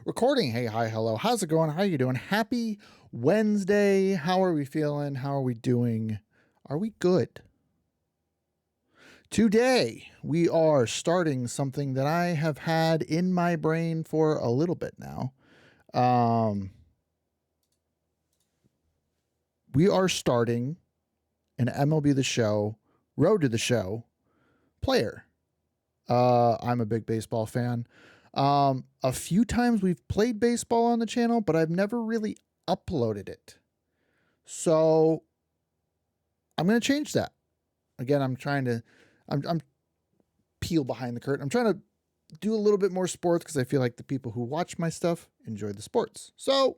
Recording. Hey, hi, hello. How's it going? How are you doing? Happy Wednesday. How are we feeling? How are we doing? Are we good? Today, we are starting something that I have had in my brain for a little bit now. We are starting an MLB The Show, Road to the Show player. I'm a big baseball fan. A few times we've played baseball on the channel, but I've never really uploaded it. So I'm going to change that. Again, I'm peel behind the curtain. I'm trying to do a little bit more sports because I feel like the people who watch my stuff enjoy the sports. So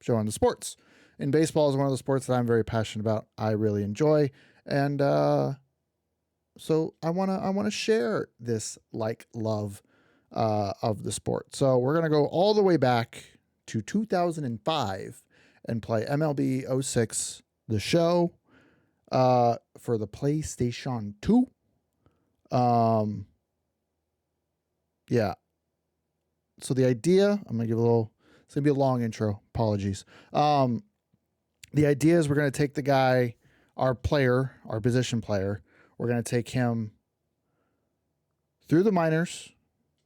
showing the sports. And baseball is one of the sports that I'm very passionate about. I really enjoy. And, so I want to share this love of the sport. So we're going to go all the way back to 2005 and play MLB 06, the show, for the PlayStation 2. Yeah. So the idea, I'm going to give it's going to be a long intro. Apologies. The idea is we're going to take the guy, our position player, we're going to take him through the minors,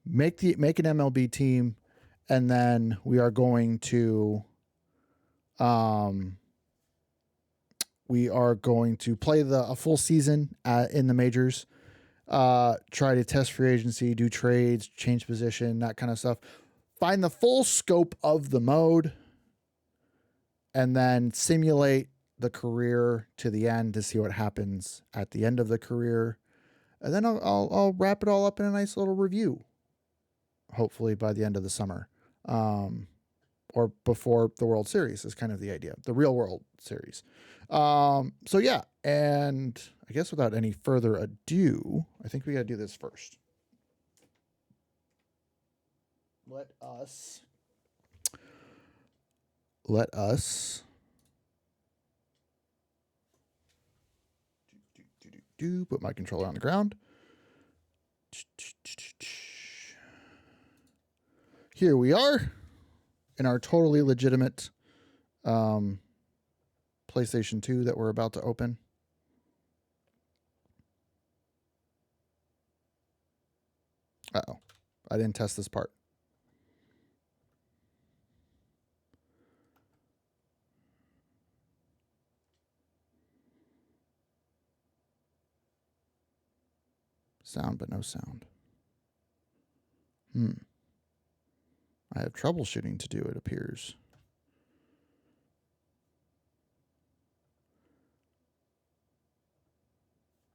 make an MLB team, and then we are going to play a full season in the majors, try to test free agency, do trades, change position, that kind of stuff. Find the full scope of the mode, and then simulate the career to the end to see what happens at the end of the career. And then I'll wrap it all up in a nice little review, hopefully by the end of the summer, or before the World Series is kind of the idea, the real World Series. So yeah, and I guess without any further ado, I think we got to do this first. Let us put my controller on the ground. Here we are in our totally legitimate PlayStation 2 that we're about to open. Uh-oh. I didn't test this part. Sound, but no sound. I have troubleshooting to do, it appears.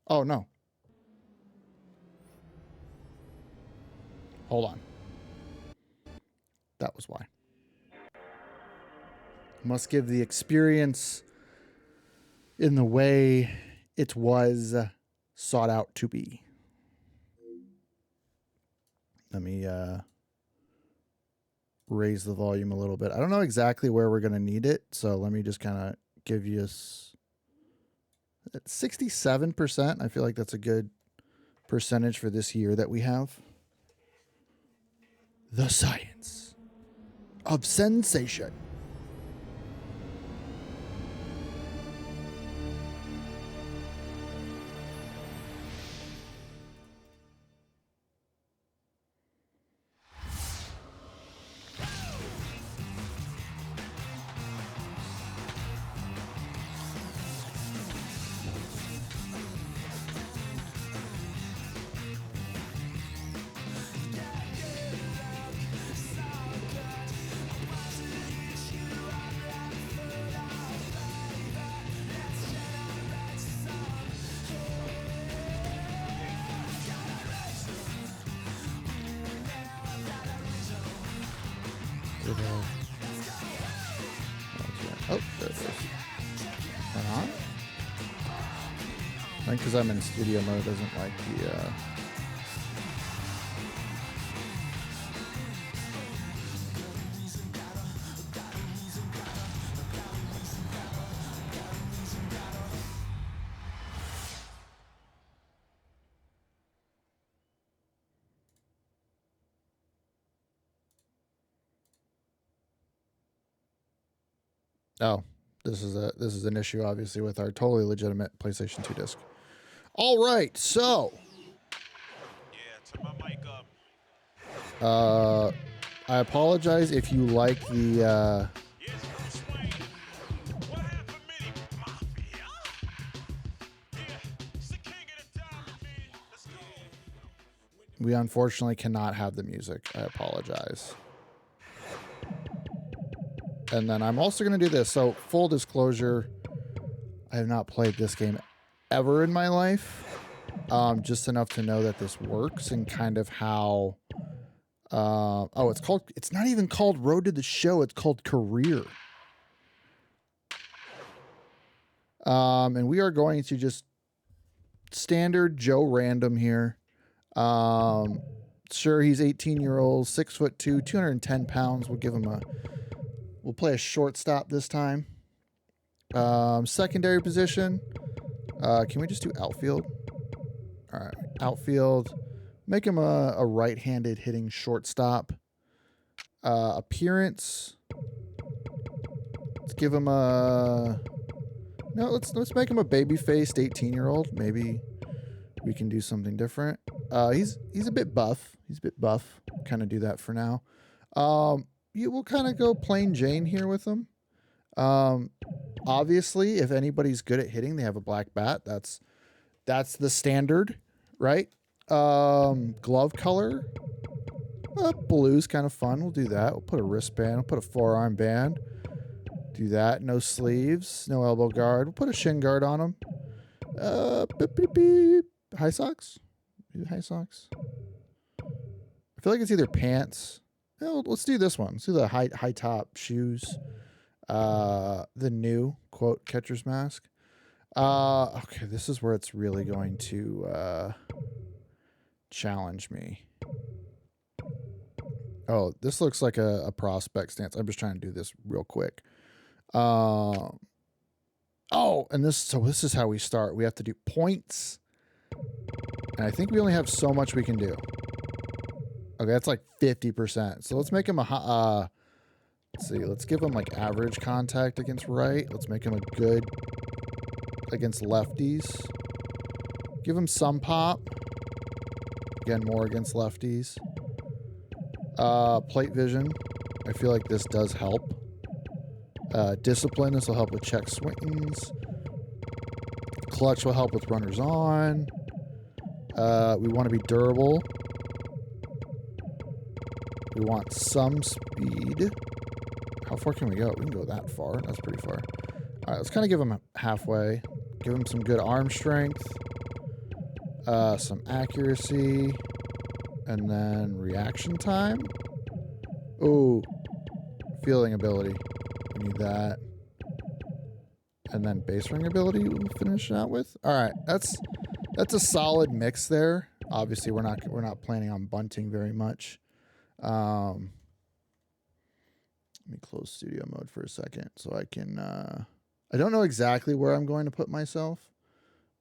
Oh, no. Hold on. That was why. Must give the experience in the way it was sought out to be. Let me raise the volume a little bit. I don't know exactly where we're going to need it, so let me just kind of give you 67%. I feel like that's a good percentage for this year that we have. The science of sensation. Oh, there it is. Turn on. I think because I'm in studio mode, doesn't like the. Oh, this is an issue obviously with our totally legitimate PlayStation 2 disc. All right, so Yeah, turn my mic up. I apologize if you like the Here's Bruce Wayne. What happened, Mini Mafia? Yeah, it's the king of the diamond, man. Let's go. we unfortunately cannot have the music. I apologize. And then I'm also going to do this. So, full disclosure, I have not played this game ever in my life. Just enough to know that this works and kind of how. It's not even called Road to the Show. It's called Career. And we are going to just standard Joe Random here. Sure, he's 18-year-old, 6'2", 210 pounds. We'll play a shortstop this time. Secondary position. Can we just do outfield? All right, outfield. Make him a right-handed hitting shortstop. Appearance. Let's give him a. No, let's make him a baby-faced 18-year-old. Maybe we can do something different. He's a bit buff. He's a bit buff. Kind of do that for now. We'll kind of go plain Jane here with him. Obviously, if anybody's good at hitting, they have a black bat. That's the standard, right? Glove color. Blue's kind of fun. We'll do that. We'll put a wristband. We'll put a forearm band. Do that. No sleeves. No elbow guard. We'll put a shin guard on him. Beep, beep, beep. High socks. Do high socks. I feel like it's either pants. Let's do this one. Let's do the high top shoes. The new quote catcher's mask. Okay, this is where it's really going to challenge me. Oh, this looks like a prospect stance. I'm just trying to do this real quick. Oh, and this is how we start. We have to do points. And I think we only have so much we can do. Okay, that's like 50%. So let's make him let's see, let's give him like average contact against right. Let's make him a good against lefties. Give him some pop. Again, more against lefties. Plate vision. I feel like this does help. Discipline. This will help with check swings. Clutch will help with runners on. We want to be durable. We want some speed. How far can we go? We can go that far. That's pretty far. All right, let's kind of give him halfway. Give him some good arm strength. Some accuracy. And then reaction time. Ooh. Fielding ability. We need that. And then base running ability we'll finish out with. All right, that's a solid mix there. Obviously, we're not planning on bunting very much. Let me close studio mode for a second so I can. I don't know exactly where I'm going to put myself,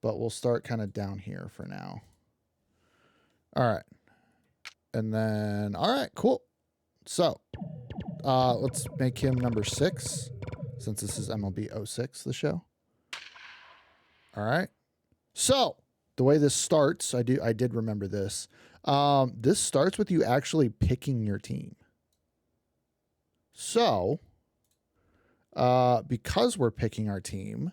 but we'll start kind of down here for now. All right, and then all right, cool. So, let's make him number 6, since this is MLB 06, the show. All right. So the way this starts, I did remember this. This starts with you actually picking your team. So, because we're picking our team,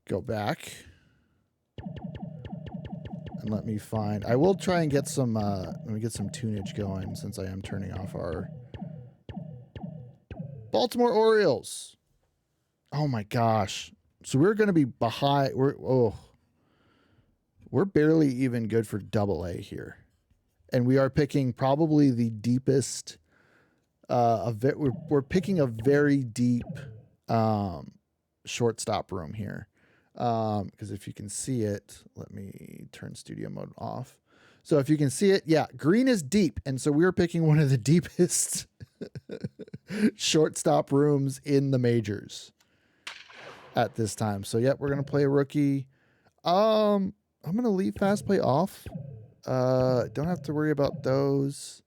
go back. And let me find. I will try and get some. Let me get some tunage going since I am turning off our Baltimore Orioles. Oh my gosh! So we're going to be behind. We're barely even good for Double A here, and we are picking probably the deepest. We're picking a very deep shortstop room here. Because if you can see it, let me turn studio mode off. So if you can see it, yeah, green is deep. And so we are picking one of the deepest shortstop rooms in the majors at this time. So, yep, we're going to play a rookie. I'm going to leave fast play off. Don't have to worry about those.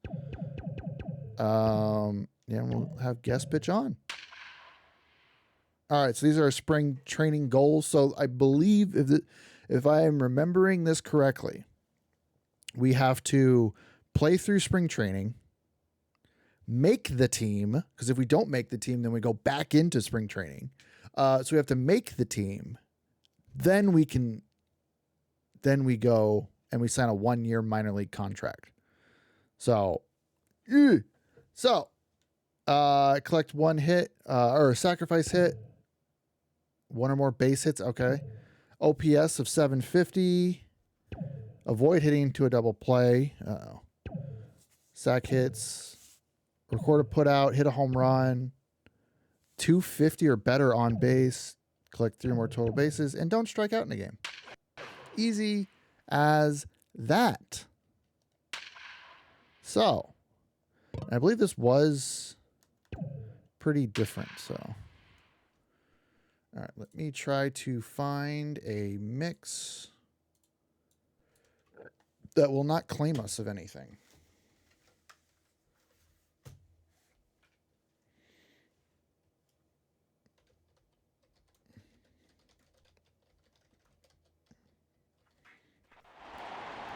Yeah, we'll have guest pitch on. All right, so these are our spring training goals. So I believe if I am remembering this correctly, we have to play through spring training, make the team, because if we don't make the team, then we go back into spring training. So we have to make the team, then we go and we sign a 1-year minor league contract. So, collect one hit or a sacrifice hit. One or more base hits, okay. OPS of 750. Avoid hitting into a double play. Uh-oh. Sack hits. Record a put out. Hit a home run. 250 or better on base. Collect 3 more total bases. And don't strike out in the game. Easy as that. So, I believe this was pretty different, so... All right, let me try to find a mix that will not claim us of anything.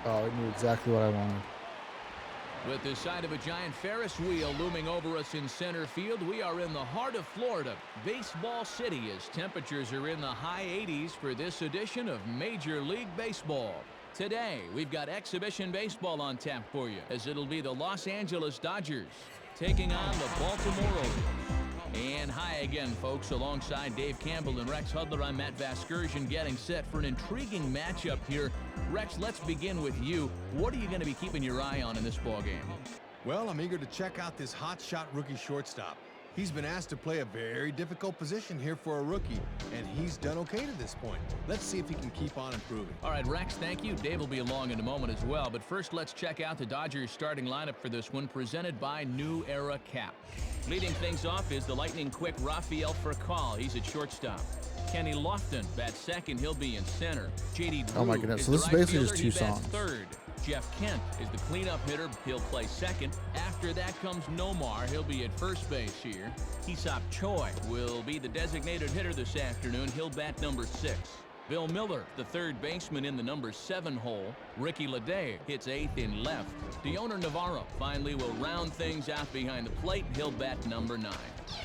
Oh, it knew exactly what I wanted. With the sight of a giant Ferris wheel looming over us in center field, we are in the heart of Florida, Baseball City, as temperatures are in the high 80s for this edition of Major League Baseball. Today, we've got exhibition baseball on tap for you, as it'll be the Los Angeles Dodgers taking on the Baltimore Orioles. And hi again, folks. Alongside Dave Campbell and Rex Hudler, I'm Matt Vasgersian, getting set for an intriguing matchup here. Rex, let's begin with you. What are you going to be keeping your eye on in this ballgame? Well, I'm eager to check out this hotshot rookie shortstop. He's been asked to play a very difficult position here for a rookie, and he's done okay to this point. Let's see if he can keep on improving. All right, Rex, thank you. Dave will be along in a moment as well. But first, let's check out the Dodgers starting lineup for this one, presented by New Era Cap. Leading things off is the lightning-quick Rafael Furcal. He's at shortstop. Kenny Lofton bats second. He'll be in center. J.D. Drew, oh my goodness, so is this is the right basically fielder. just two He bats songs. third. Jeff Kent is the cleanup hitter. He'll play second. After that comes Nomar. He'll be at first base here. Hisop Choi will be the designated hitter this afternoon. He'll bat number 6. Bill Miller, the third baseman, in the number 7 hole. Ricky Ledee hits 8th in left. Deoner Navarro finally will round things out behind the plate. He'll bat number 9.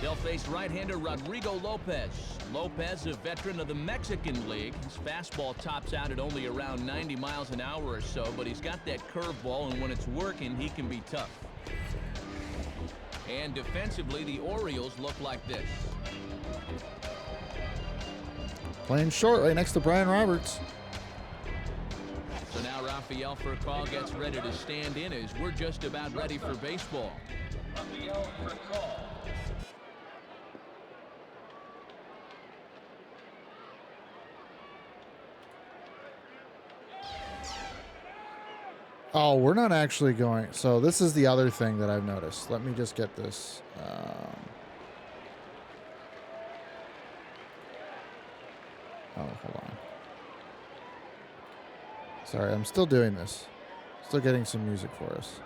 They'll face right-hander Rodrigo Lopez. Lopez, a veteran of the Mexican League. His fastball tops out at only around 90 miles an hour or so, but he's got that curveball, and when it's working, he can be tough. And defensively, the Orioles look like this. Playing short right next to Brian Roberts. So now Rafael Furcal gets ready to stand in as we're just about ready for baseball. Rafael Furcal. Oh, we're not actually going. So this is the other thing that I've noticed. Let me just get this. Oh, hold on. Sorry, I'm still doing this. Still getting some music for us.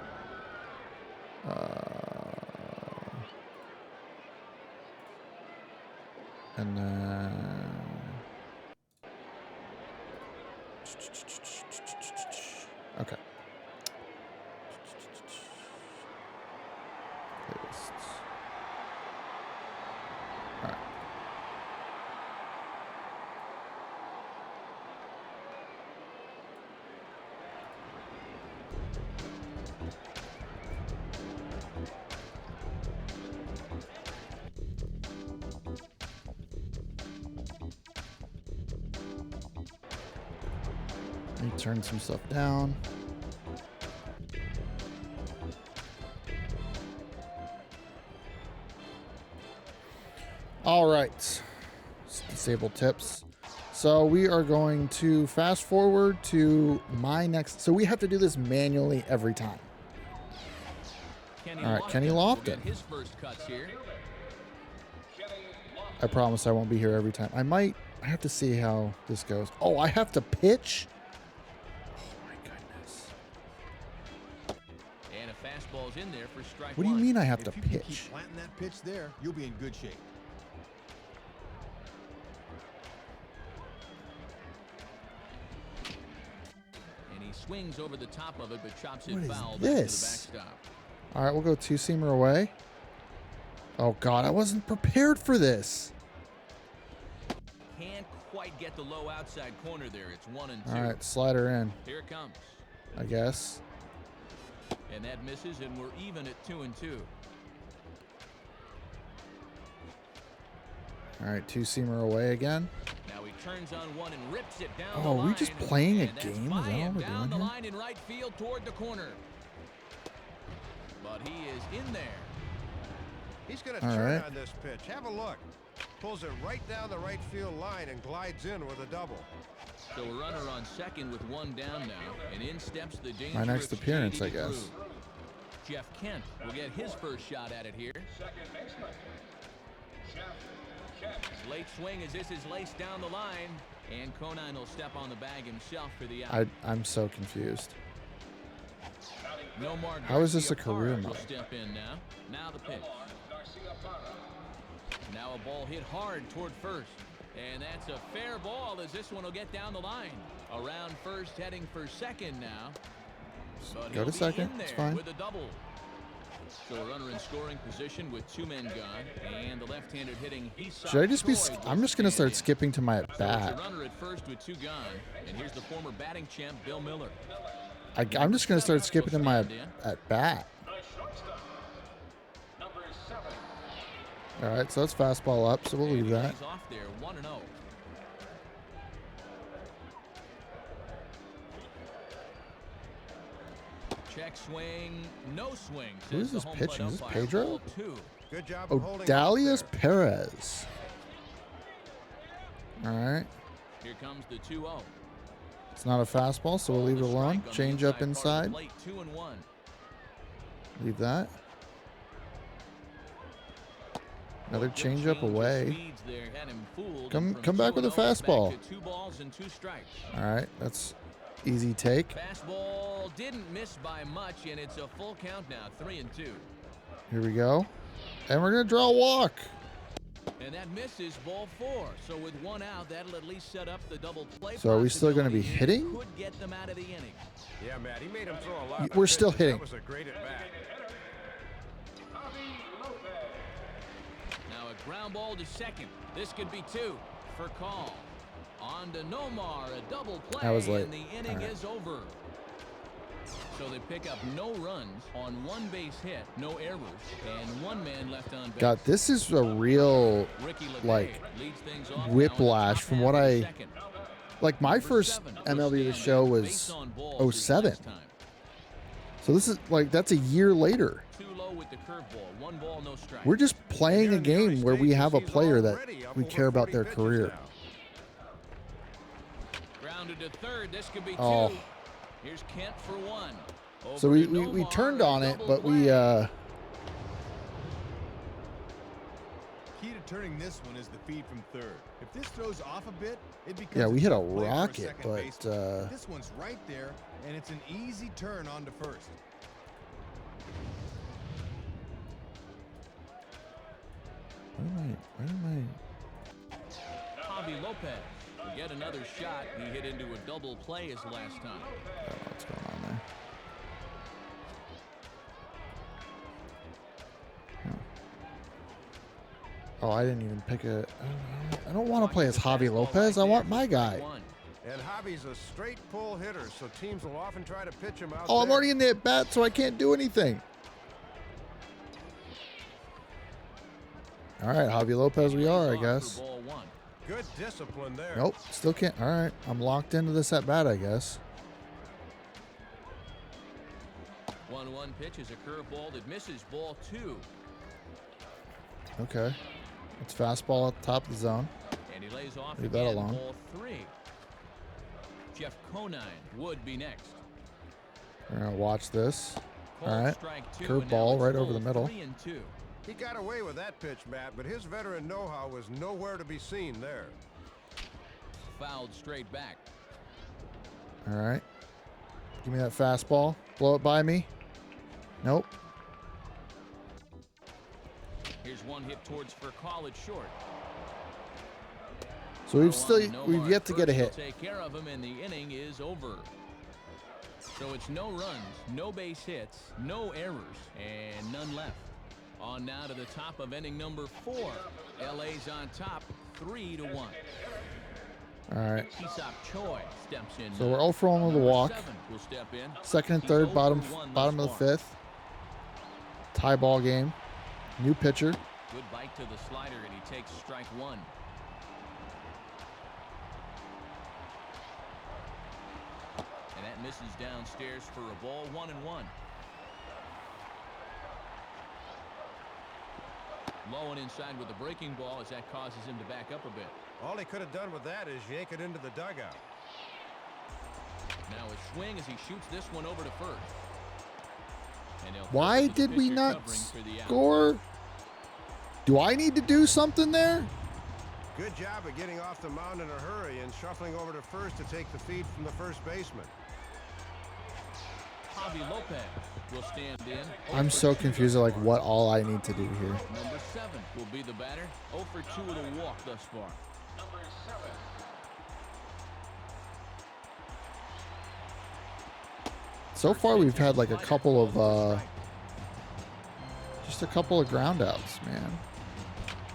And then... Okay. Playlists. All right. Let me turn some stuff down. All right. Disable tips. So we are going to fast forward to my next. So we have to do this manually every time. All right, Kenny will Lofton. get his first cuts here. I promise I won't be here every time. I have to see how this goes. Oh, I have to pitch? Oh, my goodness. And a fastball's in there for strike What do you one. mean I have to If you can pitch? keep planting that pitch there, you'll be in good shape. And he swings over the top of it, but chops it What is foul back this? to the backstop. All right, we'll go two-seamer away. Oh, God, I wasn't prepared for this. Can't quite get the low outside corner there. It's 1-2. All right, slider in, Here it comes. I guess. And that misses, and we're even at 2-2. All right, two-seamer away again. Now he turns on one and rips it down Oh, the are line. we just playing a And that's game? Is by that all him we're down doing the here? line in right field toward the corner. But he is in there. He's going to All turn right. on this pitch. Have a look. Pulls it right down the right field line and glides in with a double. So a runner on second with one down now, and in steps the dangerous My next appearance, I JD guess. Drew. Jeff Kent will get his first shot at it here. Late swing as this is laced down the line, and Conine will step on the bag himself for the out. I'm so confused. Nomar How is this a Garcia career Parra will mode? step in now. Now the pitch. Now a ball hit hard toward first. And that's a fair ball as this one will get down the line. Around first, heading for second now. But Go to he'll be second, in it's there fine. with a double. So a runner in scoring position with two men gone. And the left-handed hitting Should I just be? I'm just gonna start skipping. skipping to my So it's bat. a runner at first with two gone. And here's the former batting champ, Bill Miller. I'm just gonna start skipping to my at bat. All right, so that's fastball up, so we'll leave that. He's off there, 1-0. Check swing, no swing. Who is says the this home pitching? plate Is this umpire. Pedro? Ball two. Good job Oh, of holding off Dalius there. Perez. All right, Here comes the 2-0. it's not a fastball, so we'll leave it alone. Change up inside. Late 2-1. Leave that. Another Good change up of away. speeds there had him fooled, Come- and from come back with a 2-0 back fastball. to 2 balls and 2 strikes. All right, that's easy take. Fastball didn't miss by much, and it's a full count now, 3-2. Here we go, and we're gonna draw a walk. And that misses ball 4. So with one out, that'll at least set up the double play. So are we still gonna be possibility hitting? and Could get them out of the inning. Yeah, Matt, he made him throw a lot. of We're still pitches. hitting. That was a great at bat. Now a ground ball to second. This could be 2 for call. On to Nomar, a double play, That was late. and the inning All right. is over. So they pick up no runs on one base hit, no errors, and one man left on base. God, this is a real Ricky LePay like leads things off now in the whiplash top from half what of the I second. like. My Number first 7 will MLB The stand Show in. was Base on balls his 07. last time. So this is like that's a year later. Too low with the curveball. 1 ball, no strike. We're just playing a Here in the United game where we States, have a he's player that already up we over care about 40 their pitches career. now. Grounded to third. This could be 2. Oh. Here's Kent for 1. So Over we to Nomar, turned on it, double but we play. Key to turning this one is the feed from third. If this throws off a bit, it becomes Yeah, we hit a tough play for rocket, second but, baseman. This one's right there, and it's an easy turn onto first. where am Javi Lopez will get another shot. He hit into a double play his last time. I don't know what's going on there. Oh, I didn't even pick a. I don't want to play as Javi Lopez. I want my guy. And Javi's a straight pull hitter, so teams will often try to pitch him out Oh, I'm there. already in the at bat, so I can't do anything. All right, Javi Lopez, we are, I guess. Ball 1. Good discipline there. Nope, still can't. All right, I'm locked into this at bat, I guess. 1-1 pitch is a curveball that misses, ball 2. Okay. It's fastball at the top of the zone. And he lays off Leave that again, alone. ball 3. Jeff Conine would be next. We're going to watch this. Called All right. strike 2, Curve and now ball it's right over full, the middle. 3-2. He got away with that pitch, Matt, but his veteran know-how was nowhere to be seen there. Fouled straight back. All right. Give me that fastball. Blow it by me. Nope. Here's one hit towards for college short. So we've Nomar we've yet to get a first hit. will take care of him, and the inning is over. So it's no runs, no base hits, no errors, and none left. On now to the top of inning number 4. LA's on top, 3-1. All right. Isop Choi steps in. So we're 0 for 1 with a Number walk. 7 will step in. Second and He's third, 0 bottom for 1 bottom thus of the far. 5th. Tie ball game. New pitcher. Good bite to the slider, and he takes strike 1. And that misses downstairs for a ball, 1-1. Low and inside with the breaking ball as that causes him to back up a bit. All he could have done with that is yank it into the dugout. Now a swing as he shoots this one over to first. And he'll Why flip it to the did we pitcher not covering for the out. score? Do I need to do something there? Good job of getting off the mound in a hurry and shuffling over to first to take the feed from the first baseman. Javi Lopez will stand in. 0 I'm for so 2 confused thus at like far. what all I need to do here. Number 7 will be the batter. 0 for 2 with a walk thus far. So far we've had like a couple of just a couple of ground outs, man.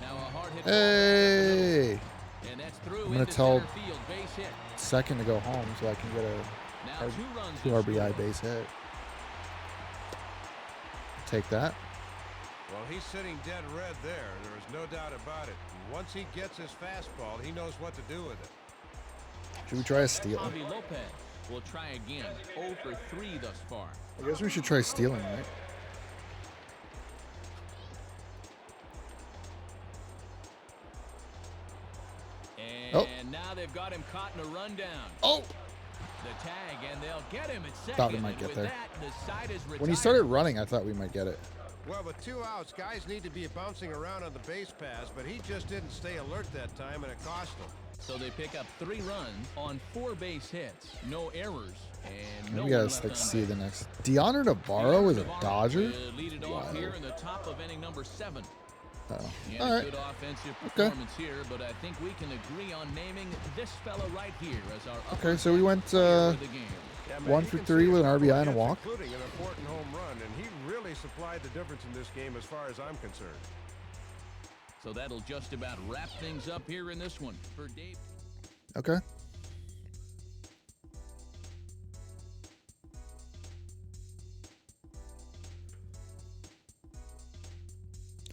Now a hard hit Hey, ball, and that's through I'm gonna into tell center field, base hit. second to go home so I can get a Now 2 runs 2 have RBI scored. base hit. Take that. Well, he's sitting dead red there. There is no doubt about it. Once he gets his fastball, he knows what to do with it. Should we try a steal? Javi Lopez will try again. 0 for 3 thus far. I guess we should try stealing, right? And now they've got him caught in a rundown. Oh! The tag, and they'll get him at second. Thought we might And get with there. that, the side is When he retired. started running, I thought we might get it. Well, with 2 outs, guys need to be bouncing around on the base paths, but he just didn't stay alert that time, and it cost him. So they pick up 3 runs on 4 base hits. No errors. And no We one gotta left like on see base. the next. DeAndre Navarro is a Navarro Dodger. will lead it off Wild. here in the top of inning number 7. Oh. And All a right. good offensive Okay. performance here, but I think we can agree on naming this fella right here as our Okay, so we went player of the game. Yeah, man, 1 you for can 3 see with a an couple RBI and a hits, walk. including an important home run, and he really supplied the difference in this game as far as I'm concerned. So that'll just about wrap things up here in this one for Dave. Okay.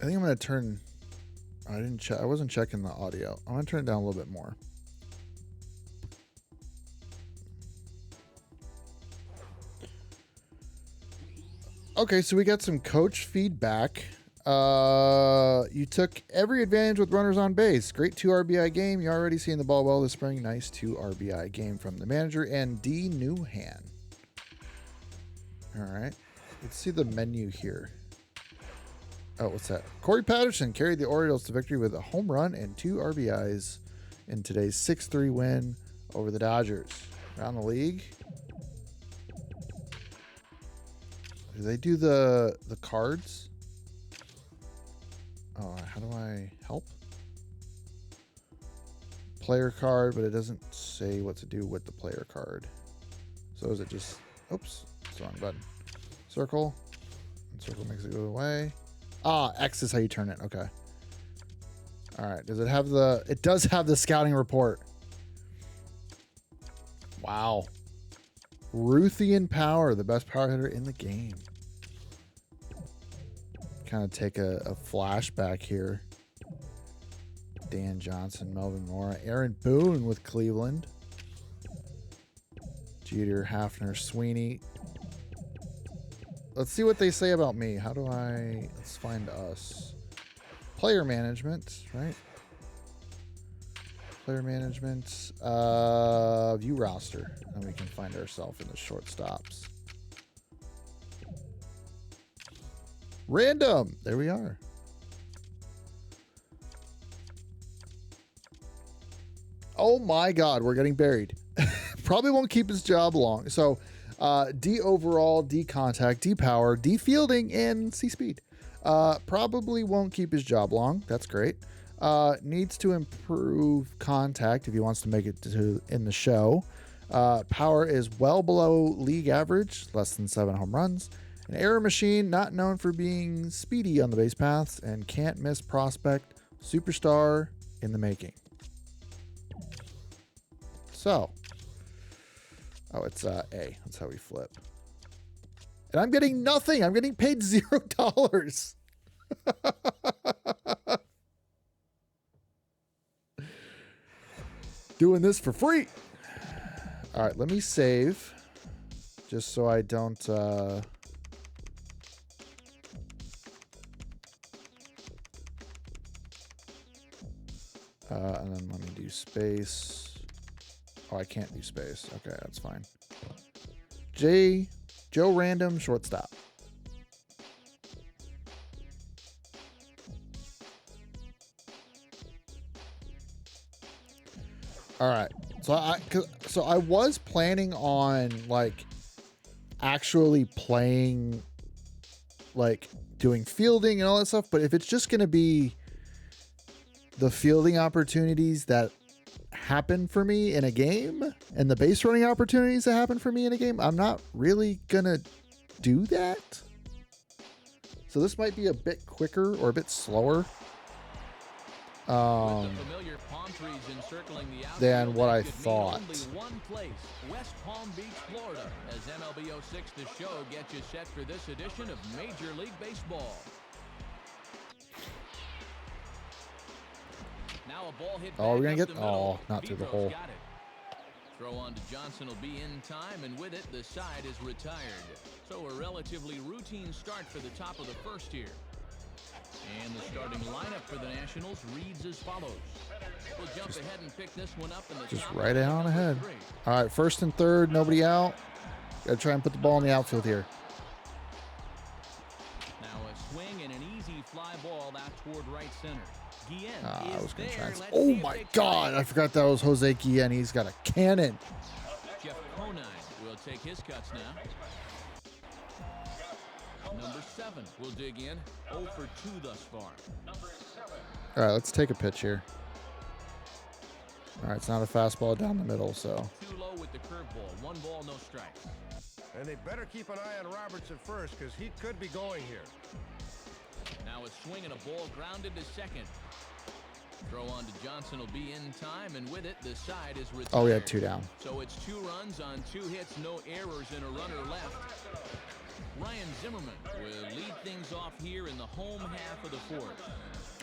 I think I'm gonna turn. I didn't check. I wasn't checking the audio. I'm gonna turn it down a little bit more. Okay, so we got some coach feedback. You took every advantage with runners on base. Great 2 RBI game. You're already seeing the ball well this spring. Nice 2 RBI game from the manager and D. Newhan. All right. Let's see the menu here. Oh, what's that? Corey Patterson carried the Orioles to victory with a home run and 2 RBIs in today's 6-3 win over the Dodgers. Around the league. Do they do the cards? Oh, how do I help? Player card, but it doesn't say what to do with the player card. So is it just, oops, it's the wrong button. Circle. And circle makes it go away. Ah, X is how you turn it. Okay. All right. Does it have the, it does have the scouting report. Wow. Ruthian Power, the best power hitter in the game. Kind of take a flashback here. Dan Johnson, Melvin Mora, Aaron Boone with Cleveland. Jeter, Hafner, Sweeney. let's see what they say about me. How do I? Let's find us. Player management, right? Player management. View roster, and we can find ourselves in the shortstops. Random. There we are. Oh my God, we're getting buried. Probably won't keep his job long. So, D overall, D contact, D power, D fielding, and C speed. Probably won't keep his job long. That's great. Needs to improve contact if he wants to make it to in the show. Power is well below league average, less than 7 home runs. An error machine, not known for being speedy on the base paths, and can't miss prospect, superstar in the making. So, oh, it's A. That's how we flip. And I'm getting nothing. I'm getting paid $0. Doing this for free. All right, let me save just so I don't and then let me do space. Oh, I can't do space. Okay, that's fine. Joe Random, shortstop. All right. So I was planning on like actually playing, like doing fielding and all that stuff, but if it's just going to be the fielding opportunities that happen for me in a game and the base running opportunities that happen for me in a game, I'm not really gonna do that. So this might be a bit quicker or a bit slower than what I thought. One place, West Palm Beach, Florida, as MLB 06 The Show gets you set for this edition of Major League Baseball. Now a ball hit. Oh, we're gonna get not through the hole. Throw on to Johnson will be in time, and with it, the side is retired. So a relatively routine start for the top of the first here. And the starting lineup for the Nationals reads as follows. We'll jump ahead and pick this one up in the just right on ahead. All right, first and third, nobody out. Gotta try and put the ball in the outfield here. Now a swing and an easy fly ball out toward right center. I was gonna try and... Oh my God! I forgot that was Jose Guillen. He's got a cannon. Jeff Conine will take his cuts now. Number 7 will dig in. 0 for 2 thus far. All right, let's take a pitch here. All right, it's not a fastball down the middle, so. Too low with the curveball. 1 ball, no strikes. And they better keep an eye on Roberts at first, because he could be going here. Now a swing and a ball grounded to second. Throw on to Johnson will be in time, and with it, the side is retired. Oh, we had 2 down. So it's 2 runs on 2 hits, no errors, and a runner left. Ryan Zimmerman will lead things off here in the home half of the 4th.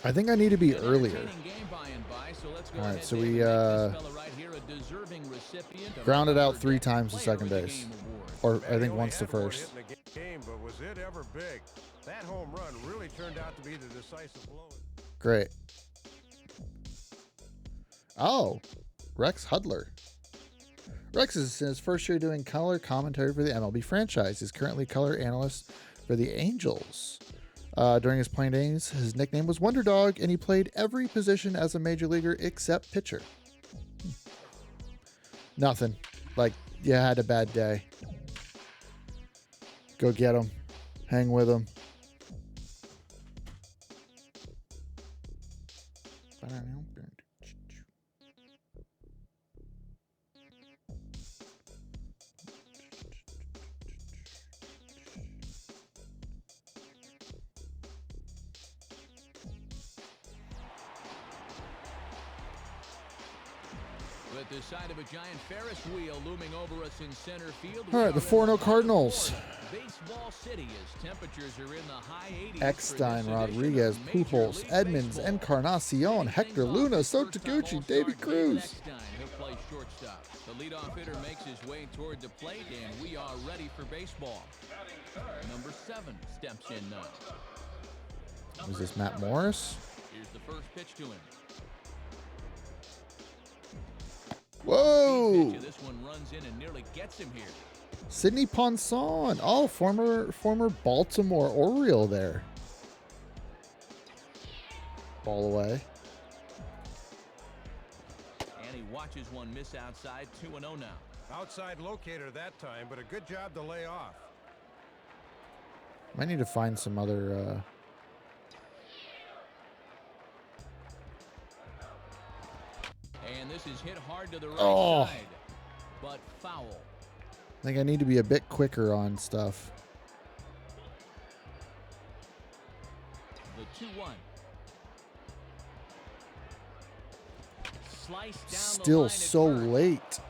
I think I need to be earlier. All right, so we grounded out 3 times to second base, or I think once to first. But was it ever big? That home run really turned out to be the decisive blow. Great. Oh, Rex Hudler. Rex is in his first year doing color commentary for the MLB franchise. He's currently color analyst for the Angels. During his playing days, his nickname was Wonder Dog, and he played every position as a major leaguer except pitcher. Nothing. Like, you had a bad day. Go get him. Hang with him. At the side of a giant Ferris wheel looming over us in center field. All right, the 4-0 Cardinals. Baseball City as temperatures are in the high 80s. Eckstein, Rodriguez, Pujols, Edmonds, Encarnacion, Hector Luna, Sotiguchi, Davy Cruz. He'll play shortstop. The leadoff hitter makes his way toward the plate, and we are ready for baseball. Number 7 steps in now. Was this Matt Morris? Here's the first pitch to him. Whoa! This one runs in and nearly gets him here. Sidney Ponson. Oh, former Baltimore Oriole there. Ball away. And he watches one miss outside. 2-0 now. Outside locator that time, but a good job to lay off. Might need to find some other. And this is hit hard to the right side, but foul. I think I need to be a bit quicker on stuff. The 2-1. Sliced down Still the so line at first. late.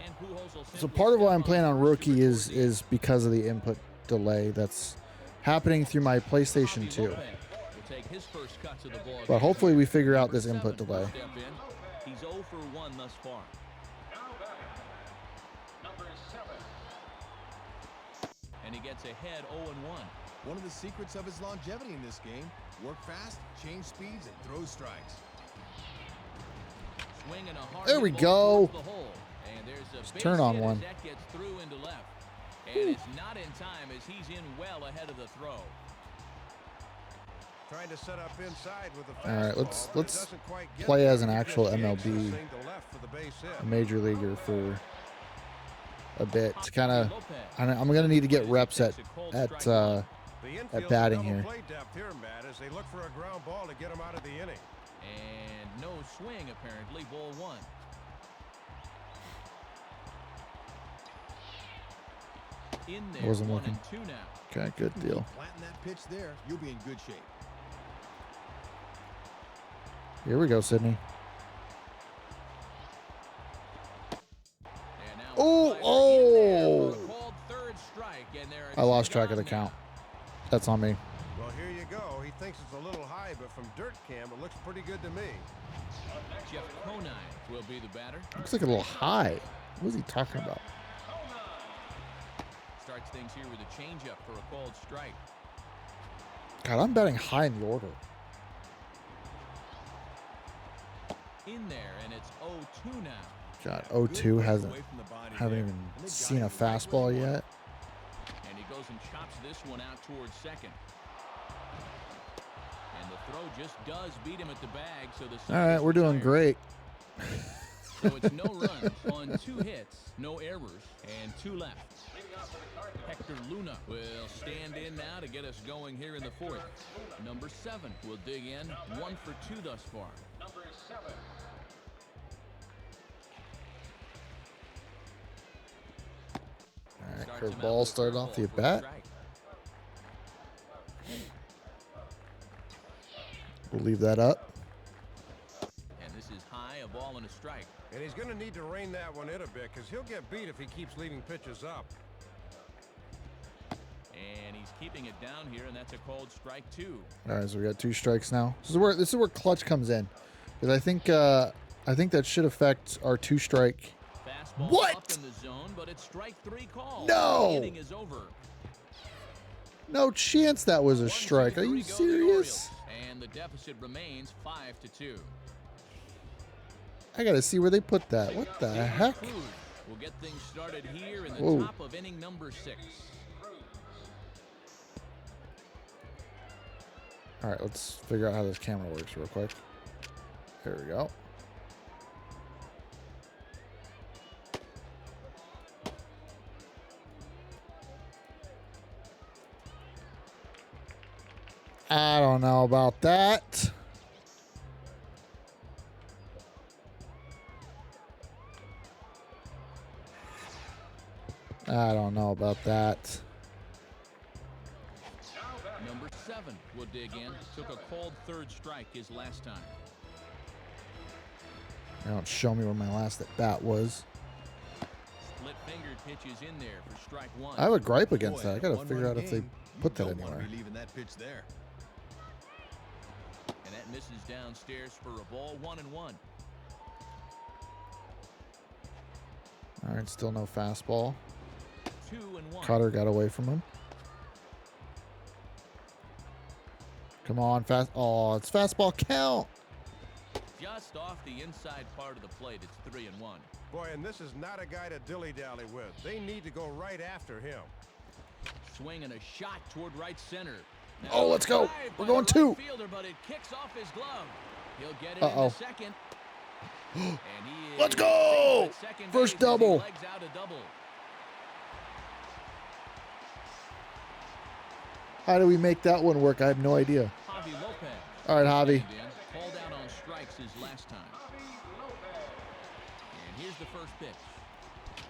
And Pujols will So simply part of why step I'm on playing on first to rookie record is the because of the input delay that's happening through my PlayStation 2. Will take his first cut to the ball But game. hopefully we figure out this Number input 7 delay. will step in. He's 0 for 1 thus far. And he gets ahead 0-1. One of the secrets of his longevity in this game: work fast, change speeds, and throw strikes. Swing and a hard There hit we ball go. towards the hole. And there's a base turn on hit one. as that gets through into left. And it's not in time as he's in well ahead of the throw. Trying to set up inside with the All right, fastball, let's but it doesn't quite get play there. as an He actual just yanks MLB this thing to left for the base hit. a major leaguer for a bit to kind of. I'm gonna need to get reps at The infield's batting double here. play depth here, Matt, as they look for a ground ball to get him out of the inning. And no swing, apparently. Ball 1. In there, Wasn't 1 looking. and 2 now. Okay, good deal. Planting that pitch there, you'll be in good shape. Here we go, Sydney. And now Oh, a slider in there oh. for a called third strike, and there I it's lost track of the gone count. now. That's on me. Well, here you go. He thinks it's a little high, but from dirt cam, it looks pretty good to me. Jeff Conine will be the batter. Looks like a little high. What is he talking about? Starts things here with a changeup for a called strike. God, I'm betting high in the order. In there, and it's 0-2 now. God, Good 0-2 break hasn't away from the body haven't there. even And they got seen a it right where fastball he wanted yet. And he goes and chops this one out towards second. And the throw just does beat him at the bag, so the All right, we're doing great. So it's no runs on 2 hits, no errors, and 2 left. Hector Luna will stand in now to get us going here in the 4th. Number 7 will dig in, 1 for 2 thus far. All right, Starts him out curveball with a started off the curveball for a at bat. strike. We'll leave that up. And this is high, a ball and a strike. And he's going to need to rein that one in a bit because he'll get beat if he keeps leaving pitches up. And he's keeping it down here, and that's a called strike 2. All right, so we got 2 strikes now. This is where clutch comes in, because I think that should affect our 2-strike. Fastball What? up in the zone, but it's strike 3 call. No! The inning is over. No chance that was a 1, 2, strike. Are 3 you go the serious? Orioles. And the deficit remains 5-2. I gotta see where they put that. What the heck? Cruz will get things started here in the Whoa. top of inning number 6. All right, let's figure out how this camera works real quick. There we go. I don't know about that. I don't know about that. Number 7 will dig in. Took a called third strike his last time. Don't show me where my last at bat was. Split fingered pitches in there for strike one. I have a gripe against Boy, that. I in a gotta one-run figure out if they game, put you that don't want to anywhere. be leaving that pitch there. And that misses downstairs for a ball. 1-1. All right, still no fastball. 2-1. Cutter got away from him. Come on, fast. Oh, it's fastball count. Just off the inside part of the plate. It's 3-1. Boy, and this is not a guy to dilly-dally with. They need to go right after him. Swing and a shot toward right center. Now Oh, let's go. drive We're by going the two. right fielder, but it kicks off his glove. He'll get it Uh-oh. in the second. And he Let's is go! safe at second First base as he double. legs out a double. How do we make that one work? I have no idea. Javi Lopez. All right, Javi. Stand in. Called out on strikes his last time. And here's the first pitch.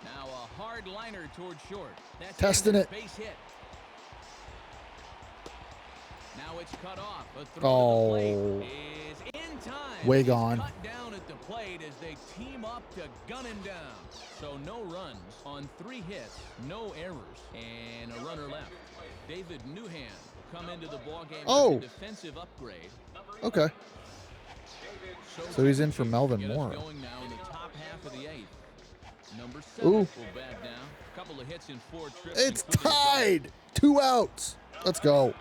Now a hard liner toward short. That's Testing it. Base hit. Now it's cut off. A throw to the Oh. plate is in time. Way He's gone. Cut down at the plate as they team up to gun him down. So no runs on 3 hits, no errors, and a runner left. David Newhand come into the ballgame Oh. with a defensive upgrade. Okay. So he's in for Melvin Get us Moore. going now in the top half of the 8th. Number 7 Ooh. will bat down. A couple of hits in 4 trips. It's including a double. tied. 2 outs. Let's go.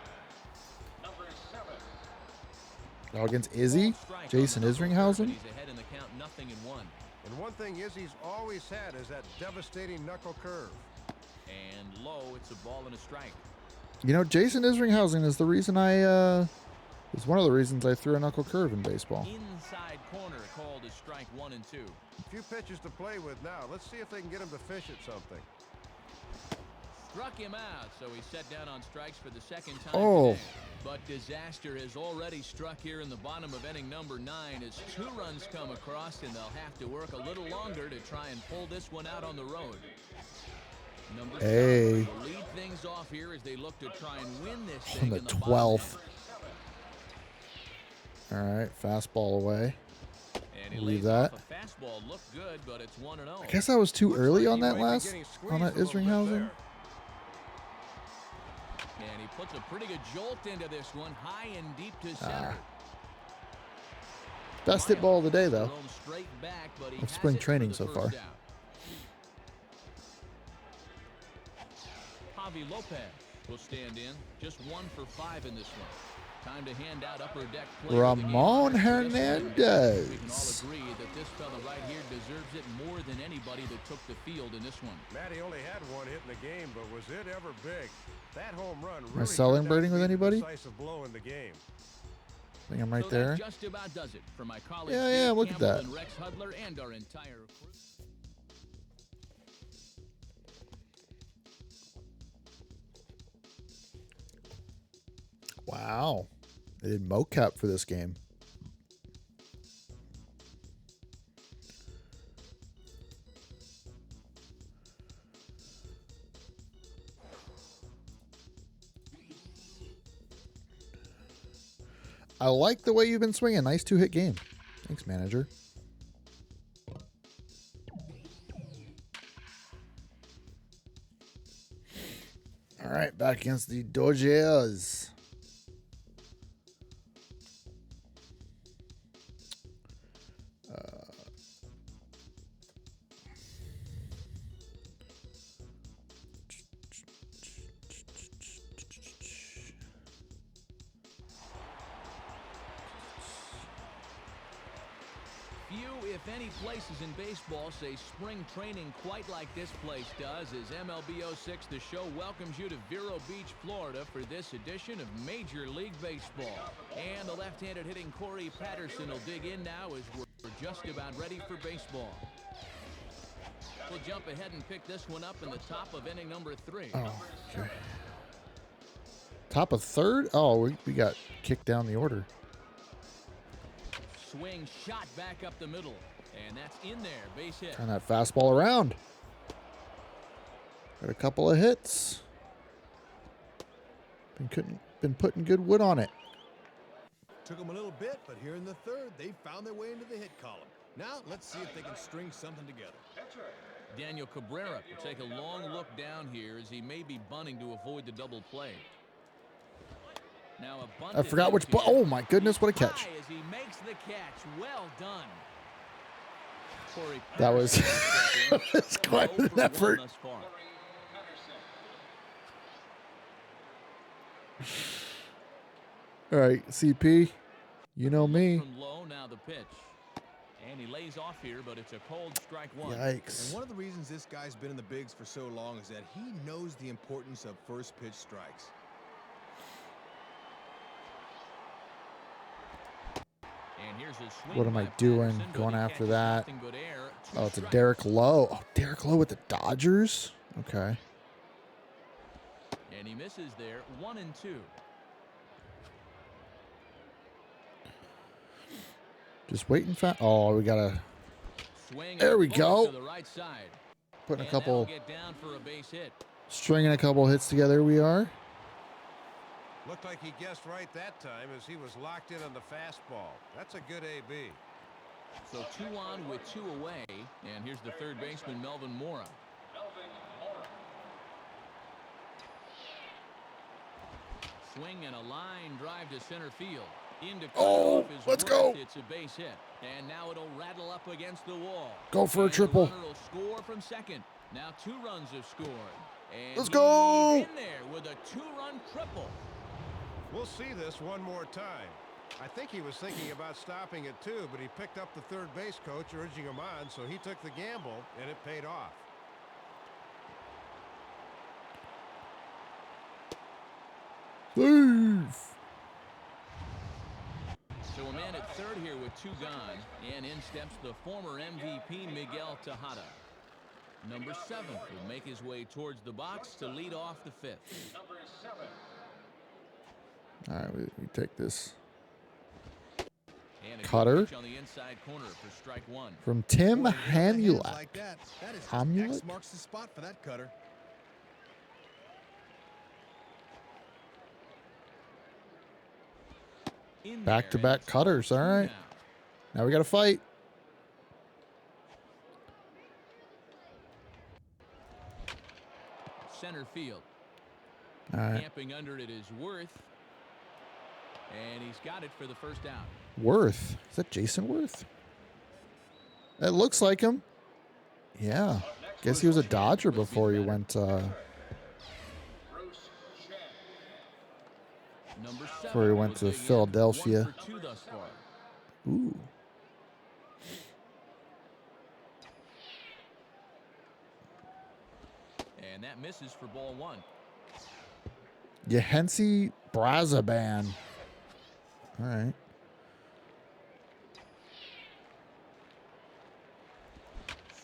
Oh, against Izzy, Strike on Jason the knuckle, but Isringhausen. He's ahead in the count, 0-1. And one thing Izzy's always had is that devastating knuckle curve. And low, it's a ball and a strike. You know, Jason Isringhausen is the reason is one of the reasons I threw a knuckle curve in baseball. Inside corner called as strike 1 and 2. A few pitches to play with now. Let's see if they can get him to fish at something. Struck him out, so he's set down on strikes for the second time Oh. today. But disaster has already struck here in the bottom of inning number 9 as 2 runs come across, and they'll have to work a little longer to try and pull this one out on the road. Number 7 Hey. will lead things off here as they look to try and win this On thing the in the bottom 12th. half. All right, fastball away. And he Leave lays off that. a fastball, looked good, but it's 1-0. I guess I was too early on that He might be last, getting on that squeezed a little bit Isringhausen. there. And he puts a pretty good jolt into this one, high and deep to center. Best hit ball of the day, though. Thrown straight back, but he Of has spring it for training the so first far. out. Javi Lopez will stand in. Just 1 for 5 in this one. Time to hand out upper deck play. Ramon We can all Hernandez. agree that this fella right here deserves it more than anybody that took the field in this one. Matty only had 1 hit in the game, but was it ever big? That home run really I celebrating turned out with to be the anybody? decisive blow in the game. I think I'm right So there. that just about does it for my colleagues Yeah, Dave yeah, look at Campbell that. and Rex Hudler and our entire crew. Wow. They did mocap for this game. I like the way you've been swinging. Nice 2-hit game. Thanks, manager. All right, back against the Dodgers. Few, if any, places in baseball say spring training quite like this place does as MLB 06 The Show welcomes you to Vero Beach, Florida for this edition of Major League Baseball. And the left-handed hitting Corey Patterson will dig in now as we're just about ready for baseball. We'll jump ahead and pick this one up in the top of inning number 3. Oh, okay. Top of third? Oh, we got kicked down the order. Swing shot back up the middle. And that's in there. Base hit. Turn that fastball around. Got a couple of hits. Been putting good wood on it. Took them a little bit, but here in the third, they found their way into the hit column. Now, let's see if they can string something together. Daniel Cabrera will take a long look down here as he may be bunting to avoid the double play. Now a bunt I forgot which. Oh my goodness! What a catch! as he makes the catch. Well done. That was, that was quite an effort. All right, CP, you know me. From low, now the pitch. And he lays off here, but it's a cold strike one. Yikes. And one of the reasons this guy's been in the bigs for so long is that he knows the importance of first pitch strikes. And here's a swing What am I by doing Patterson, but going he after catches that? nothing but air. Two Oh, it's a strikes. Derek Lowe. Oh, Derek Lowe with the Dodgers? Okay. And he misses there. 1-2. Just waiting. Oh, we got to Swing There and we pull go. to the right side. put a And couple, that'll get down for a base hit. stringing a couple hits together. We are. Looked like he guessed right that time as he was locked in on the fastball. That's a good AB. So 2 on with 2 away. And here's the third baseman, Melvin Mora. Swing and a line drive to center field. Into Oh, cutoff is let's Worth. go. It's a base hit. And now it'll rattle up against the wall. Go for a And the triple. runner will score from second. Now 2 runs have scored. And Let's go. he's in there with a 2-run triple. We'll see this one more time. I think he was thinking about stopping it too, but he picked up the third base coach urging him on, so he took the gamble, and it paid off. Leave. So a man at third here with 2 gone, and in steps the former MVP Miguel Tejada. Number 7 will make his way towards the box to lead off the 5th. All right, we take this And a good Cutter. pitch on the inside corner for strike 1. from Tim Boy, with the hands Hamulak. like that is just Hamulak? X marks the spot for that cutter. In Back-to-back there, and cutters. All 2 right. now. Now we got to fight. Center field. All right. Camping under it is Worth. And he's got it for the first out. Worth. Is that Jason Worth? It looks like him. Yeah. Guess he was a Dodger before he went Number 7 Before he went will to dig in. Philadelphia. 1 for 2 thus far. Ooh. And that misses for ball 1. Yahensi Brazaban. All right.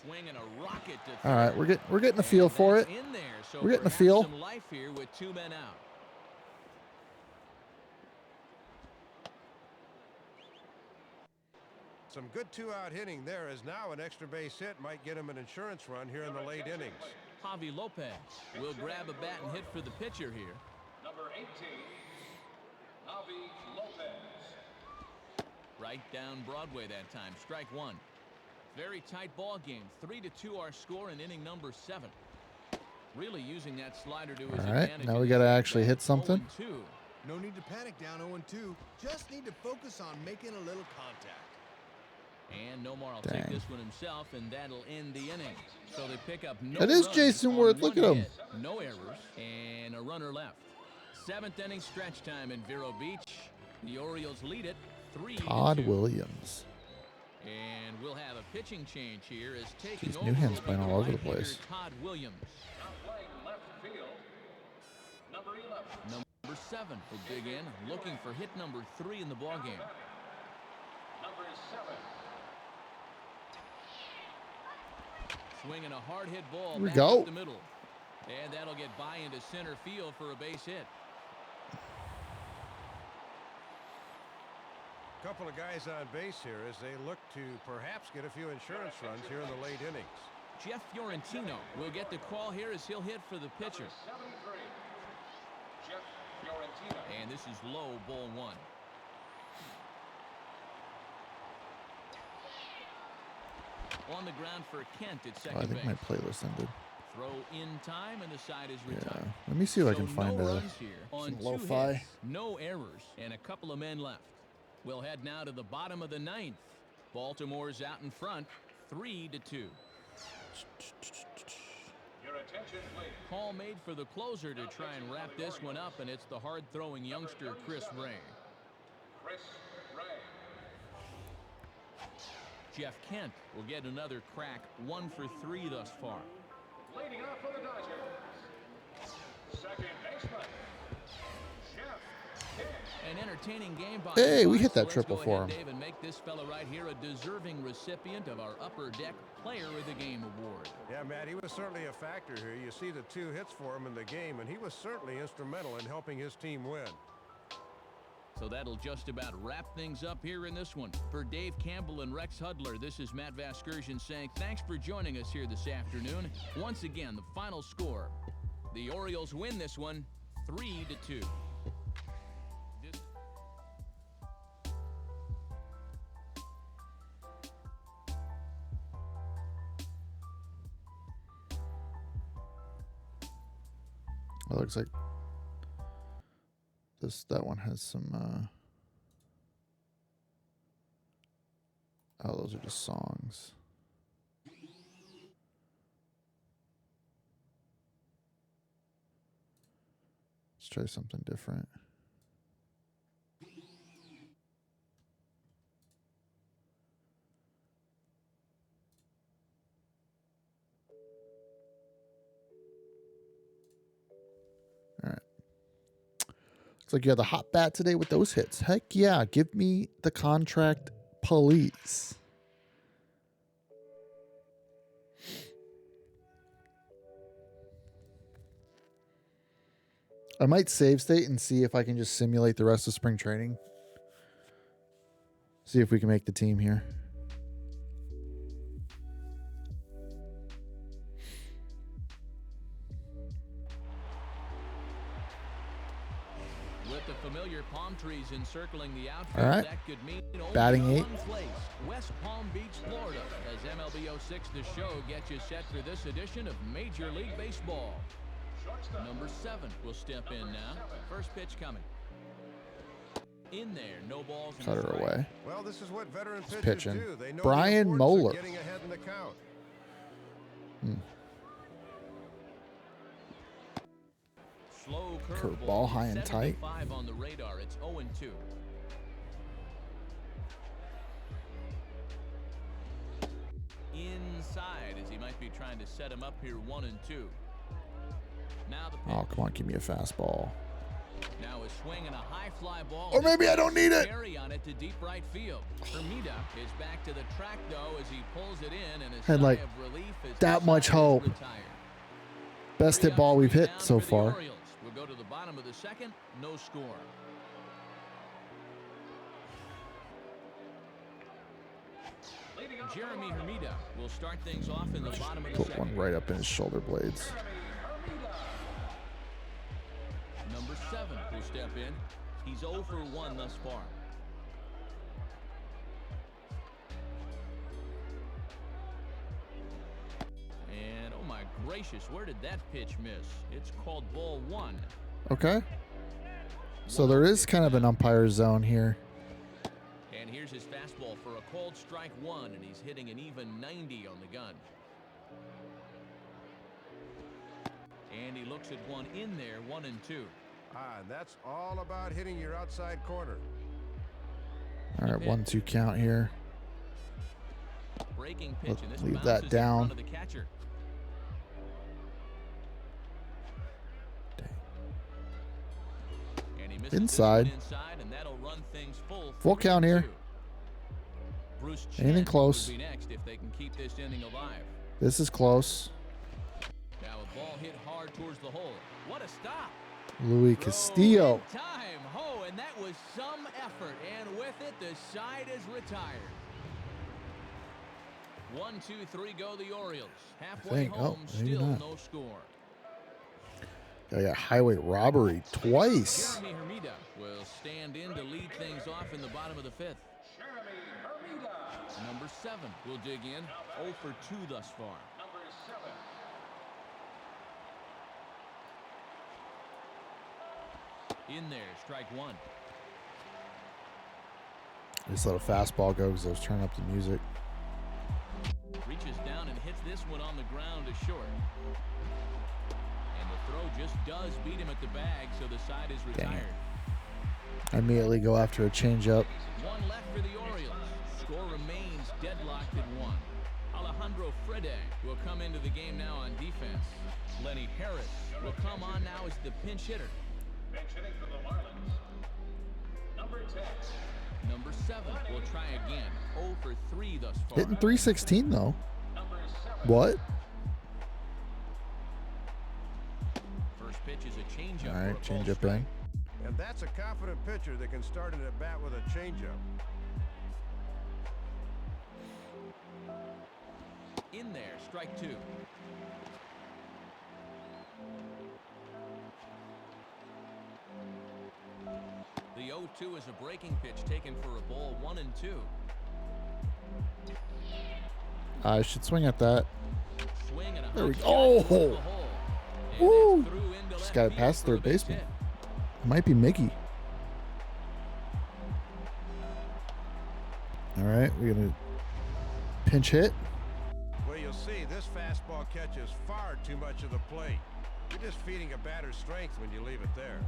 Swing and a rocket to All right, we're getting a feel And for it. that's in there, so We're getting a perhaps feel. some life here with 2 men out. Some good 2-out hitting there, as now an extra base hit might get him an insurance run here in the late innings. Javi Lopez will grab a bat and hit for the pitcher here. Number 18, Javi Lopez. Right down Broadway that time. Strike 1. Very tight ball game. 3-2 our score in inning number 7. Really using that slider to his All right, advantage. now in we this got to at actually bat. hit something. 0-2. No need to panic down 0-2. Just need to focus on making a little contact. And Nomar will Dang. take this one himself, and that'll end the inning. So they pick up no That is runs Jason on Worth. Look 1 at him. hit, no errors, and a runner left. 7th inning stretch time in Vero Beach. The Orioles lead it 3-2. Todd Williams. And we'll have a pitching change here as taking Jeez, over Newhand's will be playing all over the right-hander place. Todd Williams. Now playing left field, number 11. Number 7 will dig in, looking for hit number 3 in the ballgame. Number 7. Swinging a hard hit ball Here we back go. up the middle. And that'll get by into center field for a base hit. Couple of guys on base here as they look to perhaps get a few insurance runs here in the late innings. Jeff Fiorentino will get the call here as he'll hit for the pitcher. 73, Jeff Fiorentino. And this is low, ball 1. On the ground for Kent at Oh, I second think my base. playlist ended. Throw in time, and the side is Yeah. retired. Let me see if I So can find no a. runs here on some 2 lo-fi. hits, no errors, and a couple of men left. We'll head now to the bottom of the 9th. Baltimore's out in front, 3-2. Your attention, please. Call made for the closer to try and wrap this one up, and it's the hard-throwing youngster Chris Ray. Chris Ray. Jeff Kent will get another crack, 1 for 3 thus far. Leading off for the Dodgers. Second baseman. Jeff Kent. An entertaining game by Hey, we Fox, hit that so let's triple go for ahead, him. Dave, and make this fella right here a deserving recipient of our Upper Deck Player of the Game award. Yeah, Matt, he was certainly a factor here. You see the 2 hits for him in the game, and he was certainly instrumental in helping his team win. So that'll just about wrap things up here in this one. For Dave Campbell and Rex Hudler, this is Matt Vasgersian saying thanks for joining us here this afternoon. Once again, the final score. The Orioles win this one 3-2. It looks like that one has some. Oh, those are just songs. Let's try something different. All right. Looks like you have the hot bat today with those hits. Heck yeah. Give me the contract, please. I might save state and see if I can just simulate the rest of spring training. See if we can make the team here. With the familiar palm trees encircling the outfield, All right. that could mean only Batting one 8. place, West Palm Beach, Florida, as MLB 06 The Show gets you set for this edition of Major League Baseball. Number 7 will step in now. First pitch coming. In there, no balls. Cut her away. Well, this is what veteran pitchers pitching. do. They know Brian the importance Moeller. of getting ahead in the count. Slow Curveball, high and tight. 75 on the radar. It's 0-2. Inside, as he might be trying to set him up here, 1-2. Now the pitch. Oh, come on. Give me a fastball. Now a swing and a high fly ball. Or maybe I don't need it. Carry on it to deep right field. Hermida is back to the track though as he pulls it in and a Had, sigh like, of relief as that the much side is hope. retired. Best Three hit ball up, we've three hit down so for the far. Orioles. We'll go to the bottom of the second. No score. Jeremy Hermida will start things off in the bottom of the Put second. one right up in his shoulder blades. Number 7 will step in. He's 0 for 1 thus far. And oh my gracious, where did that pitch miss? It's called ball 1. Okay. So there is kind of an umpire zone here. And here's his fastball for a called strike 1, and he's hitting an even 90 on the gun. And he looks at one in there, 1-2. And that's all about hitting your outside corner. All right, 1-2 count here. Breaking pitch, and this leave bounces that in down. front of the catcher. And he misses this Inside. one inside, and that'll run things Full count here. 3-2. Bruce Anything Chen close. will be next if they can keep this inning alive. This is close. Now a ball hit hard towards the hole. What a stop! Louis Castillo. In time, oh, and that was some effort, and with it, the side is retired. 1, 2, 3 go the Orioles. Halfway think. Oh, home, maybe still not. no score. I got highway robbery twice. Jeremy Hermida will stand in to lead things off in the bottom of the 5th. Number 7 will dig in. 0 for 2 thus far. In there, strike 1. I just let a fastball go because I was turning up the music. Reaches down and hits this one on the ground to short. And the throw just does beat him at the bag, so the side is Dang retired. it. I immediately go after a changeup. 1 left for the Orioles. Score remains deadlocked at 1. Alejandro Frede will come into the game now on defense. Lenny Harris will come on now as the pinch hitter. Pinch hitting for the Marlins. Number 10. Number 7 will try again. 0 for 3 thus far. Hitting 316 though. Number 7. What? First pitch is a changeup. All right, for a ball changeup strike. in. And that's a confident pitcher that can start an at-bat with a changeup. In there, strike 2. The 0-2 is a breaking pitch taken for a ball 1 and 2. I should swing at that. Swing and a There we hot go. shot towards the hole. And Woo. that's through into Just left got it field past for a third base baseman. hit. Might be Mickey. All right, we're gonna pinch hit. Well, you'll see this fastball catches far too much of the plate. You're just feeding a batter's strength when you leave it there.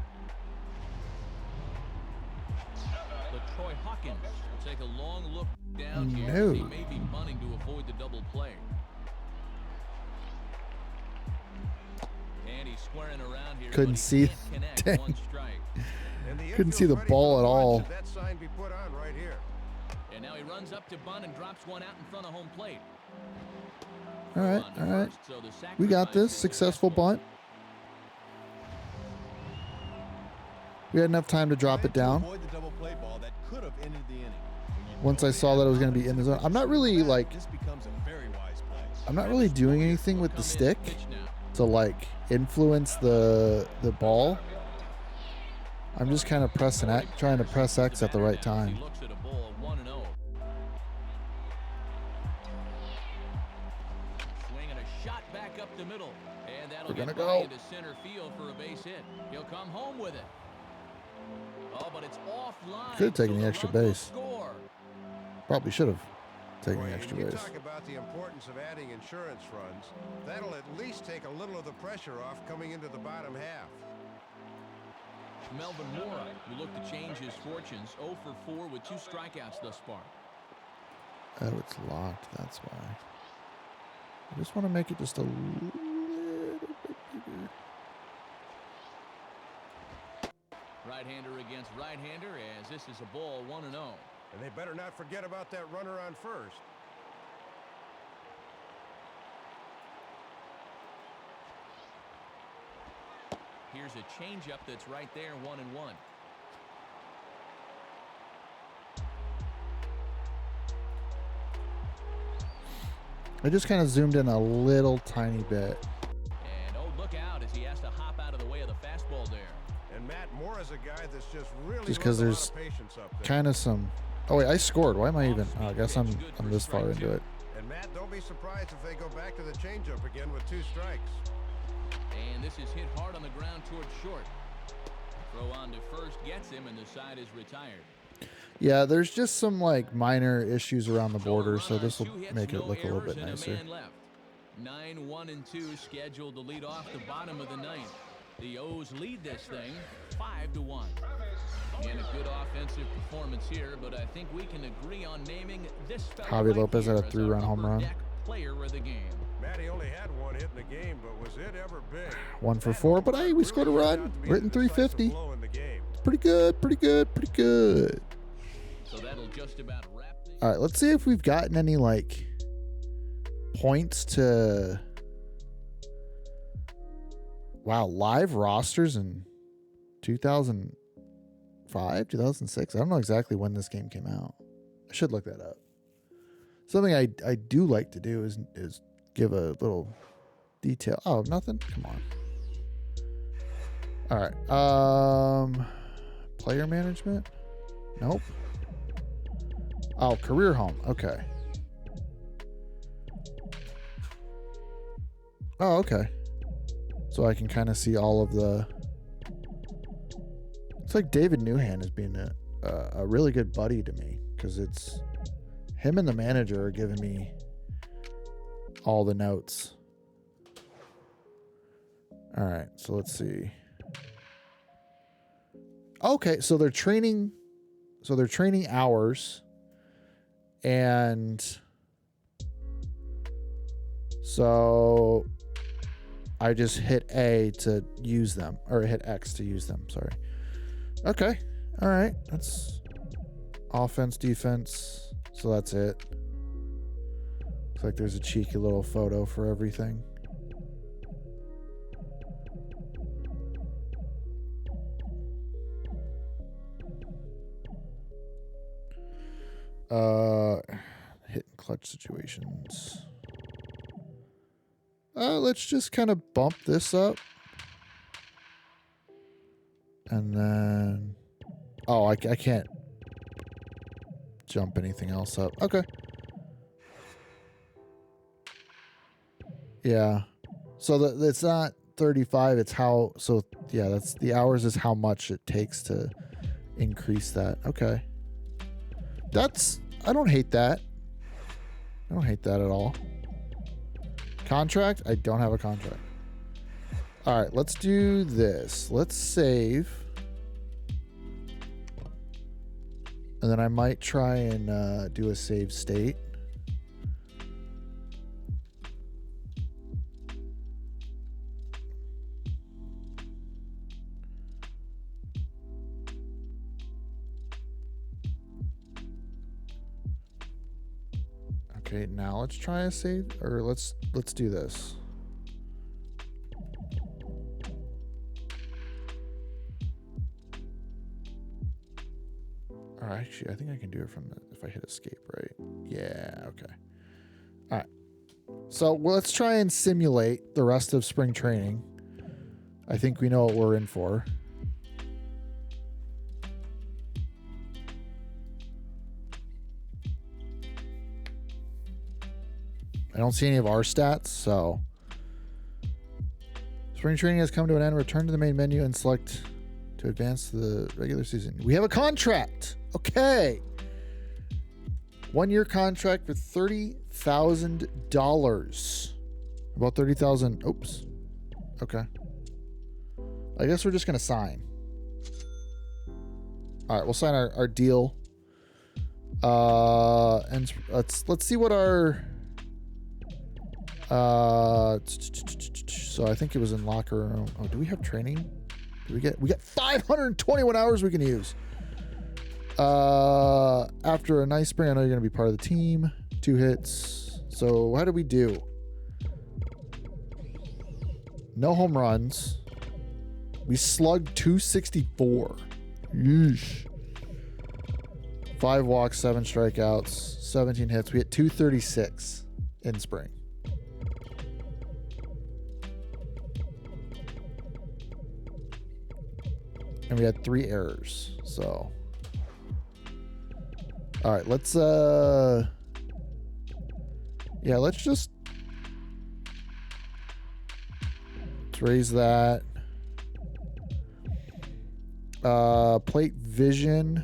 LaTroy Hawkins will take a long look down here. No. He may be bunting to avoid the double play. And he's squaring around here. Couldn't but he see- can't connect. dang. 1 strike. And the Couldn't see the infield's ready ball for at the all. punch, and that sign be put on right here. And now he runs up to bunt and drops one out in front of home plate. All right, On to all right. first, so the We got sacrifice this. is Successful bunt. We had enough time to drop it down. Avoid the double play ball that could have ended the inning. When you Once know I saw that it was going to be in the zone. I'm not really like, this becomes a very wise play. I'm not really doing anything with the Come in, stick pitch now. to like influence the ball. I'm just kind of pressing X, trying to press X at the right time. He looks at a ball 1-0. Swinging a shot back up the middle, and that'll We're gonna get by go. into center field for a base hit. He'll come home with it. Oh, but it's offline. Could've taken so the the extra run will base. Score. Probably should have taken Boy, the and extra you base. talk about the importance of adding insurance runs. That'll at least take a little of the pressure off coming into the bottom half. Melvin Mora will look to change his fortunes. 0 for 4 with 2 strikeouts thus far. Oh, it's locked. That's why. I just want to make it just a little bit bigger. Right-hander against right-hander, as this is a ball 1-0. And they better not forget about that runner on first. Here's a changeup that's right there, 1-1. I just kind of zoomed in a little tiny bit. And oh, look out as he has to hop out of the way of the fastball there. And Matt Moore is a guy that's just really Just 'cause learned a there's lot of patience up there. Kind of some. Oh wait, I scored. Why am I even? Oh, I guess I'm this far into it. And Matt, don't be surprised if they go back to the changeup again with 2 strikes. And this is hit hard on the ground towards short. Throw on to first gets him, and the side is retired. Yeah, there's just some like minor issues around the border, so this will make it look a little bit nicer. 9, 1, and 2 scheduled to lead off the bottom of the 9th. The O's lead this thing 5-1. And a good offensive performance here, but I think we can agree on naming this fella Javi right Lopez here had a as 3-run our home upper run. deck player of the game. Matty only had 1 hit in the game, but was it ever big? 1 for That 4, home but hey, run we scored a really run. turned out to be We're hitting the decisive 350. blow in the game. Pretty good, pretty good, pretty good. So that'll just about wrap things. All right, let's see if we've gotten any like points to. Wow, live rosters in 2005, 2006. I don't know exactly when this game came out. I should look that up. Something I do like to do is give a little detail. Oh, nothing? Come on. All right. Player management? Nope. Oh, career home. Okay. Oh, okay. So I can kind of see all of the... It's like David Newhan is being a really good buddy to me, because it's him and the manager are giving me all the notes. All right, so let's see. Okay, so they're training hours, and so I just hit A to use them, or hit X to use them, sorry. Okay, all right, that's offense, defense, so that's it. Looks like there's a cheeky little photo for everything. Hit and clutch situations. Let's just kind of bump this up. And then... Oh, I can't jump anything else up. Okay. Yeah. So it's not 35, it's how... So, yeah, that's the hours is how much it takes to increase that. Okay. I don't hate that. I don't hate that at all. Contract? I don't have a contract. All right, let's do this. Let's save. And then I might try and do a save state. Okay, now let's try a save, or let's do this. Or actually, I think I can do it from if I hit escape, right? Yeah, okay. All right. So let's try and simulate the rest of spring training. I think we know what we're in for. I don't see any of our stats, so spring training has come to an end. Return to the main menu and select to advance to the regular season. We have a contract. Okay. 1-year contract for $30,000. About 30,000. Oops. Okay. I guess we're just going to sign. All right, we'll sign our deal. And let's see what our... So I think it was in locker room. Oh, do we have training? We got 521 hours we can use. After a nice spring, I know you're going to be part of the team. 2 hits. So how did we do? No home runs. We slugged 264. Yeesh. 5 walks, 7 strikeouts, 17 hits. We hit 236 in spring. And we had 3 errors. So, all right, let's just raise that. Plate vision.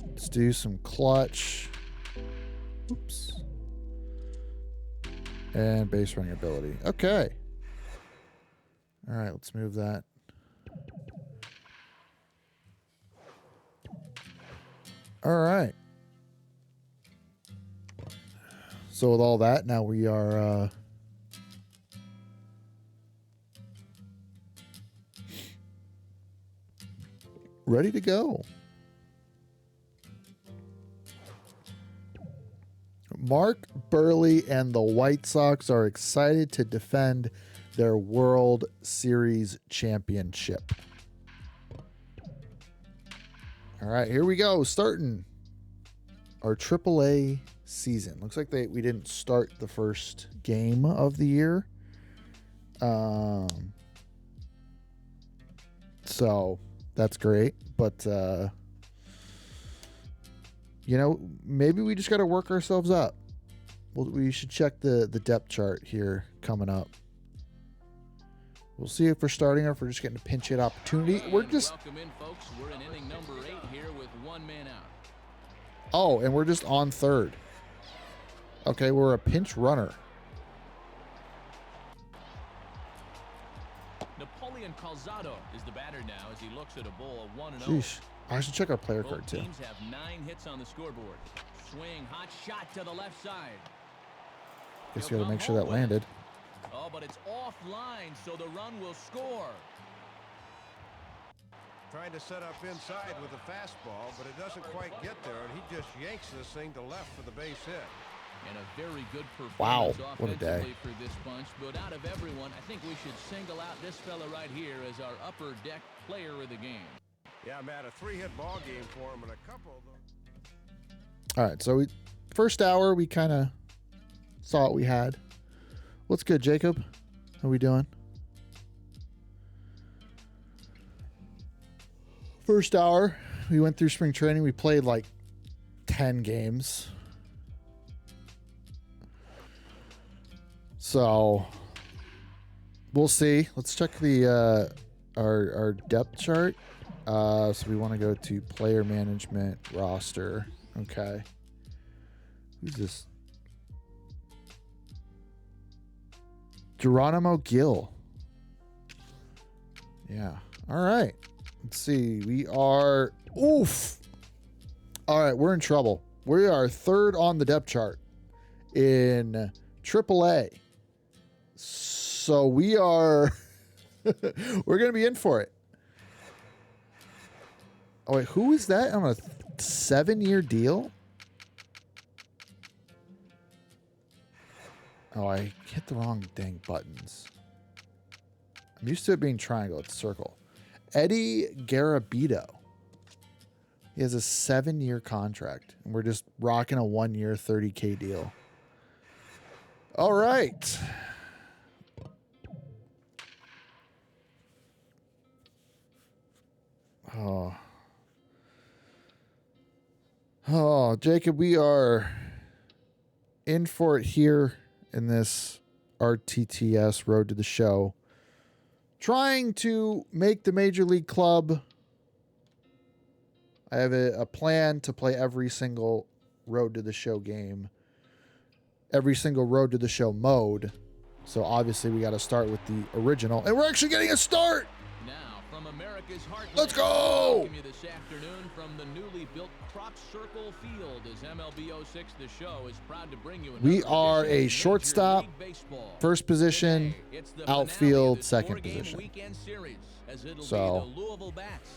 Let's do some clutch. Oops. And base running ability. Okay. All right, let's move that. All right. So with all that, now we are ready to go. Mark Burley and the White Sox are excited to defend their World Series championship. All right, here we go. Starting our AAA season. Looks like we didn't start the first game of the year. So that's great. But, maybe we just got to work ourselves up. we should check the depth chart here coming up. We'll see if we're starting or if we're just getting a pinch hit opportunity. We're just welcome in, folks. We're in inning number 8 here with 1 man out. oh, and we're just on third. Okay, we're a pinch runner. Napoleon Calzado is the batter now as he looks at a ball of 1-0. Sheesh. I should check our player Both card too. teams have 9 hits on the scoreboard. Swing, hot shot to the left side. Guess we got to make sure that landed. Oh, but it's offline, so the run will score. Trying to set up inside with a fastball, but it doesn't quite get there, and he just yanks this thing to left for the base hit. And a very good Wow, performance what a day. offensively for this bunch. But out of everyone, I think we should single out this fella right here as our upper deck player of the game. Yeah, Matt, a 3-hit ball game for him, and a couple of them. All right, so first hour we kind of saw what we had. What's good, Jacob? How we doing? First hour, we went through spring training. We played like 10 games. So we'll see. Let's check the our depth chart. So we want to go to player management roster. Okay. Who's this? Geronimo Gill. Yeah. All right. Let's see. We are. Oof. All right. We're in trouble. We are third on the depth chart in AAA. So we are. We're going to be in for it. Oh, wait. Who is that on a 7-year deal? Oh, I hit the wrong dang buttons. I'm used to it being triangle. It's circle. Eddie Garabito. He has a 7-year contract, and we're just rocking a 1-year $30K deal. All right. Oh, Jacob, we are in for it here in this RTTS Road to the Show. Trying to make the Major League Club. I have a plan to play every single Road to the Show game. Every single Road to the Show mode. So obviously we got to start with the original. And we're actually getting a start! Now, from America's heartland, Let's go! welcome you this afternoon from the newly built Crop Circle Field as MLB 06 The Show is proud to bring you We another are edition of a Major shortstop, League Baseball. first position, Today, it's the finale outfield, of this second four-game position. weekend series, as it'll So- be the Louisville Bats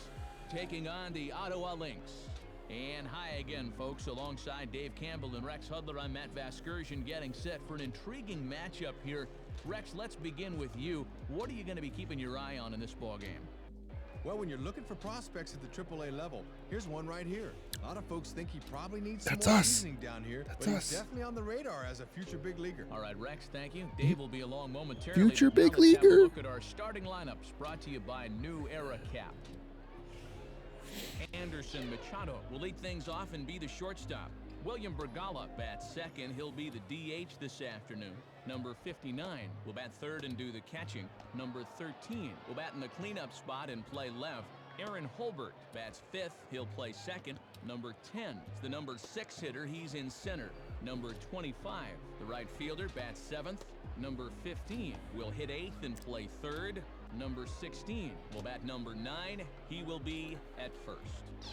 taking on the Ottawa Lynx. And hi again, folks. Alongside Dave Campbell and Rex Hudler, I'm Matt Vasgersian getting set for an intriguing matchup here. Rex, let's begin with you. What are you going to be keeping your eye on in this ball game? Well, when you're looking for prospects at the AAA level, here's one right here. A lot of folks think he probably needs some That's more us. seasoning down here, That's but us. he's definitely on the radar as a future big leaguer. All right, Rex, thank you. Dave will be along momentarily. Future but now big let's have a leaguer. look at our starting lineups brought to you by New Era Cap. Anderson Machado will lead things off and be the shortstop. William Bergala bats second. He'll be the DH this afternoon. Number 59 will bat third and do the catching. Number 13 will bat in the cleanup spot and play left. Aaron Holbert bats fifth. He'll play second. Number 10 is the number 6 hitter. He's in center. Number 25, the right fielder, bats seventh. Number 15 will hit eighth and play third. Number 16 will bat number 9. He will be at first.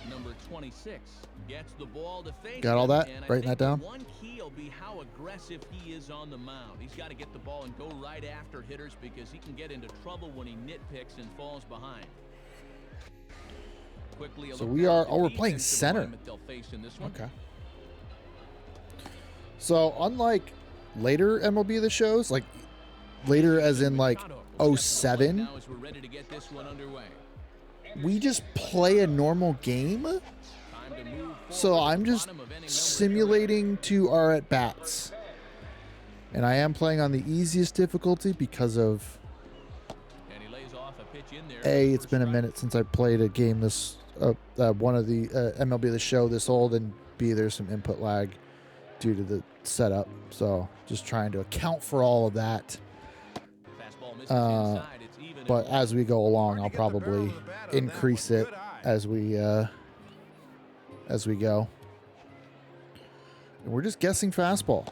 Number 26 gets the ball to face. Got all that? And I Writing think that down? the one key will be how aggressive he is on the mound. He's got to get the ball and go right after hitters because he can get into trouble when he nitpicks and falls behind. Quickly, a So look we now are- at the oh, we're playing defensive center. alignment they'll face in this one. Okay. So unlike later MLB The Shows, like later as in like Machado will step to the plate 07, now as we're ready to get this one underway. we just play a normal game. Time to move So forward. I'm just Bottom of inning number simulating to our at bats. And I am playing on the easiest difficulty because of three. And he lays off a pitch in there. A, it's First been a strike. minute since I played a game this one of the MLB The Show this old, and B, there's some input lag. due to the setup. So just trying to account for all of that. Fastball misses inside. It's even But at as we go along, Hard I'll to get the barrel probably of the bat on that increase one. it Good eye. as we go. And we're just guessing fastball.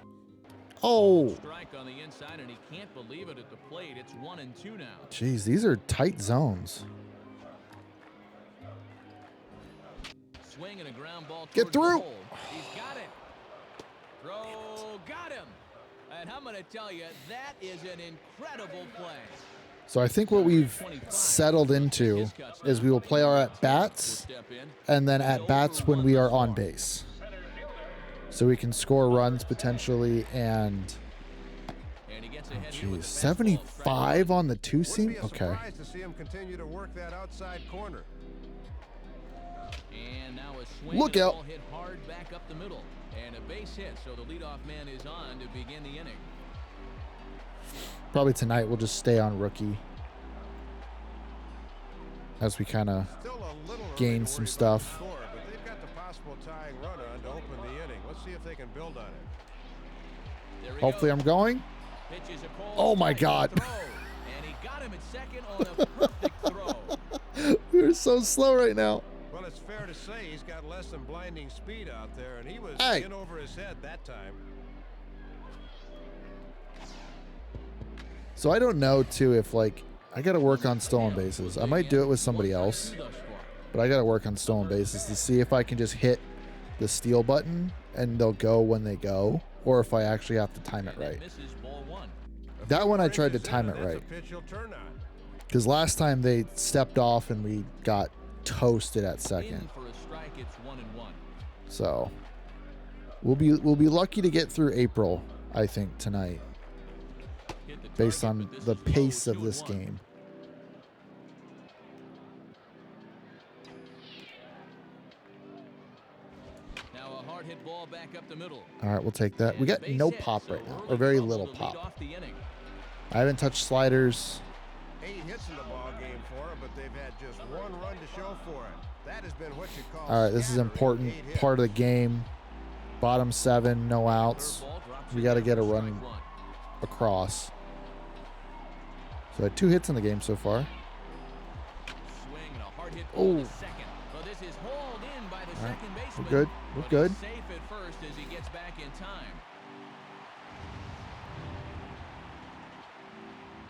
Oh, strike on the inside, and he can't believe it at the plate. It's 1-2 now. geez, these are tight zones. Swing and a ground ball. Get towards the through. hole. He's got it. Throw, got him. And I'm going to tell you, that is an incredible play. So I think what we've settled into is we will play our at-bats and then at-bats when we are on base. So we can score runs potentially and... And he gets Oh, ahead here with geez. the fastball. 75 on the Wouldn't two-seam? be a Okay. surprise to see him continue to work that outside corner. And now a swing. Look and a out. ball hit hard back up the middle. And a base hit, so the leadoff man is on to begin the inning. Probably tonight we'll just stay on rookie as we kind of Still a little early gain to some worry stuff. about the score, but they've got the possible tying run on to open the inning. Let's see if they can build on it. There he Hopefully goes. I'm going. Pitches a cold Oh my strike, God. throw, and he got him at second on a perfect throw. We're so slow right now. Well, it's fair to say he's got less than blinding speed out there, and he was Hey. in over his head that time. So I don't know too if like I got to work on stolen bases. I might do it with somebody else, but I got to work on stolen bases to see if I can just hit the steal button and they'll go when they go, or if I actually have to time it right. Misses ball one. That one I tried to Inches time in, it that's a right pitch he'll turn on. because last time they stepped off and we got toasted at In second. for a strike, it's 1-1. So we'll be lucky to get through April, I think, tonight, Hit the based target, on but this the is low, pace of 2-1. this game. Now a hard hit ball back up the middle. All right, we'll take that. We And a got base no hit, pop so right now, early or very trouble little to lead pop. off the inning. I haven't touched sliders. 8 hits in the ball game for him, but they've had just one run to show for it. That has been what you call. All right, this is scattering, important 8 hits. part of the game. Bottom 7, no outs. Third ball drops We it got to down get a for run strike one. across. So I had 2 hits in the game so far. Swing and a hard hit ball Oh. to second. Well, this is hauled in by the All right, second we're baseman. good. We're but good. he's safe at first as he gets back in time.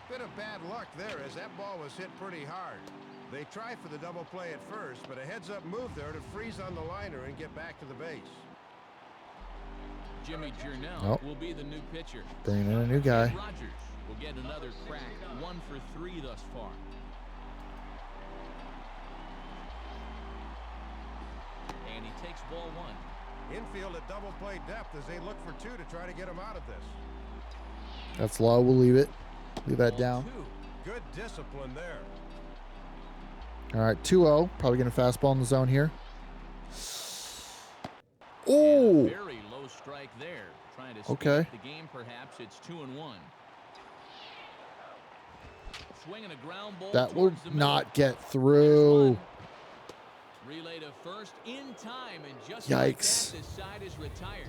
Bit of bad luck there as that ball was hit pretty hard. They try for the double play at first, but a heads-up move there to freeze on the liner and get back to the base. Jimmy Jurnell Nope. will be the new pitcher. Bringing in a new guy. Rogers will get another crack. 1 for 3 thus far. And he takes ball 1. Infield at double play depth as they look for 2 to try to get him out of this. That's low. We'll leave it. Leave that Ball down. 2. Good discipline there. All right, 2-0. Probably getting a fastball in the zone here. Oh, Very low strike there. Trying to Okay. speed the game perhaps. It's 2-1. Swinging a ground ball that will towards the middle. not get There's through. one. Relay to first in time, and just like that, Yikes. this side is retired.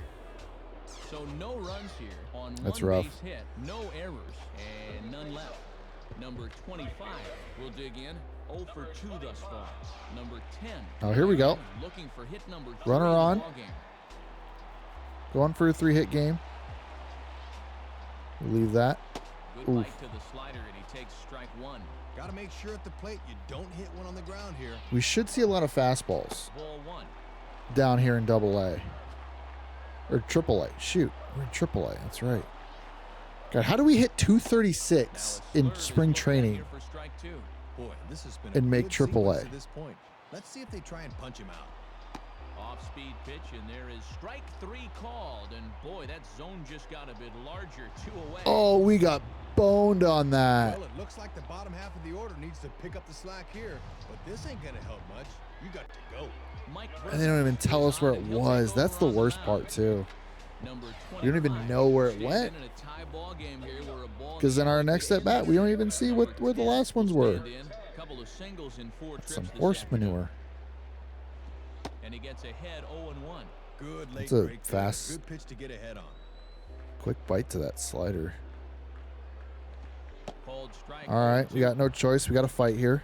So no runs here on That's one rough. base hit, no errors, and none left. Number 25 will dig in. 0 for 2 thus far. Number 10. Oh, here we go. Looking for hit number 3 Runner in the on. ballgame. Going for a 3-hit game. We'll leave that. Good Oof. bite to the slider, and he takes strike 1. Got to make sure at the plate you don't hit one on the ground here. We should see a lot of fastballs Ball 1. down here in Double-A. Or Triple-A. Shoot, we're in Triple-A. That's right. God, how do we hit 236 Now a in slurve is spring looked at training? here for strike 2. Boy, this has been And a make good triple sequence A. to this point. Let's see if they try and punch him out. Off-speed pitch, and there is strike 3 called. And boy, that zone just got a bit larger. 2 away. Oh, we got boned on that. Well, it looks like the bottom half of the order needs to pick up the slack here, but this ain't gonna help much. You got to go. Mike And they don't even tell us where it was. That's the worst part, too. You don't even know where it went. Because in our next at bat, we don't even see where the last ones were. Some Some horse manure. And he gets ahead 0-1. Good late It's a break there. fast- Good pitch to get ahead on. Quick bite to that slider. Called strike. All right, we got no choice. We got to fight here.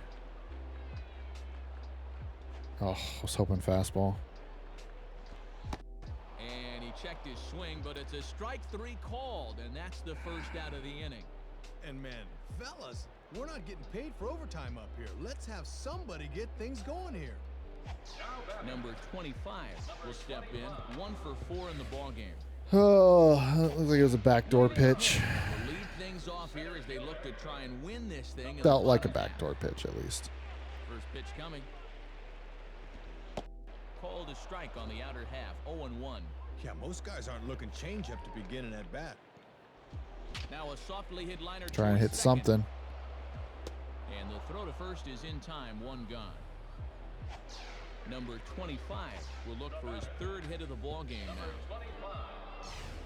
Oh, I was hoping fastball. And he checked his swing, but it's a strike 3 called, and that's the first out of the inning. And man, fellas, we're not getting paid for overtime up here. Let's have somebody get things going here. Number 25 will step in, 1 for 4 in the ballgame. Oh, that looks like it was a backdoor pitch. Will lead things off here as they look to try and win this thing. in Felt the like a bottom half. backdoor pitch at least. First pitch coming. Called a strike on the outer half, 0-1. Yeah, most guys aren't looking changeup to begin an at-bat. Now a softly hit liner. Try and towards hit second. something. And the throw to first is in time, 1 gone. Number 25 will look for his 3rd hit of the ball game now.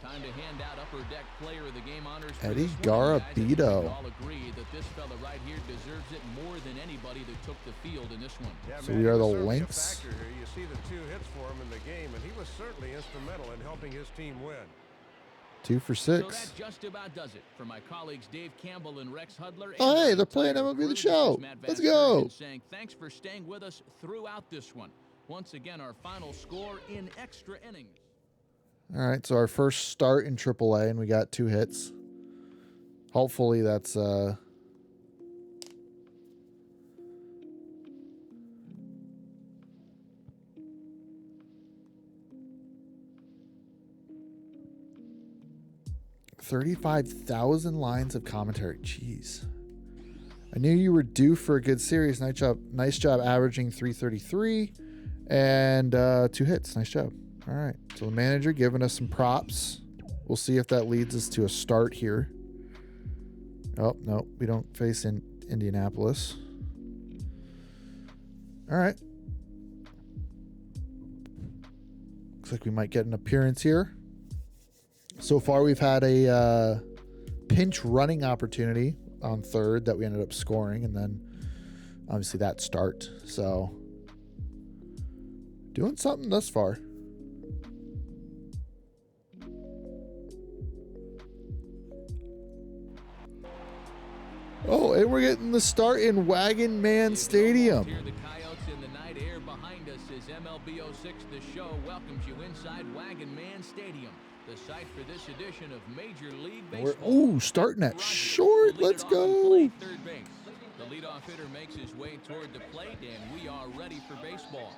Time to hand out upper deck player of the game honors. for Eddie this one, guys. I think we Garabito. can all agree that this fella right here deserves it more than anybody that took the field in this one. Yeah, So man, we are he was the certainly a Lynx. factor here. You see the 2 hits for him in the game, and he was certainly instrumental in helping his team win. 2 for So 6. that just about does it for my colleagues Dave Campbell and Rex Hudler. Oh, and hey, our they're playing entire MLB The crew. This Show. is Matt Let's Vasgersian go. Saying thanks for staying with us throughout this one. Once again, our final score in extra innings. All right, so our first start in AAA, and we got 2 hits. Hopefully that's $35,000 lines of commentary. Jeez. I knew you were due for a good series. Nice job averaging 333 and 2 hits. Nice job. All right. So the manager giving us some props. We'll see if that leads us to a start here. Oh, no. We don't face in Indianapolis. All right. Looks like we might get an appearance here. So far, we've had a pinch running opportunity on 3rd that we ended up scoring, and then obviously that start. So doing something thus far. Oh, and we're getting the start in Wagon Man Stadium. Hear the coyotes in the night air behind us as MLB 06 The Show welcomes you inside Wagon Man Stadium, the site for this edition of Major League Baseball. Ooh, starting at short. Lead it Let's off and go. play third base. The leadoff hitter makes his way toward the plate, and we are ready for baseball.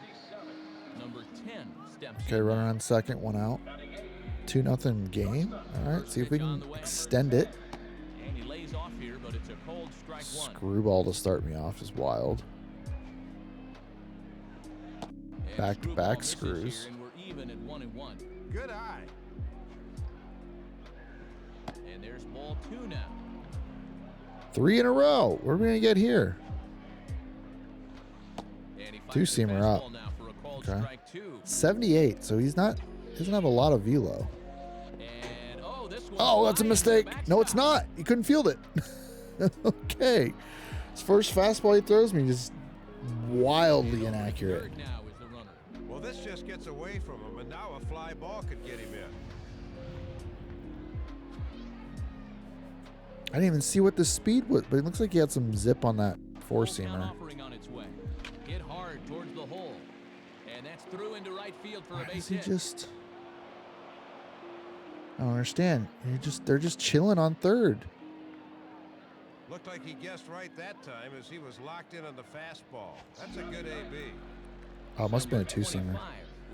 Number 10 steps Okay, in runner now. on second, 1 out. 2-0 game. All right, see if we can extend it. And he lays off here, but it's a cold strike 1. Screwball to start me off is wild. And Back-to-back Screwball misses screws. here, and we're even at 1-1. Good eye. And there's ball 2 now. 3 in a row. What are we going to get here? And he fires Two-seamer the up. fastball now for a called Okay. strike 2. 78, so he doesn't have a lot of velo. And this one Oh, that's a flying to the mistake. No, it's backstop. not. He couldn't field it. Okay. His first fastball he throws me just wildly inaccurate. Third now is the runner. Well, this just gets away from him, and now a fly ball could get him in. I didn't even see what the speed was, but it looks like he had some zip on that Full count four-seamer. offering on its way. Hit hard towards the hole. And that's through into right field for Why a base does he hit. just... I don't understand. They're just chilling on 3rd. Looked like he guessed right that time as he was locked in on the fastball. That's a good AB. Oh, it must have been a Number two-seamer. 25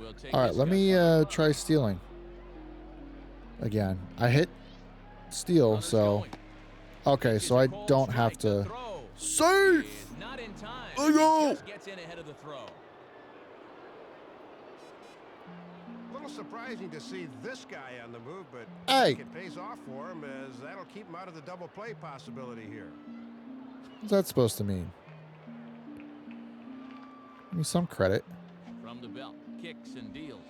will take All right, his let cut. me try stealing. Again, I hit steal, Runners so... going. Okay, It's so a I cold don't have strike to... throw. Safe! Is not in time. Let's go! He just gets in ahead of the throw. A little surprising to see this guy on the move, but Hey. it pays off for him as that'll keep him out of the double play possibility here. What's that supposed to mean? Give me some credit. From the belt, kicks and deals.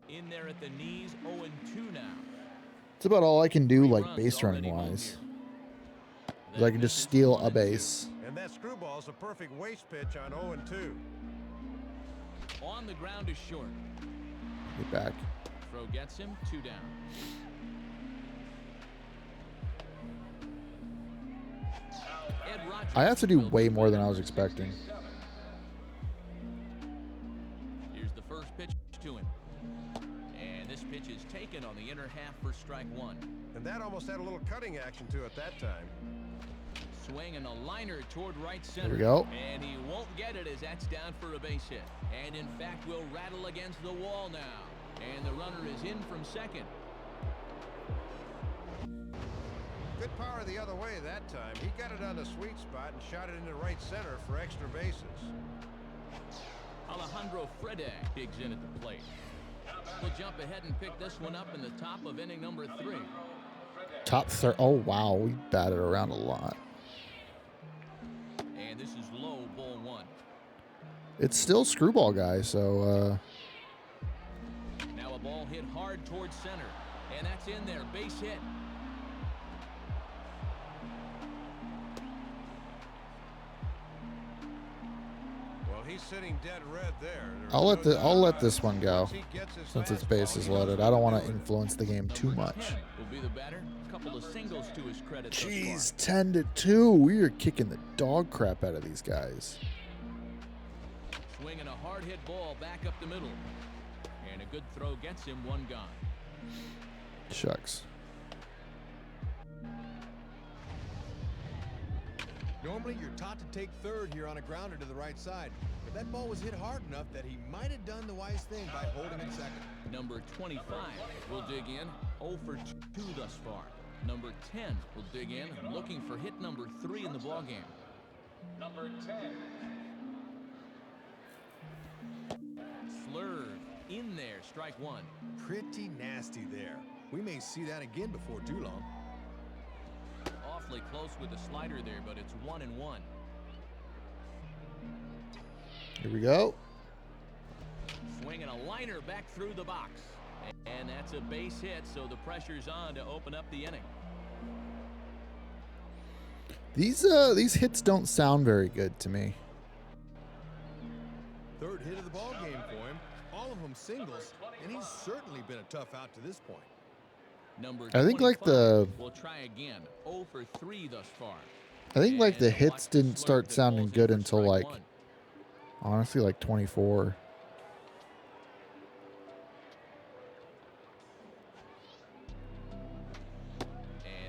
In there at the knees, 0-2 now. It's about all I can do, 3 like, runs base running already moved wise. here. Is I can just misses steal 1 a and 2. base. And that screwball's a perfect waste pitch on 0-2. On the ground is short. Get back. Throw gets him, 2 down. Ed Rogers I have to do will way be more than I number was expecting. 67. Here's the first pitch to him. And this pitch is taken on the inner half for strike 1. And that almost had a little cutting action to it that time. Swing and a liner toward right center. There we go. And he won't get it as that's down for a base hit. And in fact will rattle against the wall now. And the runner is in from second. Good power the other way that time. He got it on the sweet spot and shot it into right center for extra bases. Alejandro Frede digs in at the plate. We'll jump ahead and pick this one up in the top of inning number 3. Top third. Oh, wow. We batted around a lot. And this is low, ball 1. It's still screwball guy, so Now a ball hit hard towards center. And that's in there, base hit. Well, he's sitting dead red there. There's I'll no let doubt let about this it. one go Once he gets his since its fastball, base is he knows loaded. what I don't to want do to with it. influence the game too Number much. 10 will be the batter. A couple of singles to his credit. thus Jeez, far. 10-2. We are kicking the dog crap out of these guys. Swinging a hard hit ball back up the middle. And a good throw gets him, 1 gone. Shucks. Normally, you're taught to take third here on a grounder to the right side. But that ball was hit hard enough that he might have done the wise thing by holding it second. Number 25 will dig in. 0 for 2 thus far. Number 10 will dig in, looking for hit number 3 in the ballgame. Number 10. Slurve in there, strike 1. Pretty nasty there. We may see that again before too long. Awfully close with the slider there, but it's 1-1. Here we go. Swinging a liner back through the box. And that's a base hit, so the pressure's on to open up the inning. These hits don't sound very good to me. Third hit of the ball game for him. All of them singles, and he's certainly been a tough out to this point. Number I think like 25 will try again. 0 for 3 thus far. I think like the And hits watch the didn't slurve start that sounding falls in good for until strike like 1. honestly like 24.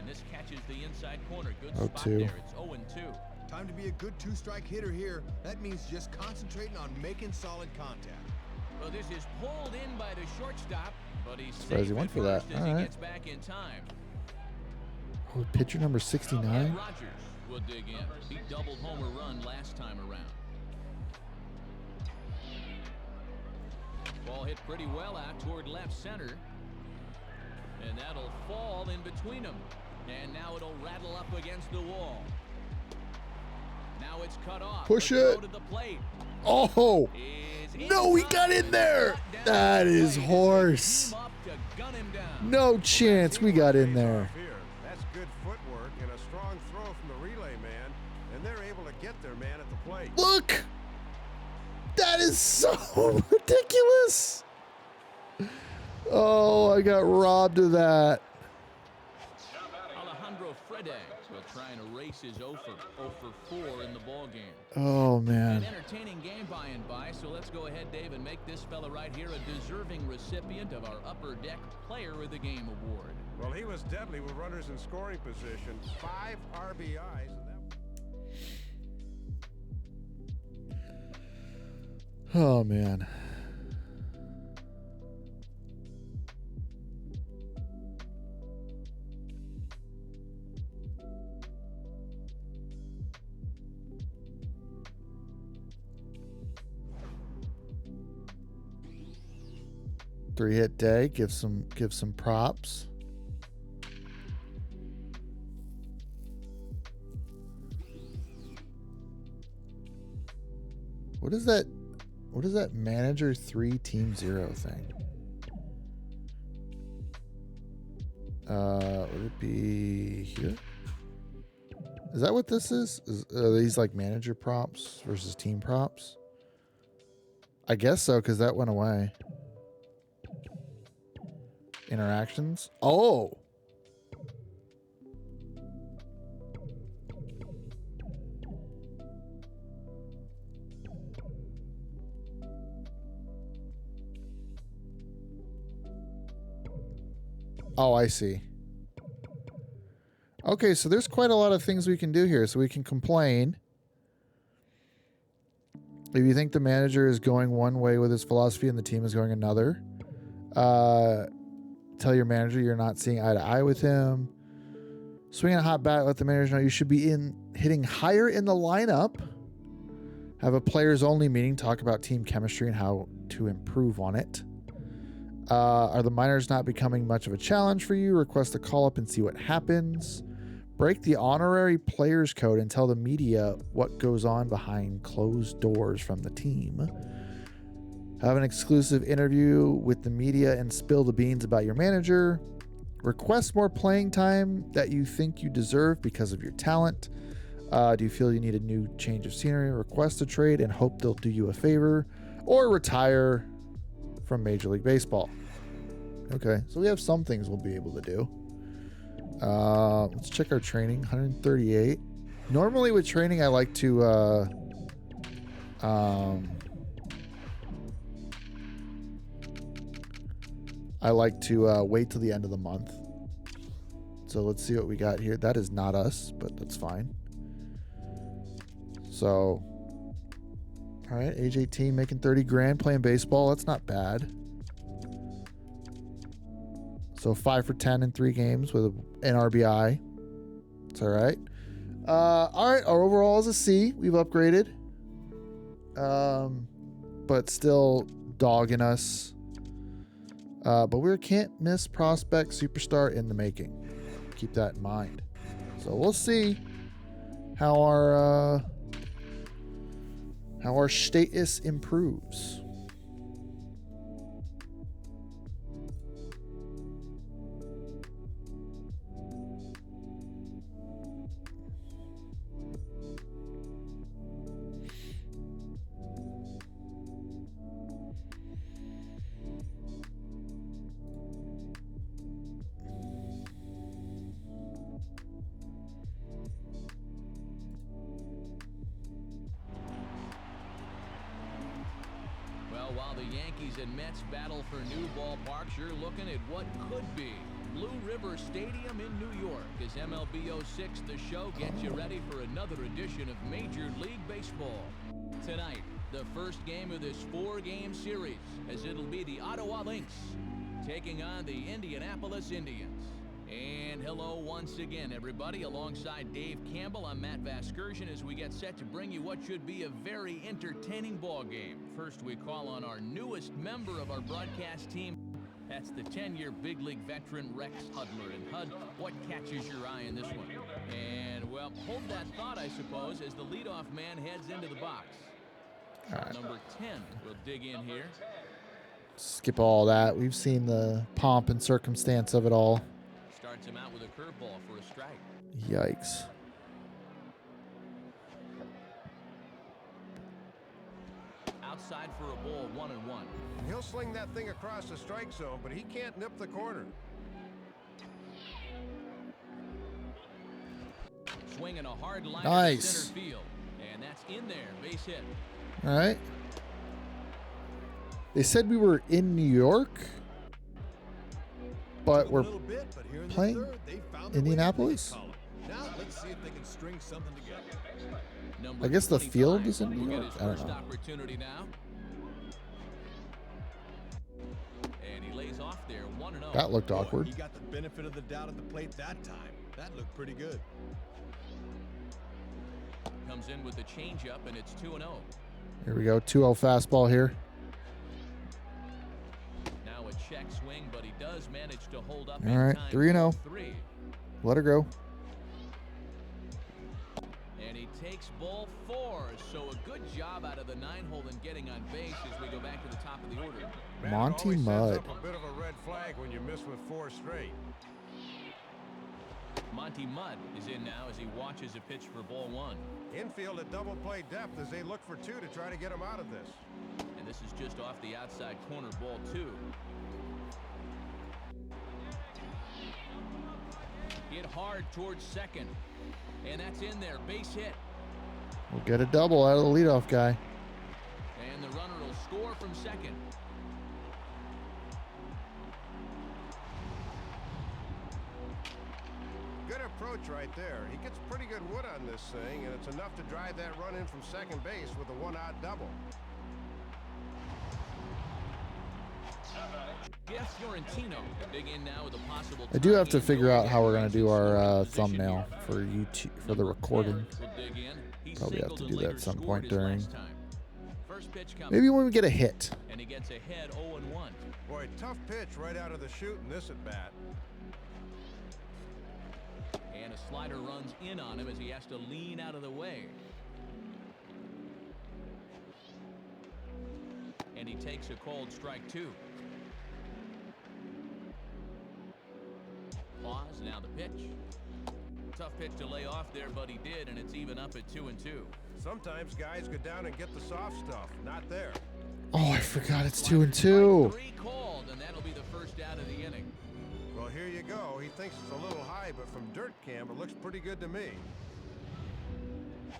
And this catches the inside corner. Good Oh, spot 2. there. It's 0-2. Time to be a good two-strike hitter here. That means just concentrating on making solid contact. Well, this is pulled in by the shortstop, but he's Surprised he safe went at for that. first as All he right. gets back in time. Oh, pitcher number Ed 69. Rogers will dig in. He doubled homer run last time around. Ball hit pretty well out toward left center. And that'll fall in between them. And now it'll rattle up against the wall. Now it's cut off. Push The throw it. to the plate Oh, is no, he got in there. Brought down That to the is plate. horse. Came up to gun him down. No chance we got in Pays there. off here. That's good footwork and a strong throw from the relay man, and they're able to get their man at the plate. Look. That is so ridiculous. Oh, I got robbed of that. Alejandro Frede will try and erase his 0 for 4 in the ball game. Oh An man. entertaining game by and by, so let's go ahead, Dave, and make this fella right here a deserving recipient of our Upper Deck Player of the Game award. Well, he was deadly with runners in scoring position. 5 RBIs, and that Oh man. Three-hit day. Give some props. What is that? What is that manager 3 team 0 thing? Would it be here? Is that what this is? Are these like manager props versus team props? I guess so, because that went away. interactions. Oh. Oh, I see. Okay, so there's quite a lot of things we can do here. So we can complain. If you think the manager is going one way with his philosophy and the team is going another, tell your manager you're not seeing eye to eye with him. Swing a hot bat, let the manager know you should be hitting higher in the lineup. Have a players only meeting, talk about team chemistry and how to improve on it. Are the minors not becoming much of a challenge for you? Request a call up and see what happens. Break the honorary players code and tell the media what goes on behind closed doors from the team. Have an exclusive interview with the media and spill the beans about your manager. Request more playing time that you think you deserve because of your talent. Do you feel you need a new change of scenery? Request a trade and hope they'll do you a favor. Or retire from Major League Baseball. Okay, so we have some things we'll be able to do. Let's check our training. 138. Normally with training, I like to wait till the end of the month. So let's see what we got here. That is not us, but that's fine. So, all right, age 18, making 30 grand, playing baseball. That's not bad. So 5 for 10 in 3 games with an RBI. It's all right. All right, our overall is a C. We've upgraded. But still dogging us. But we're can't miss prospect superstar in the making. Keep that in mind. So we'll see how our status improves. While the Yankees and Mets battle for new ballparks, you're looking at what could be Blue River Stadium in New York as MLB 06 The Show gets you ready for another edition of Major League Baseball. Tonight, the first game of this 4-game series, as it'll be the Ottawa Lynx taking on the Indianapolis Indians. And hello once again, everybody. Alongside Dave Campbell, I'm Matt Vasgersian as we get set to bring you what should be a very entertaining ball game. First, we call on our newest member of our broadcast team. That's the 10-year big league veteran Rex Hudler. And Hud, what catches your eye in this one? And, well, hold that thought, I suppose, as the leadoff man heads into the box. Right. Number 10 will dig in here. Skip all that. We've seen the pomp and circumstance of it all. Starts him out with a curveball for a strike. Yikes. Outside for a ball, 1-1. He'll sling that thing across the strike zone, but he can't nip the corner. Swinging a hard line Nice. to center field. And that's in there. Base hit. All right. They said we were in New York, but we're playing Indianapolis. Now let's see if they can string something together. Number I guess the 25 field is in will New get York. his I don't first know. opportunity now. And he lays off there, 1-0. That looked Boy, awkward. he got the benefit of the doubt at the plate that time. That looked pretty good. Comes in with the changeup, and it's 2-0. Here we go. 2-0 fastball here. Now a check swing, but he does manage to hold up. All right, 3-0. 3. Let her go. And he takes ball 4. So a good job out of the 9-hole in getting on base as we go back to the top of the order. Man, it Monty always Mudd. sets up a bit of a red flag when you miss with 4 straight. Monty Mudd is in now as he watches a pitch for ball 1. Infield at double play depth as they look for 2 to try to get him out of this. And this is just off the outside corner, ball 2. Hit hard towards second. And that's in there. Base hit. We'll get a double out of the leadoff guy. And the runner will score from second. Good approach right there. He gets pretty good wood on this thing, and it's enough to drive that run in from second base with a one-out double. Jeff Fiorentino dig in now with a possible. I do have to figure out how we're going to do our thumbnail for YouTube, for the recording. Probably have to do that at some point during. Maybe when we get a hit. And he gets ahead 0-1. Boy, tough pitch right out of the chute in this at bat. And a slider runs in on him as he has to lean out of the way. And he takes a called strike 2. Pause, now the pitch. Tough pitch to lay off there, but he did, and it's even up at 2-2. Sometimes guys go down and get the soft stuff. Not there. Oh, I forgot it's 2-2. 3 called, and that'll be the first out of the inning. Well, here you go. He thinks it's a little high, but from dirt cam, it looks pretty good to me.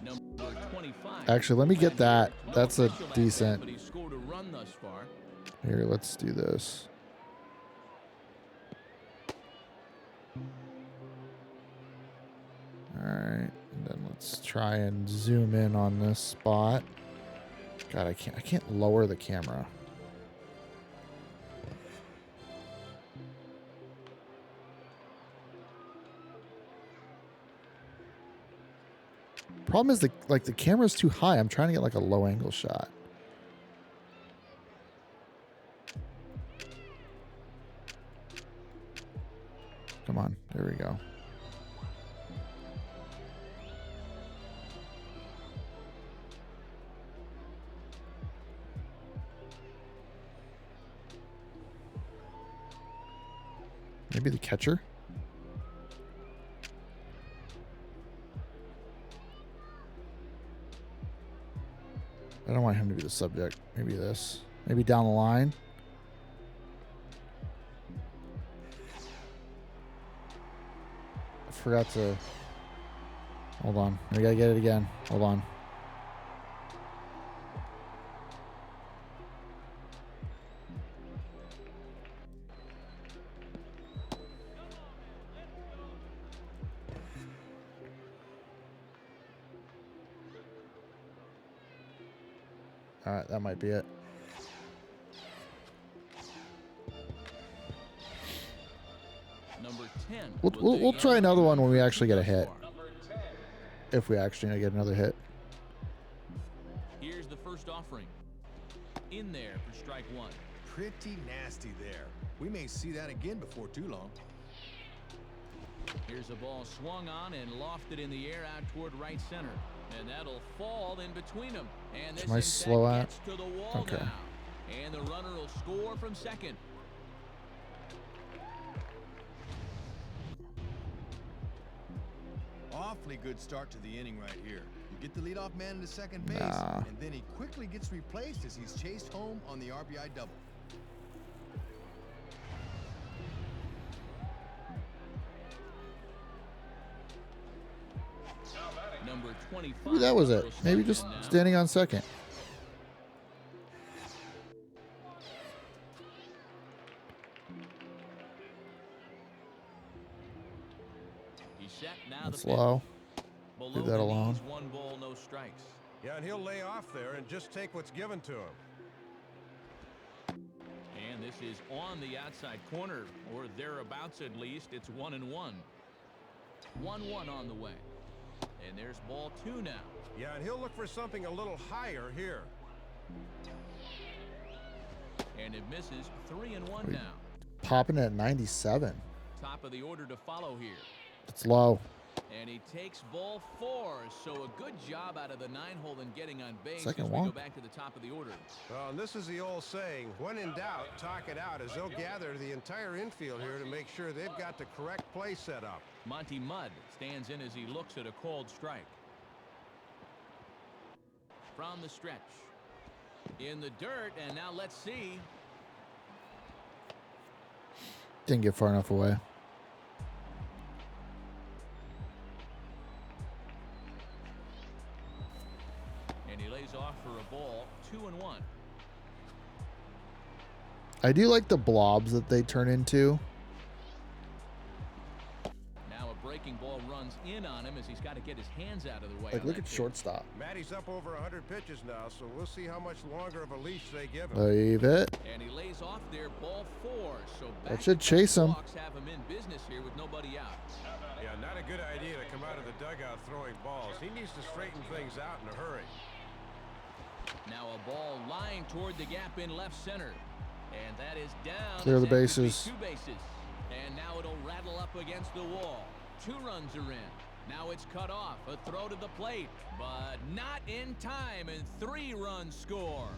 Number 25. Actually, let me get that. That's a Official at that, decent. but he's scored a run thus far. Here, let's do this. All right, and then let's try and zoom in on this spot. God, I can't lower the camera. Problem is the camera's too high. I'm trying to get like a low angle shot. Come on, there we go. Maybe the catcher? I don't want him to be the subject. Maybe this. Maybe down the line. I forgot to... Hold on. We gotta get it again. Hold on. All right, that might be it. Number 10. We'll try another one when we actually get a hit. If we actually get another hit. Here's the first offering. In there for strike 1. Pretty nasty there. We may see that again before too long. Here's a ball swung on and lofted in the air out toward right center. And that'll fall in between them. And this Am I slow at? gets to the wall Okay. now. And the runner will score from second. Awfully good start to the inning right here. You get the leadoff man into second base, Nah. and then he quickly gets replaced as he's chased home on the RBI double. Number 25. Maybe that was it. will Maybe strike just one now. standing on second. He's set now. That's the pitch. low. Below Leave that the alone. knees, 1 ball, no strikes. Yeah, and he'll lay off there and just take what's given to him. And this is on the outside corner, or thereabouts at least. It's 1-1. 1-1 on the way. And there's ball 2 now. Yeah, and he'll look for something a little higher here. And it misses. 3-1 Wait. now. Popping at 97. Top of the order to follow here. It's low. And he takes ball 4. So a good job out of the 9-hole in getting on base Second as we one. go back to the top of the order. Well, and this is the old saying, when in doubt, talk it out, as they'll gather the entire infield here to make sure they've got the correct play set up. Monty Mudd stands in as he looks at a called strike. From the stretch. In the dirt, and now let's see. Didn't get far enough away. And he lays off for a ball, 2-1. I do like the blobs that they turn into. Now a breaking ball runs in on him as he's got to get his hands out of the way. Like, on look that at pitch. shortstop. Matty's up over 100 pitches now, so we'll see how much longer of a leash they give him. Leave it. And he lays off there, ball 4. So That should chase him. Hawks have him in business here with nobody out. Yeah, not a good idea to come out of the dugout throwing balls. He needs to straighten things out in a hurry. Now a ball lined toward the gap in left center. And that is down. Clear the That would be bases. 2 bases. And now it'll rattle up against the wall. 2 runs are in. Now it's cut off. A throw to the plate. But not in time. And 3 runs score.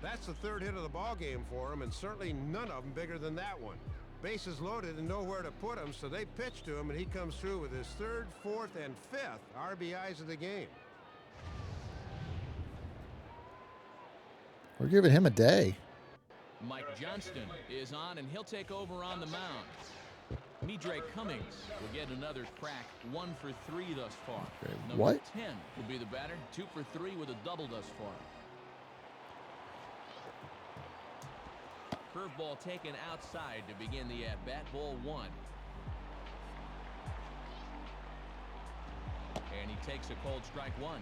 That's the third hit of the ball game for him, and certainly none of them bigger than that one. Bases loaded and nowhere to put him, so they pitch to him, and he comes through with his 3rd, 4th, and 5th RBIs of the game. We're giving him a day. Mike Johnston is on, and he'll take over on the mound. Midre Cummings will get another crack, 1 for 3 thus far. Okay, Number what? 10 will be the batter, 2 for 3 with a double thus far. Curveball taken outside to begin the at-bat, ball 1. And he takes a cold strike 1.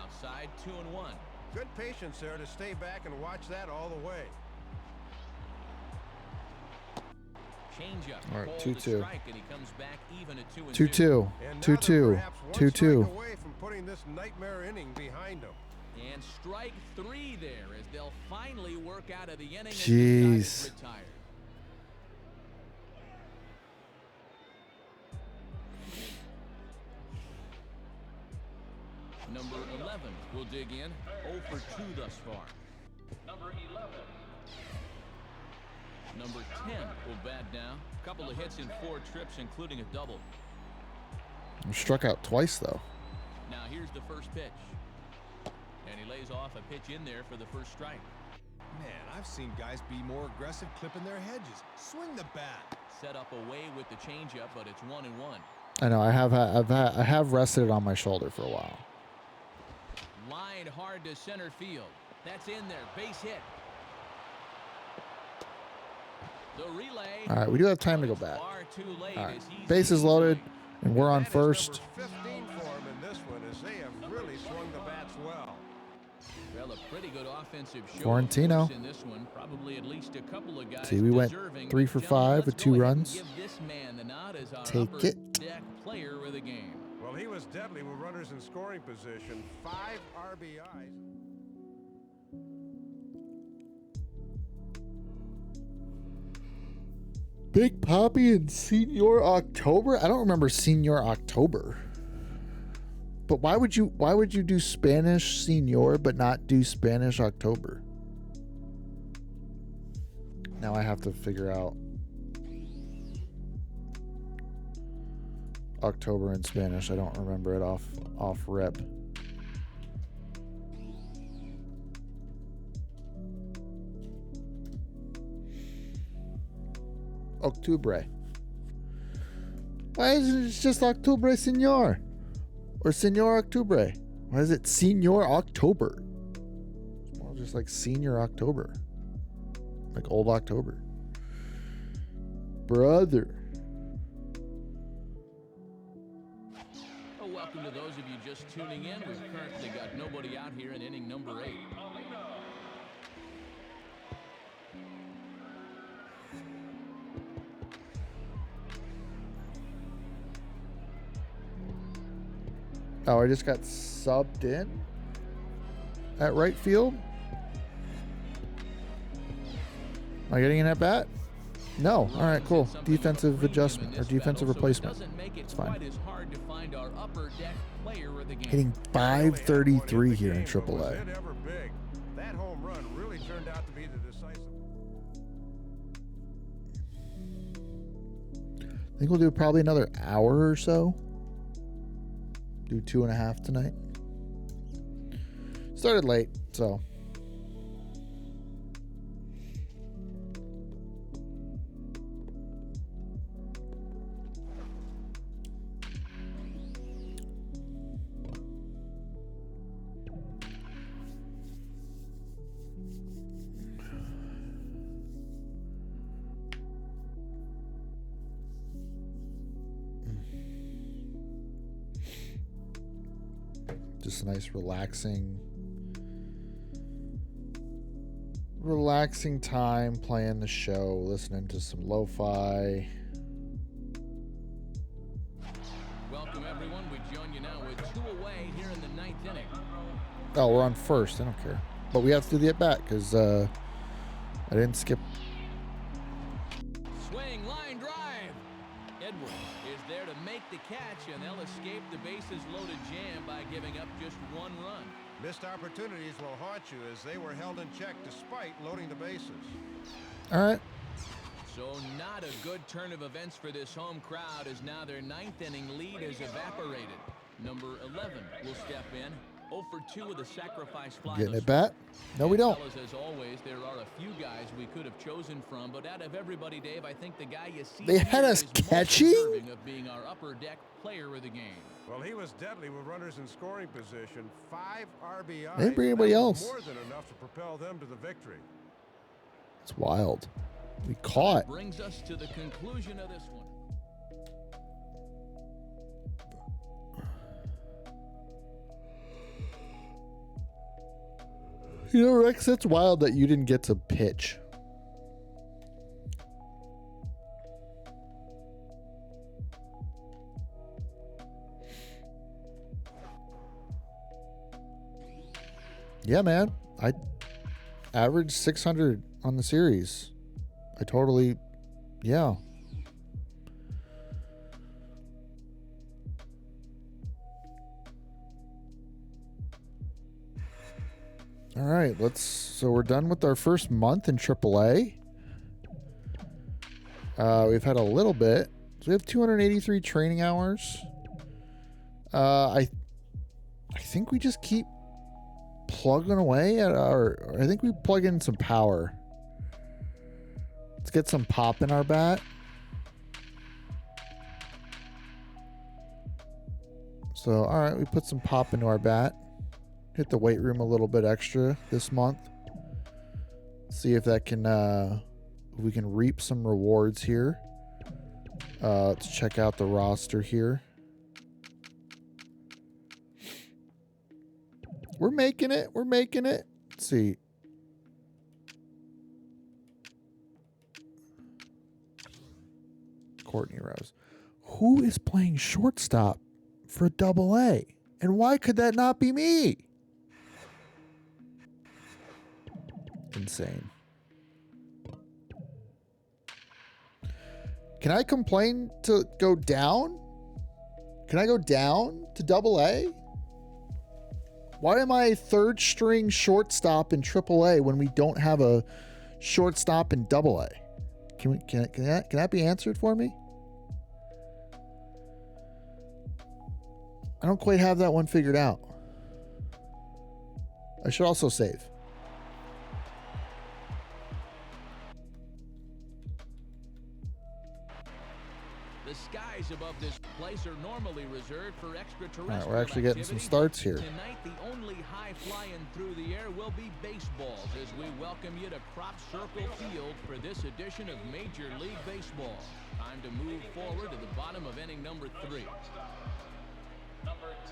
Outside, 2-1. Good patience there to stay back and watch that all the way. Changeup. All right, called 2-2. to strike, and he comes back even at 2-2. 2-2. And now 2-2. they're perhaps one 2-2. strike away from putting this nightmare inning behind them. And strike 3 there as they'll finally work out of the inning. Jeez. And this guy is retired. Number 11 will dig in. 0 for 2 thus far. Number 11. Number 10 will bat down. A couple of hits in 4 trips, including a double. He struck out twice, though. Now here's the first pitch. And he lays off a pitch in there for the first strike. Man, I've seen guys be more aggressive clipping their hedges. Swing the bat. Set up away with the changeup, but it's 1-1. I know. I have rested it on my shoulder for a while. Lined hard to center field. That's in there. Base hit. The relay. All right, we do have time to go back. Far too late All right, as he's bases in loaded, swing. and we're on That is first. number 15 for him in this one, as they have really swung the bats well. Well, a pretty good offensive show. Florentino. of course, in this one. Probably at least a couple of guys See, we went deserving. 3 for But, gentlemen, 5 let's with go 2 ahead and runs. Give this man the nod as our Take upper it. deck player of the game. Well, he was deadly with runners in scoring position. 5 RBIs. Big Poppy and Senior October? I don't remember Senior October. But why would you do Spanish Senior but not do Spanish October? Now I have to figure out October in Spanish. I don't remember it off rip. Octubre. Why isn't it just Octubre Senor? Or Senor Octubre? Why is it Senor October? It's more just like Senior October. Like old October. Brother. Oh, welcome to those of you just tuning in. We've currently got nobody out here in inning number 8. Oh, I just got subbed in at right field. Am I getting an at bat? No. All right, cool. Defensive adjustment or defensive replacement. It's fine. Hitting .533 here in Was AAA. it ever big? That home run really turned out to be the decisive. I think we'll do probably another hour or so. Do 2.5 tonight. Started late, so. Just a nice relaxing time playing the show, listening to some lo-fi. Welcome, everyone. We join you now with 2 away here in the 9th inning. Oh, we're on first. I don't care. But we have to do the at-bat because I didn't skip. Swing, line drive. Edwards is there to make the catch, and they'll escape the bases-loaded jam by giving up just 1 run. Missed opportunities will haunt you as they were held in check despite loading the bases. All right. So not a good turn of events for this home crowd as now their 9th inning lead has evaporated. Number 11 will step in. 0 for 2 with a sacrifice fly. Getting it back? No, we don't. Fellas, as always, there are a few guys we could have chosen from, but out of everybody, Dave, I think the guy you see They had here us is most catching? deserving of being our upper deck player of the game. Well, he was deadly with runners in scoring position. 5 RBIs. They didn't bring anybody That else. was more than enough to propel them to the victory. It's wild. We caught. Brings us to the conclusion of this one. You know, Rex, that's wild that you didn't get to pitch. Yeah, man. I averaged 600 on the series. Yeah. All right, so we're done with our first month in AAA. We've had a little bit. So we have 283 training hours. I think we just keep plugging away at I think we plug in some power. Let's get some pop in our bat. So, all right, we put some pop into our bat. Hit the weight room a little bit extra this month. See if that can, we can reap some rewards here. Let's check out the roster here. We're making it. Let's see. Courtney Rose. Who is playing shortstop for AA? And why could that not be me? Insane. Can I complain to go down? Can I go down to AA? Why am I third string shortstop in AAA when we don't have a shortstop in AA? Can that be answered for me? I don't quite have that one figured out. I should also save. The skies above this place are normally reserved for extraterrestrial All right, we're actually getting some activity. starts here. Tonight, the only high flying through the air will be baseballs as we welcome you to Crop Circle Field for this edition of Major League Baseball. Time to move forward to the bottom of inning number 3.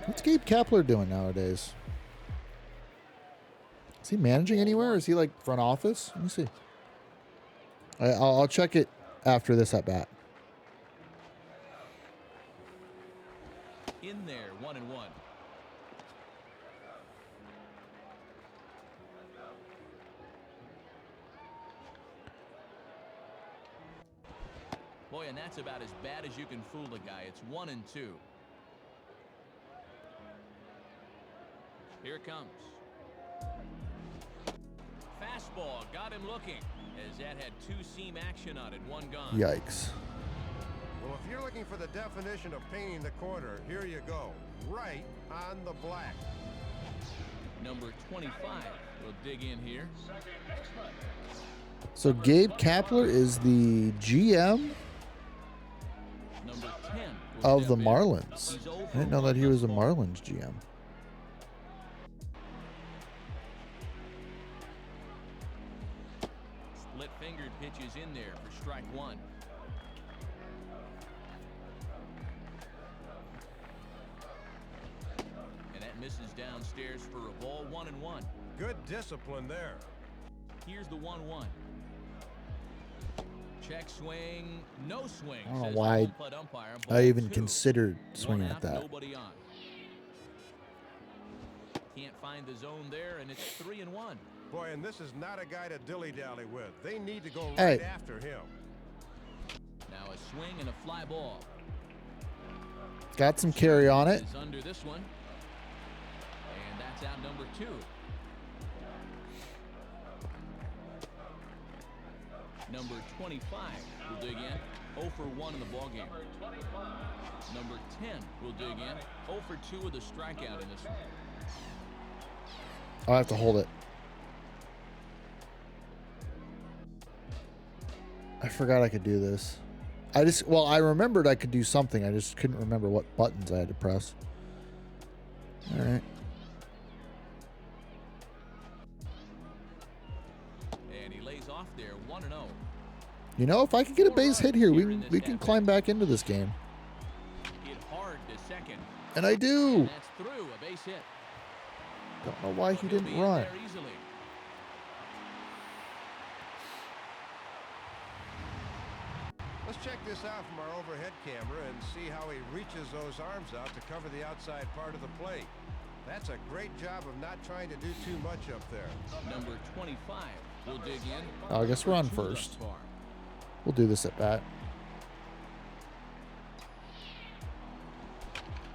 What's Gabe Kapler doing nowadays? Is he managing anywhere? Or is he like front office? Let me see. I'll check it after this at bat. In there, 1-1. Boy, and that's about as bad as you can fool a guy. It's 1-2. Here it comes. Fastball got him looking as that had 2-seam action on it. 1 gone. Yikes. Well, if you're looking for the definition of painting the corner, here you go. Right on the black. Number 25 will dig in here. So Gabe Kapler is the GM Number 10 will of the step in. Marlins. He's over I didn't know that he was a one Marlins GM. Split-fingered pitches in there for strike 1. And that Misses downstairs for a ball, 1-1. Good discipline there. Here's the 1-1. Check swing, no swing. I don't know says why the home plate umpire. I Ball even 2. considered One swinging at out, that. nobody on. Can't find the zone there, and it's 3-1. Boy, and this is not a guy to dilly-dally with. They need to go right Hey. after him. Now a swing and a fly ball. Got some carry on it. Is under this one. And that's out number 2. Number 25 will dig in. 0 for 1 in the ballgame. Number 10 will dig in. 0 for 2 with a strikeout in this one. I'll have to hold it. I forgot I could do this. I remembered I could do something. I just couldn't remember what buttons I had to press. All right. And he lays off there, 1-0. You know, if I could get a base hit here, we can climb back into this game. Hit hard to second. And I do. And that's through, a base hit. Don't know why he He'll didn't be in run. there easily. Let's check this out from our overhead camera and see how he reaches those arms out to cover the outside part of the plate. That's a great job of not trying to do too much up there. Number 25 will dig in. Oh, I guess we're on 2 thus first. far. We'll do this at bat.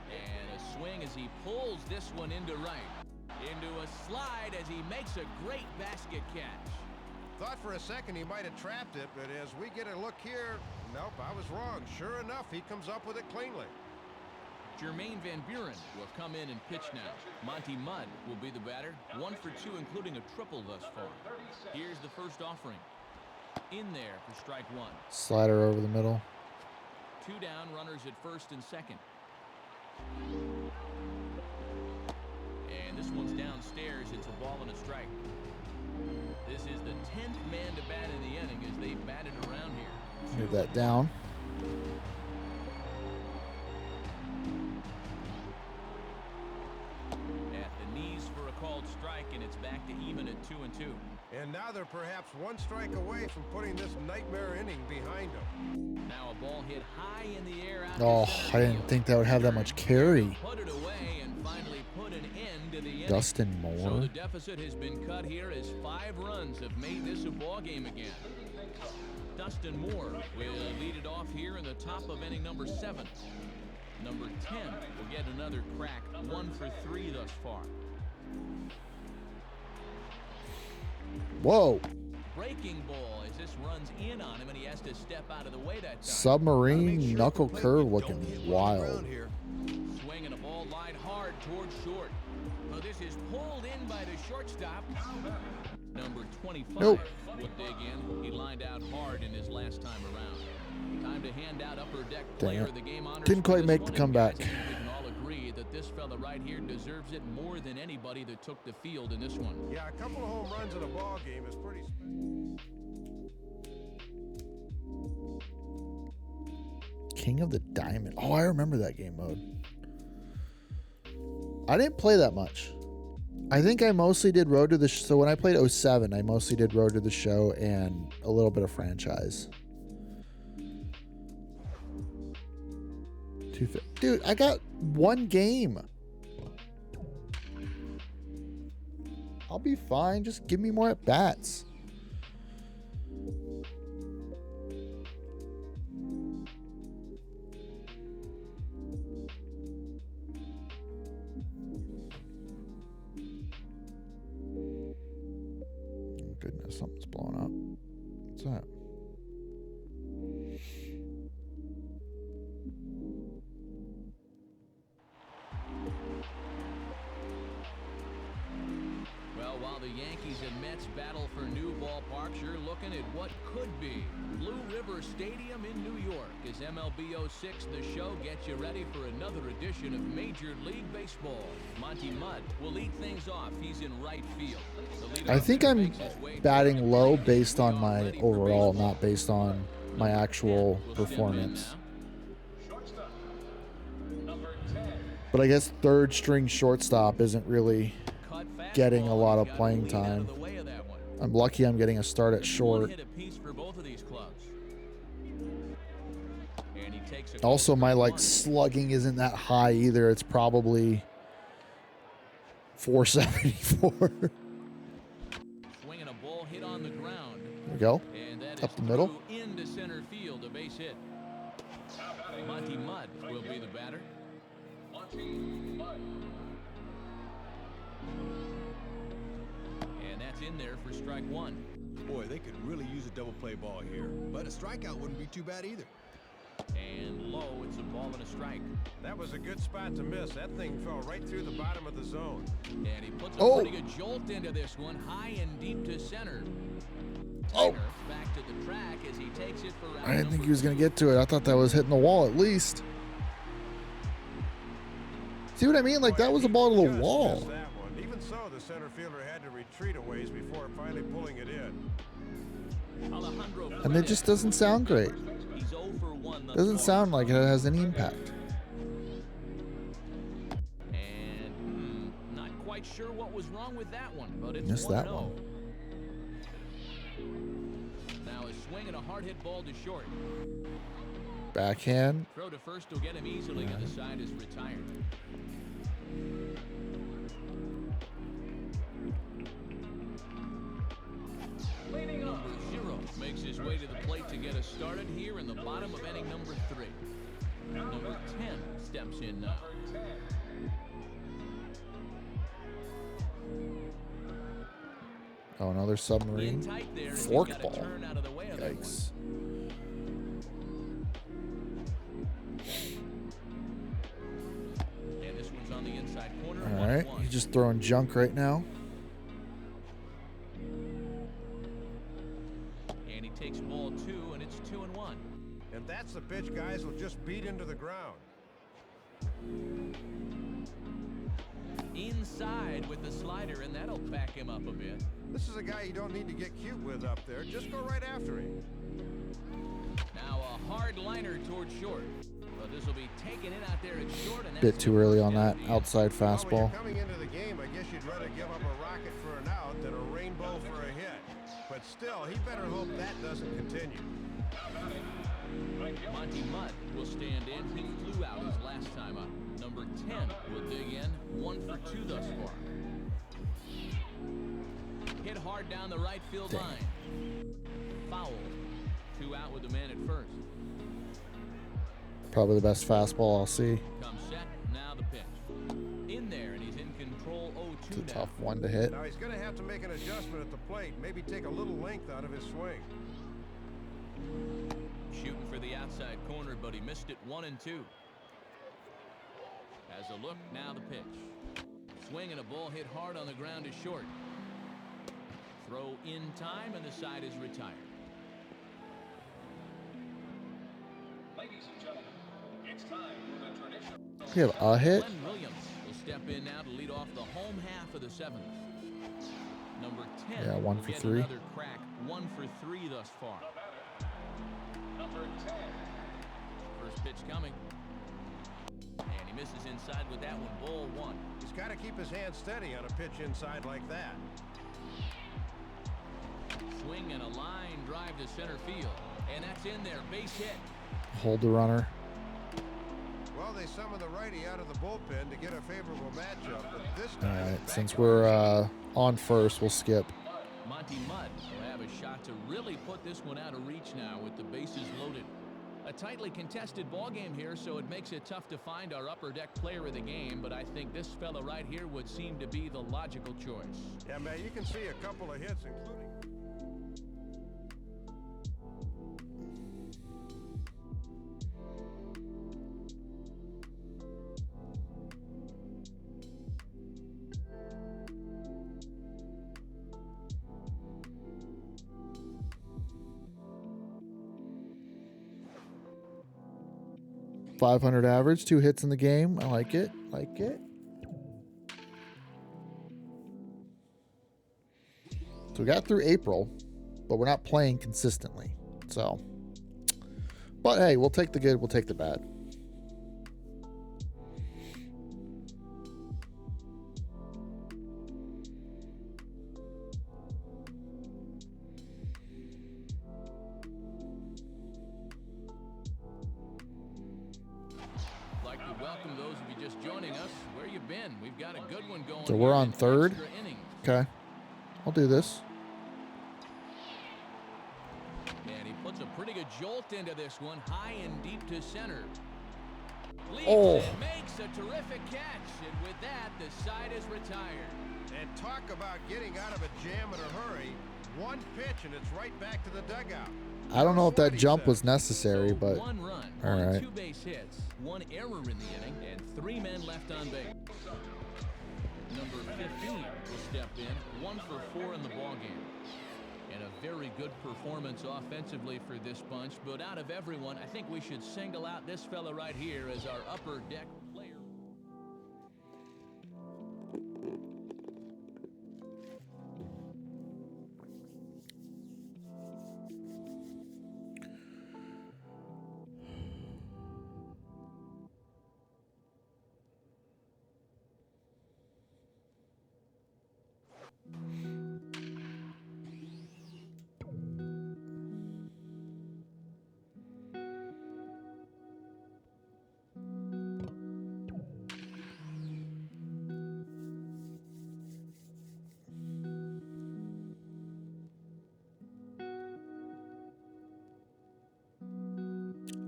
And a swing as he pulls this one into right. Into a slide as he makes a great basket catch. Thought for a second he might have trapped it, but as we get a look here, nope, I was wrong. Sure enough, he comes up with it cleanly. Jermaine Van Buren will come in and pitch now. Monty Mudd will be the batter. 1 for 2, including a triple thus far. Here's the first offering. In there for strike 1. Slider over the middle. 2 down, runners at first and second. And this one's downstairs. It's a ball and a strike. This is the 10th man to bat in the inning as they batted around here. Move that down. At the knees for a called strike, and it's back to even at 2-2. And now they're perhaps one strike away from putting this nightmare inning behind them. Now a ball hit high in the air out Oh, to center I didn't field. think that would have that much carry. Put it away and finally put an end to the inning. Dustin So Moore. the deficit has been cut here as 5 runs have made this a ball game again. Dustin Moore will lead it off here in the top of inning number 7. Number 10 will get another crack. 1 for 3 thus far. Whoa. Breaking ball as this runs in on him and he has to step out of the way that time. Submarine knuckle curve looking wild. Swinging a ball line hard towards short. Well, this is pulled in by the shortstop. Number 25 Nope. will dig in. He lined out hard in his last time around. Time to hand out upper deck Dang player it. of the game honors. Didn't for quite this make one. the And comeback. guys, I think we can all agree that this fella right here deserves it more than anybody that took the field in this one. Yeah, a couple of home runs in a ball game is pretty. King of the Diamond. Oh, I remember that game mode. I didn't play that much. I think I mostly did Road to the So when I played 07, I mostly did Road to the Show and a little bit of franchise. Dude, I got 1 game. I'll be fine. Just give me more at bats. Goodness, something's blowing up. What's that? Well, while the Yankees and Mets battle for new ballparks, you're looking at what could be Blue River Stadium in New York as MLB 06 The Show gets you ready for another edition of Major League Baseball. Monty Mudd will lead things off. He's in right field. The I leadoff think hitter I'm makes his way batting toward the low plate. based on We my all ready for overall, baseball. not based on my actual Will step in performance. now. But But I guess third string shortstop isn't really getting a lot of playing time. I'm lucky I'm getting a start at short. Also, my like slugging isn't that high either. It's probably 474. Swinging a ball hit on the ground. There we go. And that Up is the middle. into center field, a base hit. Monty Mudd will be the batter. And that's in there for strike one. Boy, they could really use a double play ball here, but a strikeout wouldn't be too bad either. And low, it's a ball and a strike. That was a good spot to miss. That thing fell right through the bottom of the zone. And he puts a pretty good jolt into this one, high and deep to center. Oh. Back to the track as he takes it for round I didn't think he was number going to get to it. I thought that was hitting the wall at least. See what I mean? Like, that was a ball to the Just wall. missed that one. Even so, the center fielder had to retreat a ways before finally pulling it in. Alejandro And it just doesn't sound great. He's 0 for 1 thus Doesn't far. sound like it has any impact. And not quite sure what was wrong with that one, but it's Missed that 1-0. one. Now a swing and a hard hit ball to short. Backhand. Throw to first will get him easily, and the side is retired. Number 0 makes his way to the plate to get us started here in the bottom of inning number 3. Number 10 steps in now. Oh, another In submarine. tight there, and he's Fork got a ball. turn out of the way of that one. Yikes. And this one's on the inside corner. All right. 1-1. He's just throwing junk right now. And he takes ball 2, and it's 2-1. And that's the pitch guys will just beat into the ground. Inside with the slider, and that'll back him up a bit. This is a guy you don't need to get cute with up there. Just go right after him. Now a hard liner towards short. But this will be taken in out there at short. And Bit too early on that outside Well, when fastball. you're coming into the game, I guess you'd rather give up a rocket for an out than a rainbow for a hit. But still, he better hope that doesn't continue. Monty Mudd will stand in. He flew out his last time up. Number 10 will dig in. 1 for 2 thus far. Hit hard down the right field line. Foul. 2 out with the man at first. Probably the best fastball I'll see. Comes set. Now the pitch. In there, and he's in control. 0-2 It's a now. tough one to hit. Now he's going to have to make an adjustment at the plate. Maybe take a little length out of his swing. Shooting for the outside corner, but he missed it 1-2. As a look, now the pitch. Swing and a ball hit hard on the ground is short. Throw in time, and the side is retired. Ladies and gentlemen, it's time for the traditional. We have a hit. Glenn Williams will step in now to lead off the home half of the 7th. Number 10 Yeah, 1 will for get 3. another crack. 1 for 3 thus far. Number 10. First pitch coming. And he misses inside with that one. Ball 1. He's got to keep his hand steady on a pitch inside like that. Swing and a line drive to center field. And that's in there. Base hit. Hold the runner. Well, they summoned the righty out of the bullpen to get a favorable matchup, but this All time... right. Since we're on first, we'll skip. Monty Mudd will have a shot to really put this one out of reach now with the bases loaded. A tightly contested ball game here, so it makes it tough to find our upper deck player of the game, but I think this fella right here would seem to be the logical choice. Yeah, man, you can see a couple of hits, including... 500 average, 2 hits in the game. I like it. Like it. So we got through April, but we're not playing consistently. So, but hey, we'll take the good, we'll take the bad. to welcome those of you just joining us. Where you been? We've got a good one going. So we're here on in third? extra innings. Okay. I'll do this. And he puts a pretty good jolt into this one, high and deep to center. Leaps Oh. and makes a terrific catch, and with that, the side is retired. And talk about getting out of a jam in a hurry. One pitch and it's right back to the dugout. I don't know if that That's jump what was necessary, So but one run all on right. 2 base hits, 1 error in the inning, and 3 men left on base. Number 15 will step in, 1 for 4 in the ballgame. And a very good performance offensively for this bunch, but out of everyone, I think we should single out this fella right here as our upper deck player.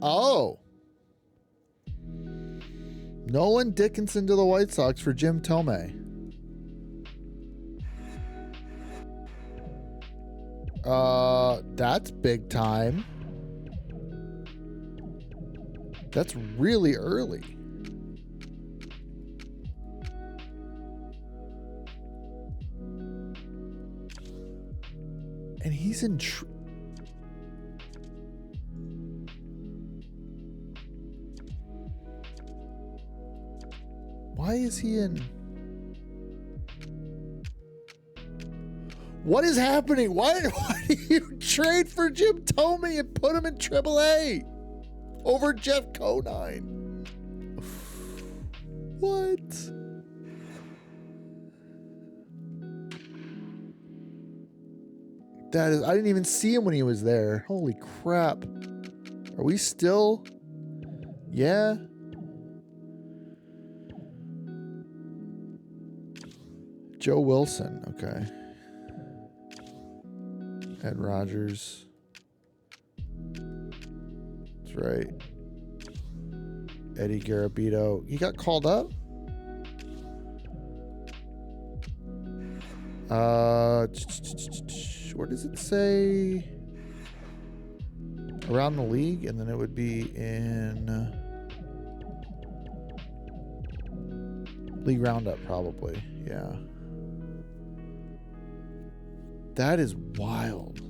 Oh. Nolan Dickinson to the White Sox for Jim Thome. That's big time. That's really early. And he's in why is he in? What is happening? Why do you trade for Jim Thome and put him in AAA over Jeff Conine? What? That is, I didn't even see him when he was there. Holy crap. Are we still? Yeah. Joe Wilson, okay. Ed Rogers. That's right. Eddie Garabito. He got called up? Where does it say? Around the league, and then it would be in league roundup, probably. Yeah. That is wild.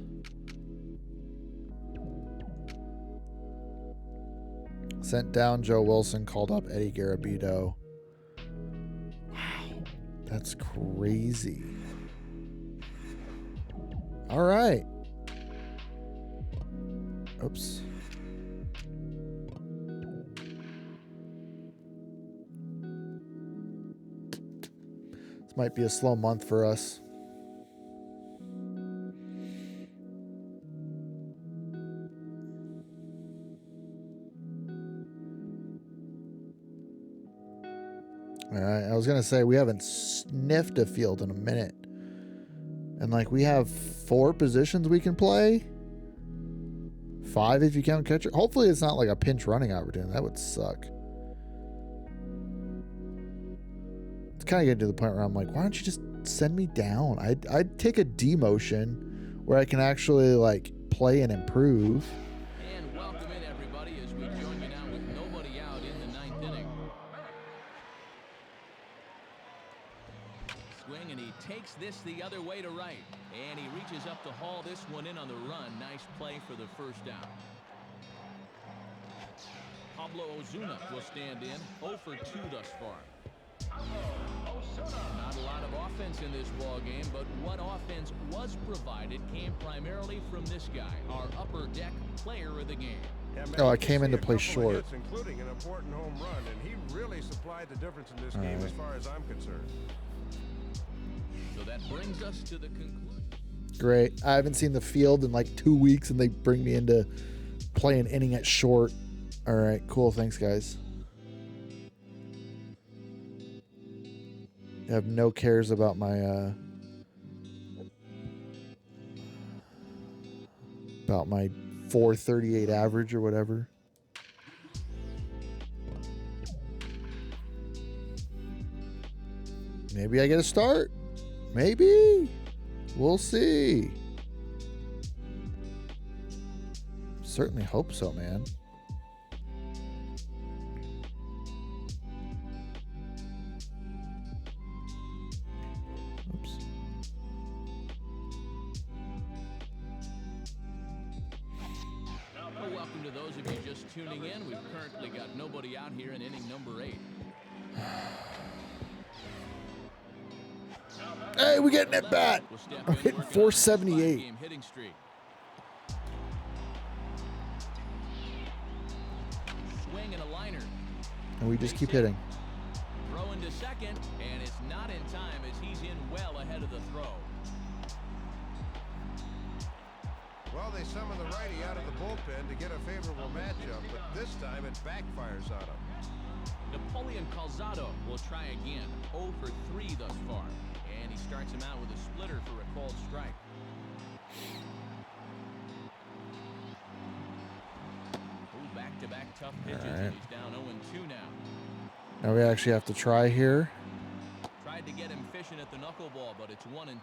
Sent down Joe Wilson, called up Eddie Garabito. Wow. That's crazy. All right. Oops. This might be a slow month for us. All right, I was going to say we haven't sniffed a field in a minute. And like we have 4 positions we can play. 5 if you count catcher. Hopefully it's not like a pinch running opportunity. That would suck. It's kind of getting to the point where I'm like, why don't you just send me down? I'd take a demotion where I can actually like play and improve. And welcome in everybody as we join you now with nobody out in the 9th inning. Swing, and he takes this the other way to right. And he reaches up to haul this one in on the run. Nice play for the first down. Pablo Ozuna will stand in. 0 for 2 thus far. Not a lot of offense in this ball game, but what offense was provided came primarily from this guy, our upper deck player of the game. Yeah, man, Oh, I you can came in see to a play couple of short. hits, including an important home run, and he really supplied the difference in this game as far as I'm concerned. So that brings us to the conclusion. Great. I haven't seen the field in like 2 weeks, and they bring me into playing inning at short. All right, cool. Thanks, guys. have no cares about my about my 438 average or whatever. Maybe I get a start. Maybe. We'll see. Certainly hope so, man. Oops. Well, welcome to those of you just tuning in. We've currently got nobody out here in inning number 8. Hey, we getting it back. We'll step I'm in hitting working on this 478. 5-game hitting streak. Swing and a liner. And we just keep hitting. Throw into second, and it's not in time as he's in well ahead of the throw. Well, they summon the righty out of the bullpen to get a favorable matchup, but this time it backfires on him. Napoleon Calzado will try again. 0 for 3 thus far. And he starts him out with a splitter for a called strike. Ooh, back-to-back tough pitches, and he's down 0-2 now. Now we actually have to try here. Tried to get him fishing at the knuckleball, but it's 1-2.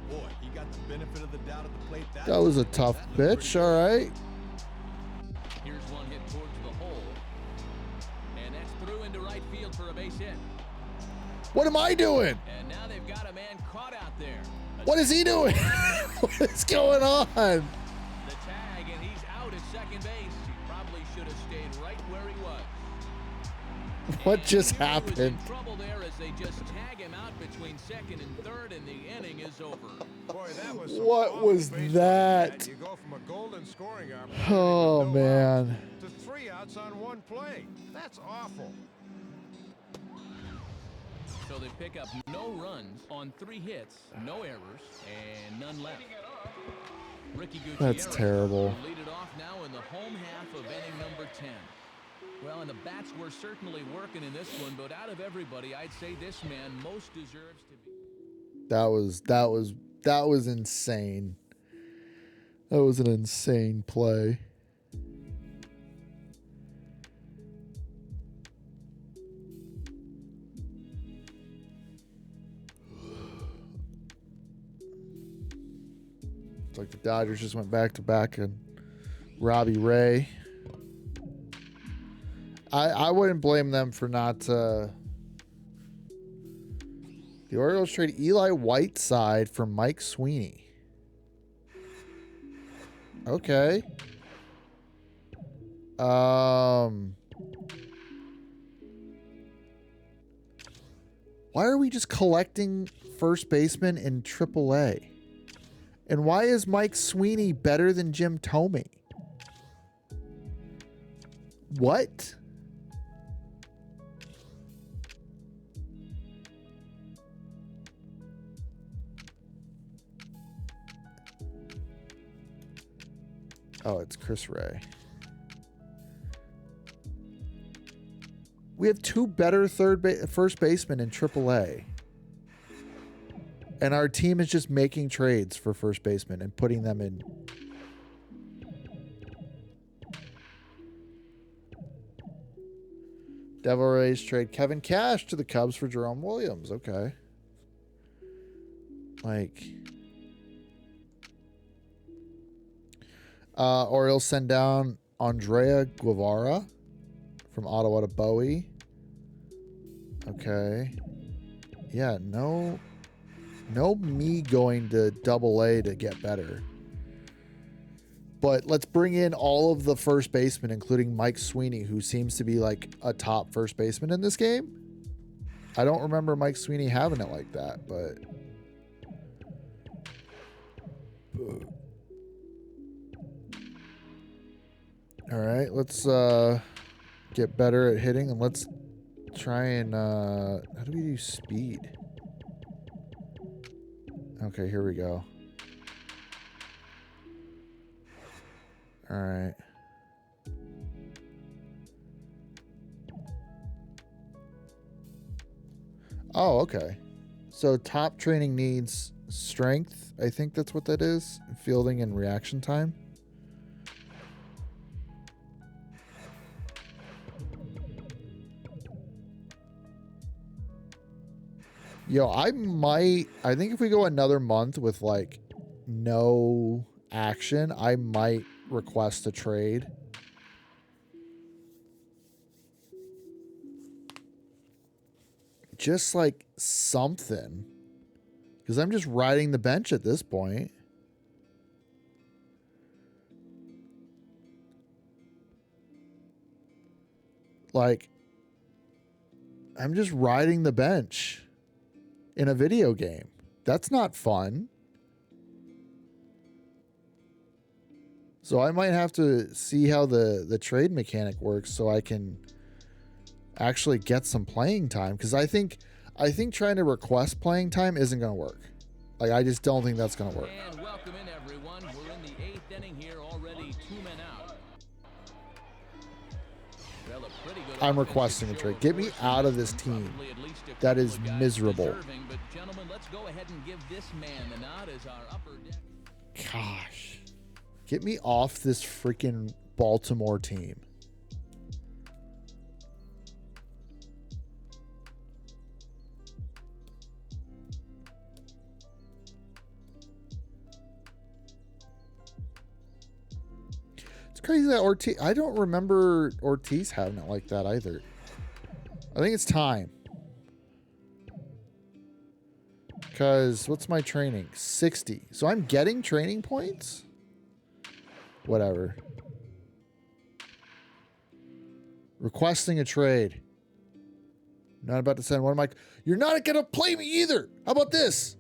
Boy, he got the benefit of the doubt at the plate. That was a tough pitch. All right. Here's one hit towards the hole. And that's through into right field for a base hit. What am I doing? And now they've got a man caught out there. What is he doing? What is going on? The tag, and he's out at second base. He probably should have stayed right where he was. What And just he was happened? in trouble there as they just tag him out between second and third, and the inning is over. Boy, that was some What awful was base that? running. You go from a golden scoring opportunity Oh, with no outs man. to 3 outs on 1 play. That's awful. So they pick up no runs on 3 hits, no errors, and none left. Ricky Gutierrez That's terrible. will lead it off now in the home half of inning number 10. Well, and the bats were certainly working in this one, but out of everybody, I'd say this man most deserves to be. That was insane. That was an insane play. It's like the Dodgers just went back to back and Robbie Ray. I wouldn't blame them for not. The Orioles trade Eli Whiteside for Mike Sweeney. Okay. Why are we just collecting first baseman in AAA? And why is Mike Sweeney better than Jim Thome? What? Oh, it's Chris Ray. We have 2 better first basemen in AAA. And our team is just making trades for first baseman and putting them in. Devil Rays trade Kevin Cash to the Cubs for Jerome Williams. Okay. Like... Orioles send down Andrea Guevara from Ottawa to Bowie. Okay. Yeah, no me going to AA to get better. But let's bring in all of the first basemen, including Mike Sweeney, who seems to be like a top first baseman in this game. I don't remember Mike Sweeney having it like that, but... All right, let's get better at hitting, and let's try and how do we do speed? Okay, here we go. All right. Oh, okay. So top training needs strength. I think that's what that is. Fielding and reaction time. Yo, I think if we go another month with like no action, I might request a trade. Just like something. Because I'm just riding the bench at this point. Like, I'm just riding the bench in a video game. That's not fun. So I might have to see how the trade mechanic works so I can actually get some playing time. Because I think trying to request playing time isn't going to work. Like, I just don't think that's going to work. And welcome in, everyone. We're in the 8th inning here, already 2 men out. Well, a pretty good I'm requesting a trade. Get me out of this team. That is miserable. But gentlemen, let's go ahead and give this man the nod as our upper deck. Gosh. Get me off this freaking Baltimore team. It's crazy that Ortiz... I don't remember Ortiz having it like that either. I think it's time. Because what's my training? 60. So I'm getting training points? Whatever. Requesting a trade. Not about to send one of my... You're not going to play me either. How about this?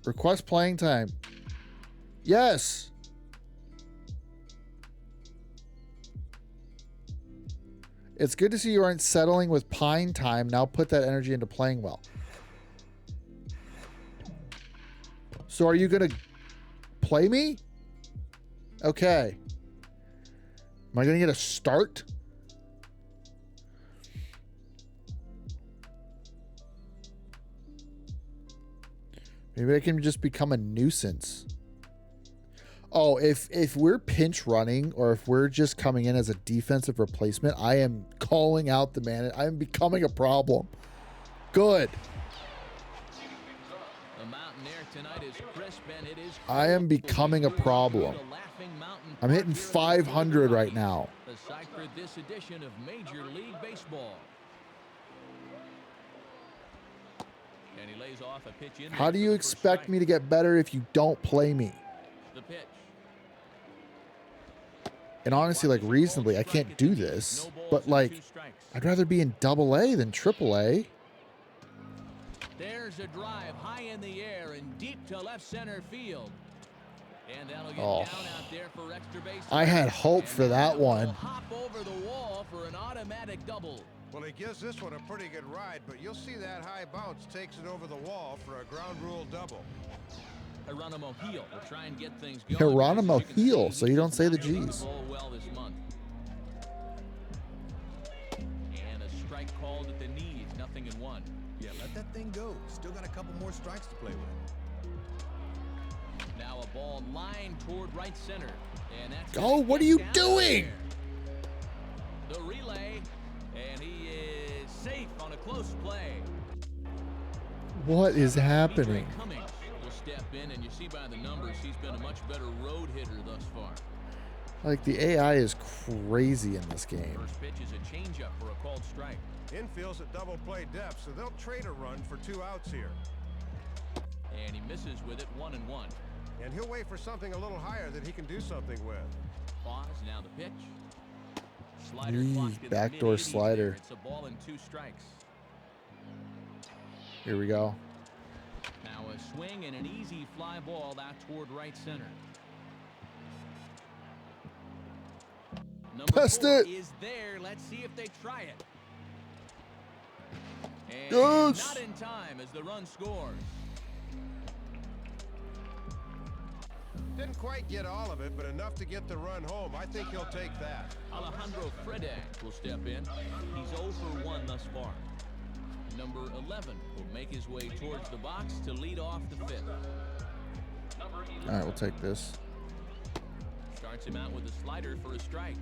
Request playing time. Yes. It's good to see you aren't settling with pine time. Now put that energy into playing well. So are you going to play me? Okay. Am I going to get a start? Maybe I can just become a nuisance. Oh, if we're pinch running or if we're just coming in as a defensive replacement, I am calling out the man. I am becoming a problem. Good. The mountain air tonight is crisp, and it is I am becoming a problem. I'm hitting 500 right now. The site for this edition of Major League Baseball. And he lays off a pitch in. How do you expect me to get better if you don't play me? The pitch. And honestly, like reasonably, I can't do this. But like, I'd rather be in AA than AAA. There's a drive high in the air and deep to left center field. And that'll get down out there for extra base. I had hope for that one. Hop over the wall for an automatic double. Well, he gives this one a pretty good ride, but you'll see that high bounce takes it over the wall for a ground rule double. Geronimo Heel will try and get things going. Geronimo Heel, so you don't say the G's. Well this month. And a strike called at the knees, 0-1. Yeah, let that thing go. Still got a couple more strikes to play with. Now a ball lined toward right center. And that's Oh, what are you doing? The relay, and he is safe on a close play. What is happening? Cummings will step in, and you see by the numbers he's been a much better road hitter thus far. Like, the AI is crazy in this game. First pitch is a changeup for a called strike. Infield's at double play depth, so they'll trade a run for 2 outs here. And he misses with it, 1-1. And he'll wait for something a little higher that he can do something with. Pause, now the pitch. Slider Eee, clocked in the backdoor mid-80s slider. there. It's a ball and 2 strikes. Here we go. Now a swing and an easy fly ball out toward right center. Number Pest 4 it. is there. Let's see if they try it. And Yes. not in time as the run scores. Didn't quite get all of it, but enough to get the run home. I think he'll take that. Alejandro Fredak will step in. He's 0 for 1 thus far. Number 11 will make his way towards the box to lead off the fifth. All right, we'll take this. Starts him out with a slider for a strike.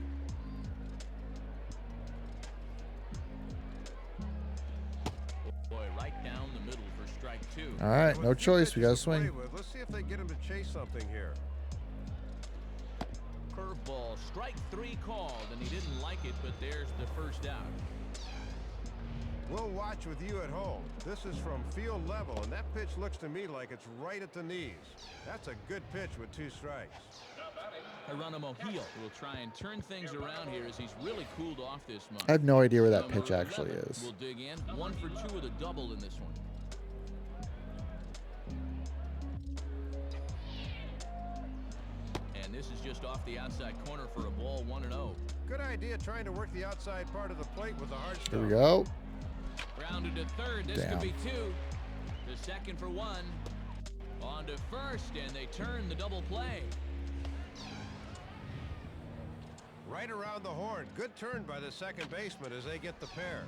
Boy, right down the middle for strike 2. All right, no With choice. We pitches got to to play swing. with, let's see if they get him to chase something here. Curveball, strike 3 called, and he didn't like it, but there's the first out. We'll watch with you at home. This is from field level, and that pitch looks to me like it's right at the knees. That's a good pitch with 2 strikes. Geronimo Gil will try and turn things around here as he's really cooled off this month. I have no idea where that Number pitch actually 11 is. will dig in. 1 for 2 with a double in this one. And this is just off the outside corner for a ball, 1-0. Good idea trying to work the outside part of the plate with the hard stuff. Here we go. Grounded to third. This Damn. could be 2. The second for 1. On to first, and they turn the double play. Right around the horn. Good turn by the second baseman as they get the pair.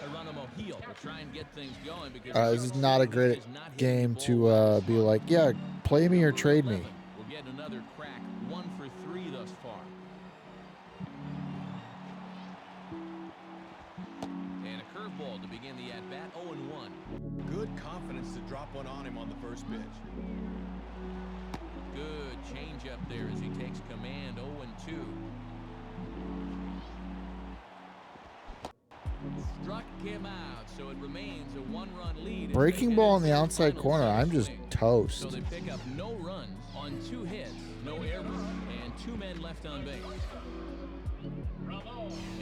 Geronimo Gil will try and get things going because This is not a great is not hitting game the to ball. be like, yeah, play me or trade me. We'll get another crack. 1 for 3 thus far. And a curveball to begin the at-bat, 0-1. Good confidence to drop one on him on the first pitch. Good change up there as he takes command, 0-2. Struck him out, so it remains a 1-run lead. Breaking ball on the outside corner. I'm just So toast. they pick up no runs on 2 hits, no errors, and 2 men left on base.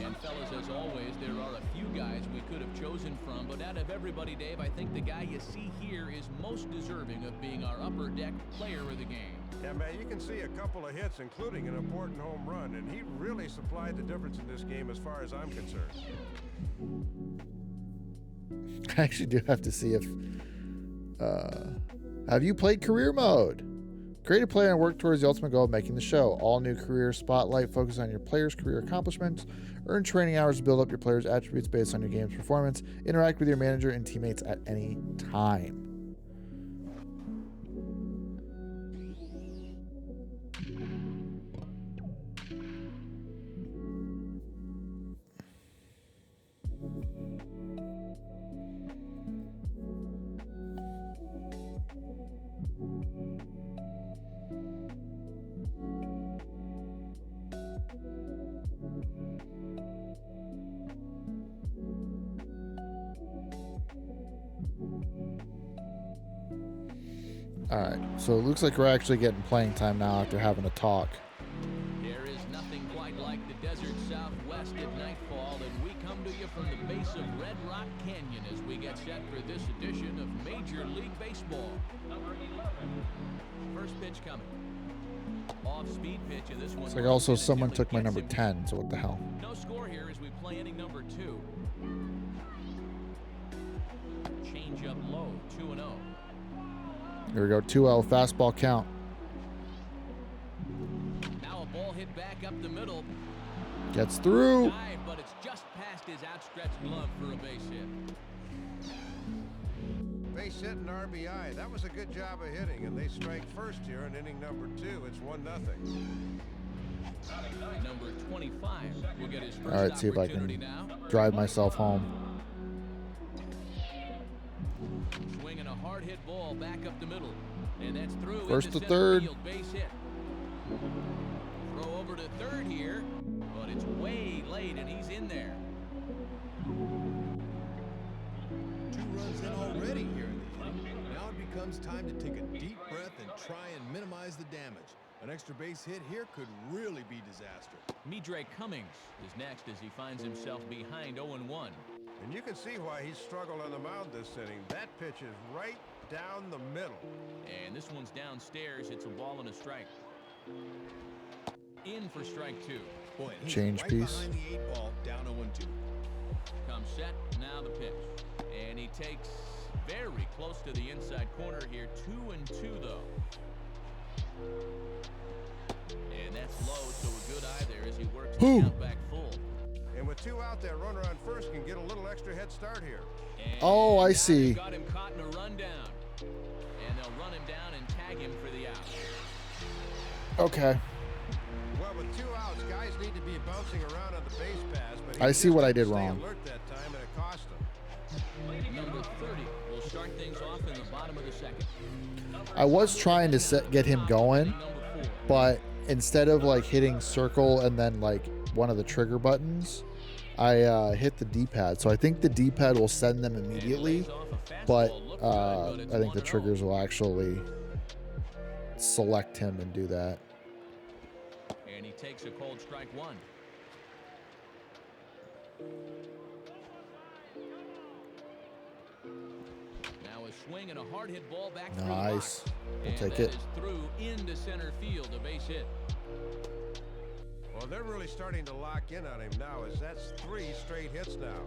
And fellas, as always, there are a few guys we could have chosen from, but out of everybody, Dave, I think the guy you see here is most deserving of being our upper deck player of the game. Yeah, man, you can see a couple of hits, including an important home run, and he really supplied the difference in this game as far as I'm concerned. I actually do have to see if. Have you played career mode? Create a player and work towards the ultimate goal of making the show. All new career spotlight. Focus on your player's career accomplishments. Earn training hours to build up your player's attributes based on your game's performance. Interact with your manager and teammates at any time. All right, so it looks like we're actually getting playing time now after having a talk. There is nothing quite like the desert southwest at nightfall, and we come to you from the base of Red Rock Canyon as we get set for this edition of Major League Baseball. First pitch coming. Off-speed pitch, and this one. It's like also runs someone and took my gets number him. 10, so what the hell? No score here as we play inning number 2. Change up low, 2-0. Here we go, 2-0, fastball count. Now a ball hit back up the middle. Gets through. Dive, but it's just past his outstretched glove for a base hit. Base hit and RBI. That was a good job of hitting, and they strike first here in inning number 2. It's 1-0. Number 25 will get his first All right, see if I opportunity can now. drive myself home. Swinging a hard hit ball back up the middle, and that's through. First into to center third. field, base hit. Throw over to third here, but it's way late, and he's in there. 2 runs in already here in the inning. Now it becomes time to take a deep breath and try and minimize the damage. An extra base hit here could really be disaster. Midre Cummings is next as he finds himself behind 0-1. And you can see why he's struggled on the mound this inning. That pitch is right down the middle. And this one's downstairs. It's a ball and a strike. In for strike 2. Boy, he's Change right piece. behind the 8 ball, down 0-2. Comes set, now the pitch. And he takes very close to the inside corner here. 2-2 though. And that's low, so a good eye there as he works the count back full. And with 2 out, that runner on first can get a little extra head start here. And Oh, I now see. they've got him caught in a rundown. And they'll run him down and tag him for the out. Okay. Well, with 2 outs, guys need to be bouncing around on the base paths, but he I see just what I didn't did stay wrong. alert that time, and it cost him. Number 30 will start things off in the bottom of the second. I was trying to get him going, Number 4. but instead of like hitting circle and then like one of the trigger buttons, I hit the D-pad. So I think the D-pad will send them immediately, but I think the triggers will actually select him and do that. And he takes a cold strike 1. Now a swing and a hard hit ball back through the Nice. box. We'll And take that it. is through into center field, a base hit. Well, they're really starting to lock in on him now, as that's 3 straight hits now.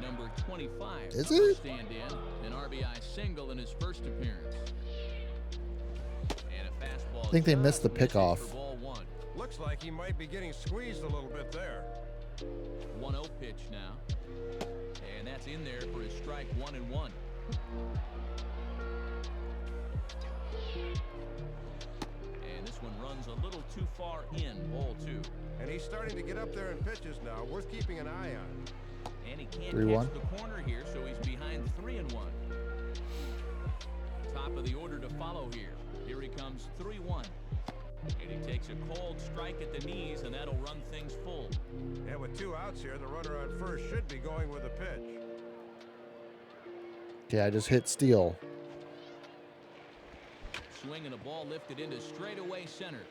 Number 25 Is will it? stand in, an RBI single in his first appearance. And a fastball. I think they missed the misses pickoff. for ball 1. Looks like he might be getting squeezed a little bit there. 1-0 pitch now. And that's in there for his strike 1-1. And this one runs a little too far in, ball 2. And he's starting to get up there in pitches now, worth keeping an eye on. And he can't 3-1. catch the corner here, so he's behind 3-1. Top of the order to follow here. Here he comes, 3-1. And he takes a cold strike at the knees, and that'll run things full. And with 2 outs here, the runner on first should be going with a pitch. Okay, I just hit steal. Swinging a ball lifted into straightaway center.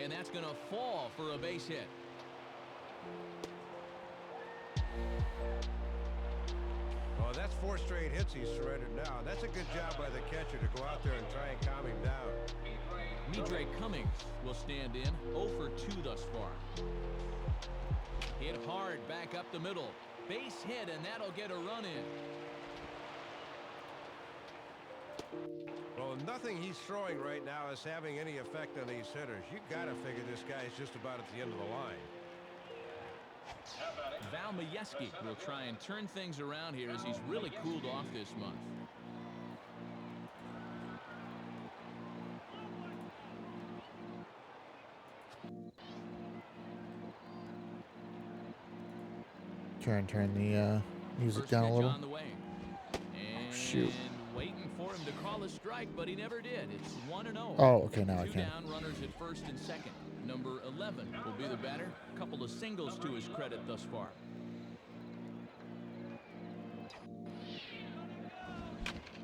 And that's going to fall for a base hit. Oh, that's 4 straight hits he's surrendered now. That's a good job by the catcher to go out there and try and calm him down. Midre Cummings will stand in, 0 for 2 thus far. Hit hard back up the middle. Base hit, and that'll get a run in. Well, nothing he's throwing right now is having any effect on these hitters. You got to figure this guy is just about at the end of the line. Val Majewski will try and turn things around here as he's really cooled off this month. Try and turn the music First down a pitch little. on the way. And shoot. waiting for him to call a strike, but he never did. It's 1-0. Oh, okay, now I 2 can. down, runners at first and second. Number 11 will be the batter. A couple of singles to his credit thus far.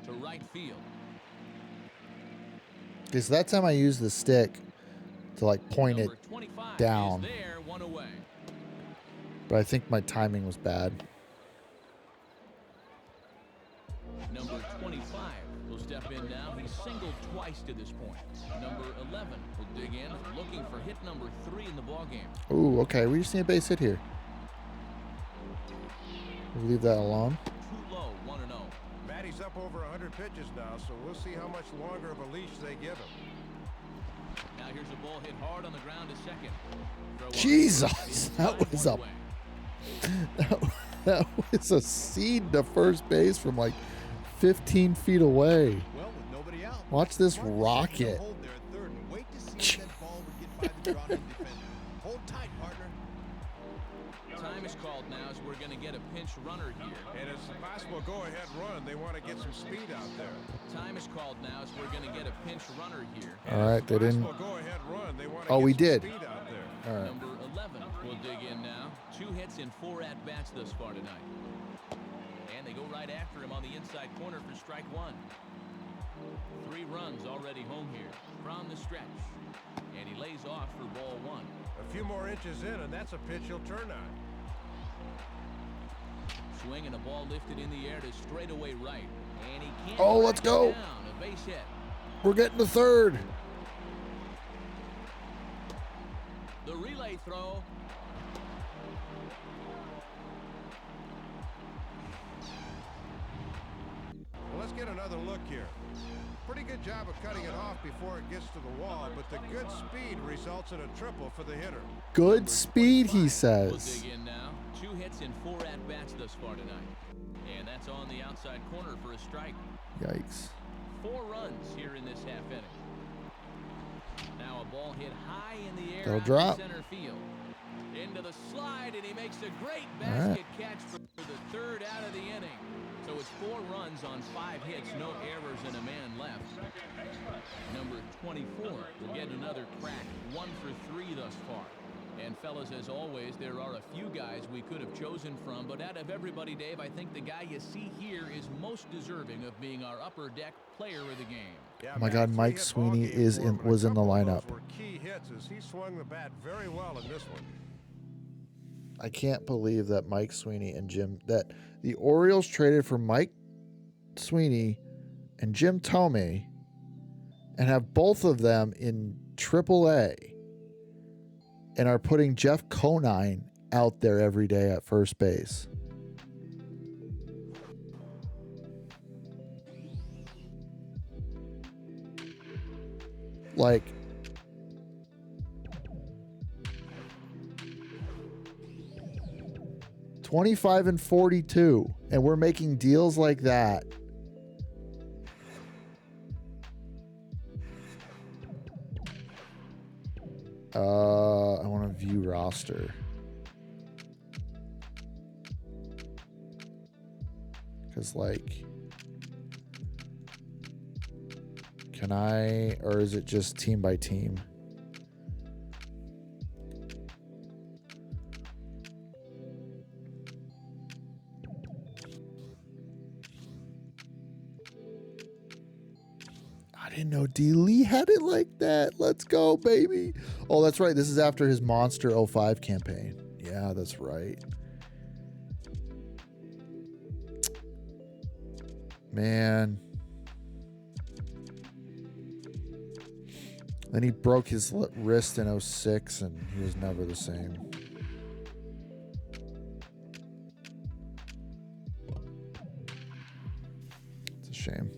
To right field. Okay, so that time I used the stick to like point it, Number 25 down. is there, 1 away. but I think my timing was bad. Number 25 will step in now. He's singled twice to this point. Number 11 will dig in, looking for hit number 3 in the ballgame. Ooh, okay, we just need a base hit here. We'll leave that alone. Too low, 1-0. Matty's up over 100 pitches now, so we'll see how much longer of a leash they give him. Now here's a ball hit hard on the ground to second. Throw up. Jesus, that Inside, was 1 a away. that was a seed to first base from like 15 feet away. Well, with nobody out. Watch this Marcus rocket. had to hold there at third and wait to see if that ball would get by the drawing defender. Hold tight, partner. Time is called now as we're going to get a pinch runner here. And it's a possible go-ahead run. They want to get some speed out there. Time is called now as we're going to get a pinch runner here. All right, they didn't. Possible go-ahead run. They want to Oh, get we some did. speed out there. All right. Number 11 will dig in now. 2 hits in 4 at-bats thus far tonight. And they go right after him on the inside corner for strike 1. 3 runs already home here from the stretch. And he lays off for ball 1. A few more inches in, and that's a pitch he'll turn on. Swing and a ball lifted in the air to straightaway right. And he can't. Oh, let's track it go. down. A base hit. We're getting to third. The relay throw. another look here. Pretty good job of cutting it off before it gets to the wall, but the good speed results in a triple for the hitter. Good speed, he We'll says. dig in now. 2 hits and 4 at-bats thus far tonight. And that's on the outside corner for a strike. Yikes. 4 runs here in this half inning. Now a ball hit high in the air They'll out to drop. center field. Into the slide, and he makes a great All right. basket catch for the 3rd out of the inning. So it's 4 runs on 5 hits, no errors, and a man left. Number 24 will get another crack, 1 for 3 thus far. And fellas, as always, there are a few guys we could have chosen from, but out of everybody, Dave, I think the guy you see here is most deserving of being our upper deck player of the game. Yeah, Oh my man, God, a Mike three-hit Sweeney ball game is for him, in and a was in the couple of lineup. those were key hits as he swung the bat very well in this one. I can't believe that Mike Sweeney and Jim that the Orioles traded for Mike Sweeney and Jim Thome and have both of them in AAA and are putting Jeff Conine out there every day at first base. Like, $25 and $42, and we're making deals like that. I want to view roster. Because, like, can I, or is it just team by team? I didn't know D. Lee had it like that. Let's go, baby. Oh, that's right. This is after his Monster 05 campaign. Yeah, that's right. Man. Then he broke his wrist in 06, and he was never the same. It's a shame.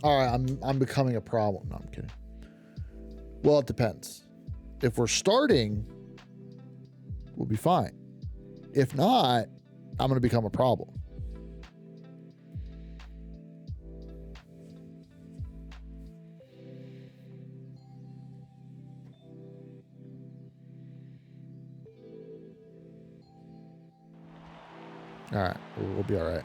All right, I'm becoming a problem. No, I'm kidding. Well, it depends. If we're starting, we'll be fine. If not, I'm going to become a problem. All right, we'll be all right.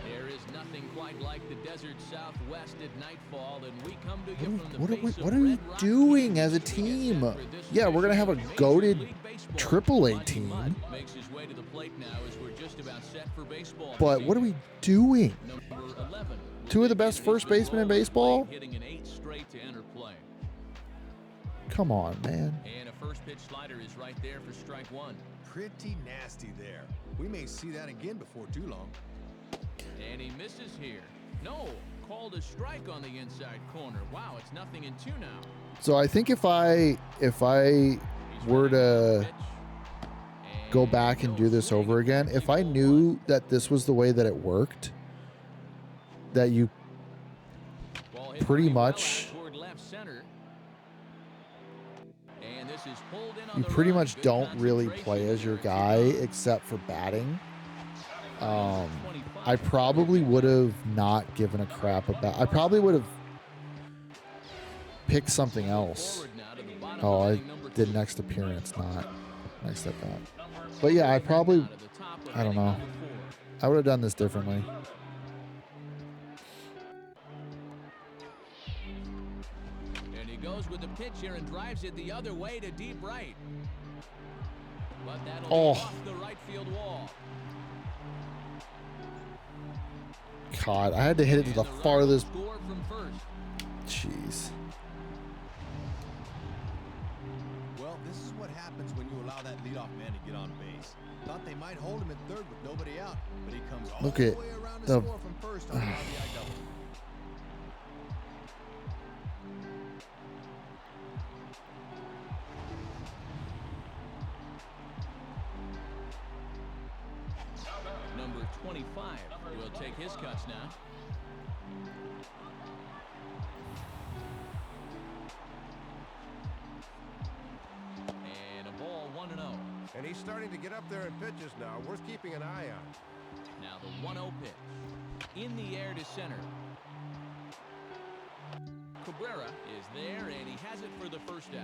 There is nothing quite like the desert Southwest at nightfall, and we come to you from the What are we face of doing Red Rock, doing as a Kansas. team? For this Yeah, we're gonna have a Major goated League Baseball. AAA Monty team. Mudd makes his way to the plate now as we're just about set for baseball. But what are we doing? Number 11 will Two of the begin best his first good basemen in roll at the baseball? plate, hitting an 8 straight to enter play. Come on, man. And a first pitch slider is right there for strike 1. Pretty nasty there. We may see that again before too long. And he misses here. No, called a strike on the inside corner. Wow, it's 0-2 now. So I think if I were to go back and do this over again, if I knew that this was the way that it worked, that you pretty much don't really play as your guy except for batting, I probably would have not given a crap about. I probably would have picked something else. Oh, I did next appearance, not next at bat. But yeah, I don't know. I would have done this differently. And he goes with the pitch here and drives it the other way to deep right. But that'll be off the right field wall. God, I had to hit it to the farthest. Score from first. Jeez. Well, this is what happens when you allow that leadoff man to get on base. Thought they might hold him at third with nobody out, but he comes all Look the at way around to the- score from first on the RBI double. Number 24 25 will take his cuts now. And a ball 1-0. And he's starting to get up there in pitches now. Worth keeping an eye on. Now the 1-0 pitch. In the air to center. Cabrera is there, and he has it for the first out.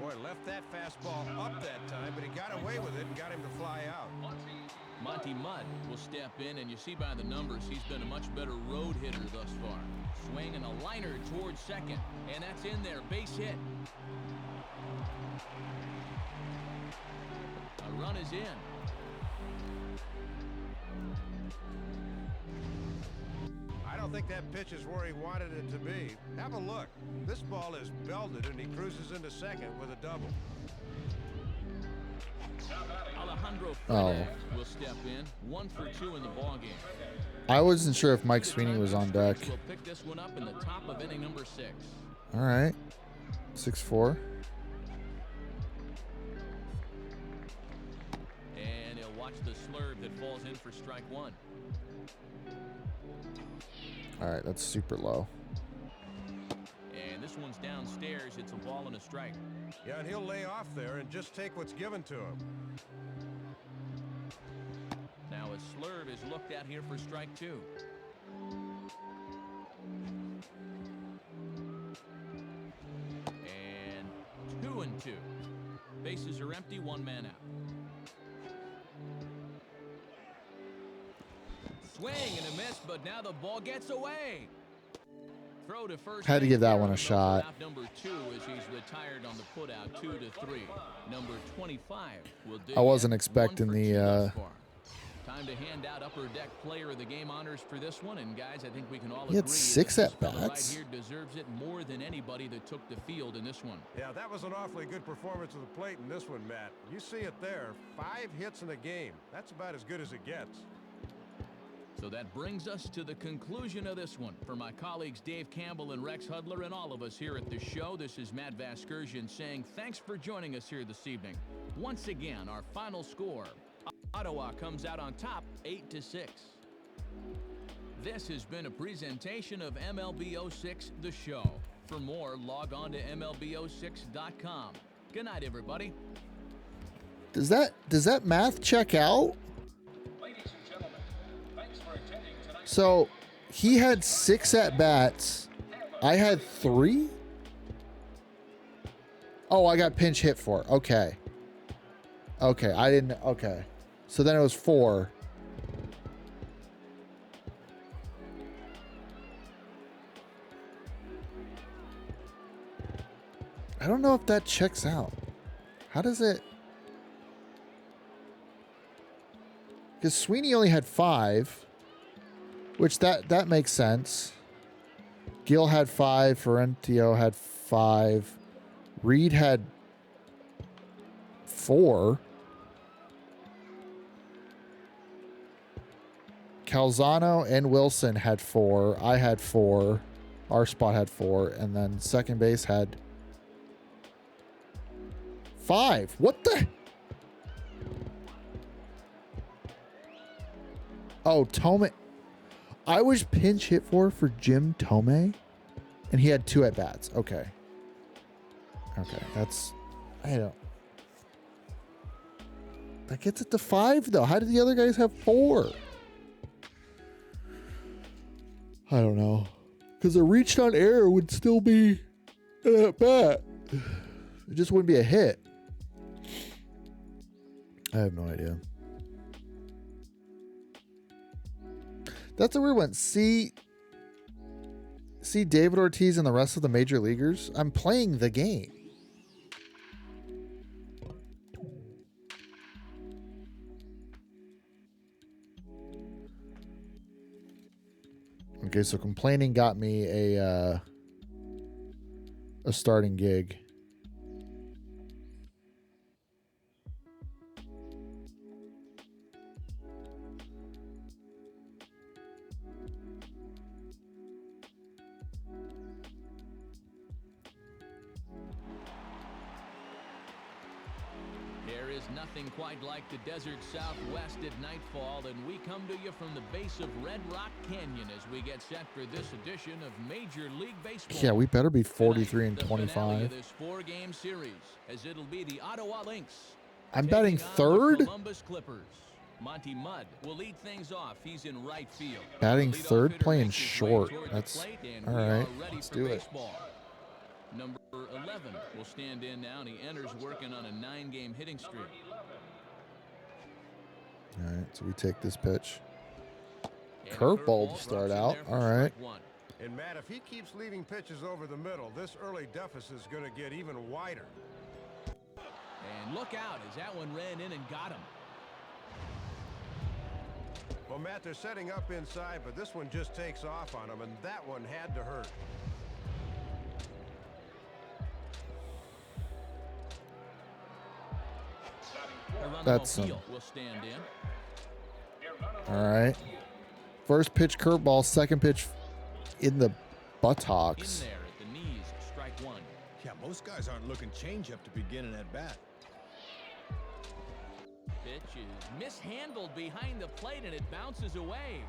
Boy, left that fastball up that time, but he got away with it and got him to fly out. Monty Mudd will step in, and you see by the numbers he's been a much better road hitter thus far. Swing and a liner towards second, and that's in there. Base hit. A run is in. I don't think that pitch is where he wanted it to be. Have a look. This ball is belted, and he cruises into second with a double. Alejandro Fredez will step in. 1 for 2 in the ballgame. I wasn't sure if Mike Sweeney was on deck. We'll pick this one up in the top of inning number 6. All right. 6-4. And he'll watch the slurve that falls in for strike 1. All right, that's super low. And this one's downstairs. It's a ball and a strike. Yeah, and he'll lay off there and just take what's given to him. Now a slurve is looked at here for strike 2. And 2-2. Bases are empty, 1 man out. Swing and a miss, but now the ball gets away. Throw to first. Had to give that one a shot. Number 2 as he's retired on the putout, 2-3. Number 25 will dig I wasn't in, expecting 1 for 2 the, thus far. Time to hand out upper deck player of the game honors for this one, and guys, I think we can all agree He had 6 that this fella at-bats. right here deserves it more than anybody that took the field in this one. Yeah, that was an awfully good performance of the plate in this one, Matt. You see it there. 5 hits in a game. That's about as good as it gets. So that brings us to the conclusion of this one. For my colleagues Dave Campbell and Rex Hudler and all of us here at the show, this is Matt Vasgersian saying thanks for joining us here this evening. Once again, our final score, Ottawa comes out on top 8-6. This has been a presentation of MLB 06 The Show. For more, log on to MLB06.com. Good night, everybody. Does that math check out? So he had 6 at-bats. I had 3? Oh, I got pinch hit for. Okay. Okay, I didn't. Okay. So then it was 4. I don't know if that checks out. How does it? Because Sweeney only had 5. Which that makes sense. Gill had 5. Ferentio had 5. Reed had 4. Calzano and Wilson had 4. I had 4. Our spot had 4. And then second base had 5. What the? Oh, Tome. I was pinch hit for Jim Tome, and he had 2 at-bats. Okay. Okay, that's... I don't... That gets it to 5, though. How did the other guys have 4? I don't know. Because a reached on air would still be an at-bat. It just wouldn't be a hit. I have no idea. That's a weird one. See David Ortiz and the rest of the major leaguers. I'm playing the game. Okay, so complaining got me a starting gig. there's nothing quite like the desert Southwest at nightfall, and we come to you from the base of Red Rock Canyon as we get set for this edition of Major League Baseball. Yeah, we better be 43 Tonight, and the finale 25. of this 4-game series, as it'll be the Ottawa Lynx I'm taking betting on the third. Columbus Clippers. Monty Mudd will lead things off. He's in right field. Batting The leadoff third, hitter playing makes his way short. toward the That's plate, and all we right. are ready Let's for do it. baseball. Number 11 will stand in now, and he enters working on a 9-game hitting streak. All right, so we take this pitch. And a Curveball to drops start in out. there for All right. strike one. And Matt, if he keeps leaving pitches over the middle, this early deficit is going to get even wider. And look out as that one ran in and got him. Well, Matt, they're setting up inside, but this one just takes off on him, and that one had to hurt. That's will stand in. All right. First pitch curveball, second pitch in the In buttocks. there at the knees, strike one. Yeah, most guys aren't looking changeup to begin an at-bat. Pitch is mishandled behind the plate and it bounces away.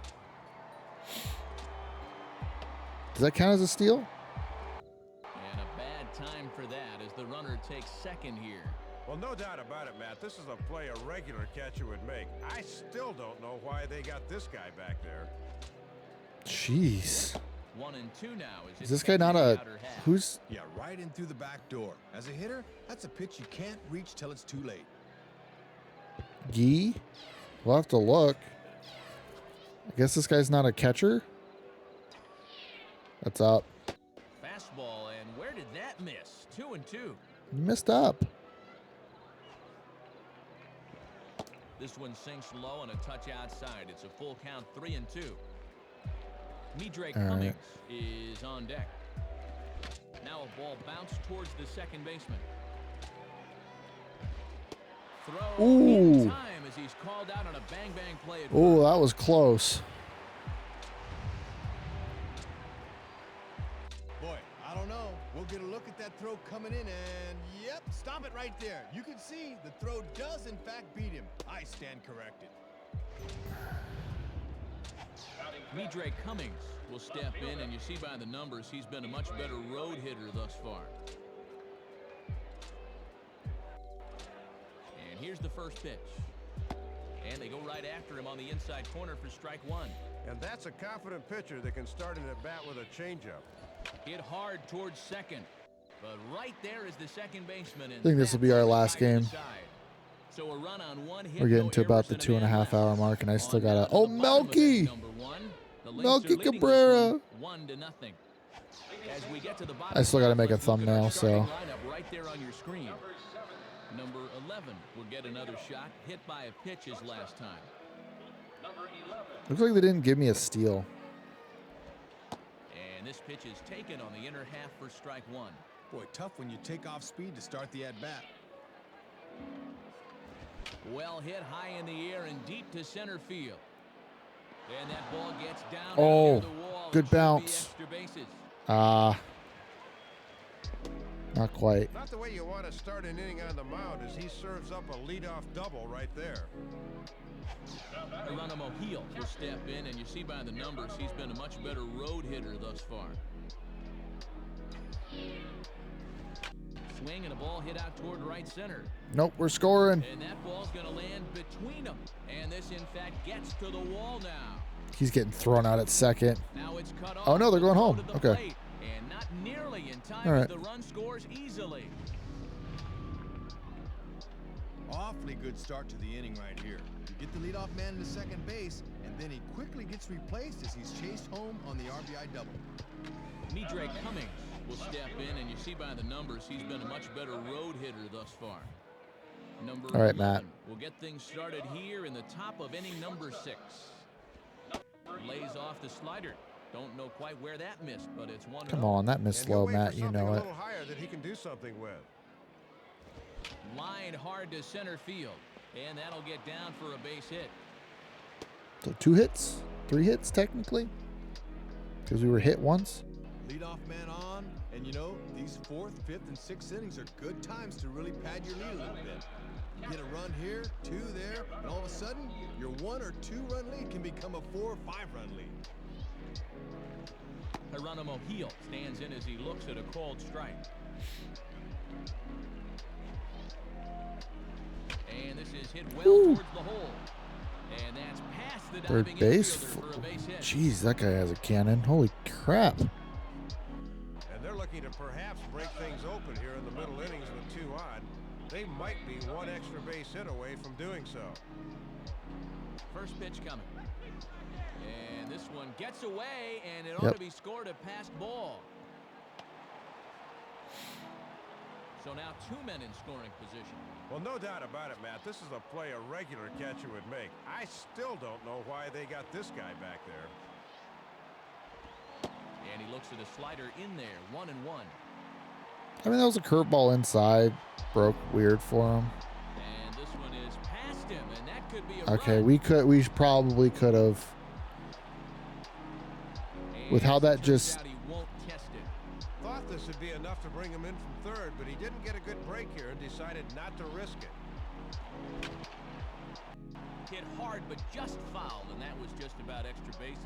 Does that count as a steal? And a bad time for that as the runner takes second here. Well, no doubt about it, Matt. This is a play a regular catcher would make. I still don't know why they got this guy back there. Jeez. 1 and 2 now. Is this guy not a... Who's... Yeah, right in through the back door. As a hitter, that's a pitch you can't reach till it's too late. Gee? We'll have to look. I guess this guy's not a catcher. That's up. Fastball, and where did that miss? 2 and 2. You missed up. This one sinks low and a touch outside. It's a full count, 3 and 2. Midre All right. Cummings is on deck. Now a ball bounced towards the second baseman. Throw in Ooh. time as he's called out on a bang-bang play. At Oh, that was close. Boy, I don't know. We'll get a look at that throw coming in, and yep, stop it right there. You can see the throw does in fact beat him. I stand corrected. Midre Cummings will step in, and you see by the numbers he's been a much better road hitter thus far. And here's the first pitch. And they go right after him on the inside corner for strike one. And that's a confident pitcher that can start an at-bat with a changeup. Hit hard towards second. But right there is the second baseman. I think this will be our last game. So a run on one hit, We're getting no to about errors, the and a man 2.5 hour left. mark, and I still On got down to... to the Oh, bottom of Melky! inning number one. The Lynx Melky are leading this Cabrera. one 1-0. As we get to the bottom I still got to make a let's look at our thumbnail, starting so... lineup right there on your screen. Number 11 will get another shot, hit by a pitch his last time. Looks like they didn't give me a steal. And this pitch is taken on the inner half for strike one. Boy, tough when you take off speed to start the at-bat. Well hit high in the air and deep to center field. And that ball gets down Oh, near the wall. good It should be bounce. extra bases. Not quite. Not the way you want to start an inning on the mound as he serves up a leadoff double right there. Geronimo Gil will step in, and you see by the numbers he's been a much better road hitter thus far. Swing and a ball hit out toward right center. Nope, we're scoring. And that ball's going to land between them. And this, in fact, gets to the wall now. He's getting thrown out at second. Now it's cut off. Oh, no, they're going Low home. to the Okay. plate, and not nearly in time All as right. the run scores easily. Awfully good start to the inning right here. You get the leadoff man to second base, and then he quickly gets replaced as he's chased home on the RBI double. Midre Cummings will step in, and you see by the numbers he's been a much better road hitter thus far. Number All right, 11 Matt. will get things started here in the top of inning number 6. Lays off the slider. Don't know quite where that missed, but it's 1-0. Come on, that missed And he'll slow, wait Matt. for You something know a it. little higher that he can do something with. Line hard to center field, and that'll get down for a base hit. So 2 hits? 3 hits, technically? Because we were hit once? Leadoff man on, and you know, these 4th, 5th, and 6th innings are good times to really pad your lead a little bit. Get a run here, 2 there, and all of a sudden, your 1 or 2 run lead can become a 4 or 5 run lead. Geronimo Heel stands in as he looks at a called strike. And this is hit well towards the hole. And that's past the Third diving base. infielder for a base hit. Jeez, that guy has a cannon. Holy crap. And they're looking to perhaps break things open here in the middle innings with 2 on. They might be 1 extra base hit away from doing so. First pitch coming. And this one gets away, and it ought to be scored a passed ball. So now 2 men in scoring position. Well, no doubt about it, Matt. This is a play a regular catcher would make. I still don't know why they got this guy back there. And he looks at a slider in there, 1-1. I mean, that was a curveball inside. Broke weird for him. And this one is past him, and that could be a Okay, run. we probably could have. With how that Turns just out he won't test it. Thought this would be enough to bring him in from third, but he didn't get a good break here and decided not to risk it. Hit hard, but just fouled, and that was just about extra bases.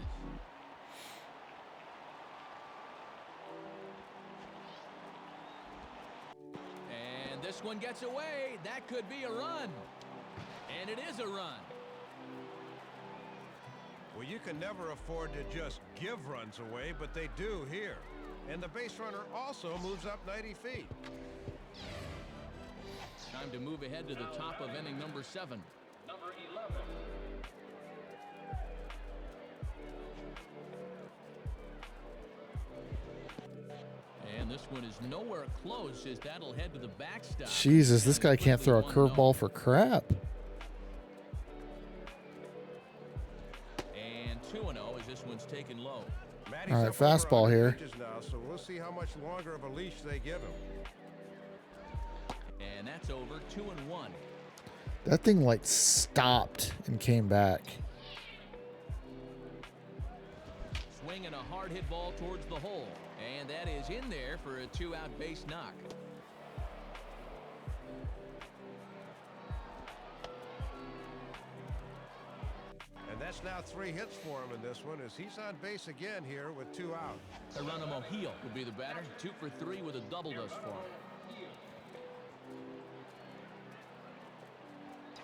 And this one gets away. That could be a run. And it is a run. Well, you can never afford to just give runs away, but they do here. And the base runner also moves up 90 feet. Time to move ahead to the top of inning number 7. Number 11. And this one is nowhere close as that'll head to the backstop. Jesus, this guy can't throw a curveball for crap. And 2-0 as this one's taken low. Matty's All right, up over fastball 100 here. pitches now, so we'll see how much longer of a leash they give him. And that's over, 2-1. That thing like stopped and came back. Swinging a hard hit ball towards the hole. And that is in there for a 2-out base knock. And that's now 3 hits for him in this one as he's on base again here with 2 out. Geronimo Heel will be the batter. 2 for 3 with a double thus far.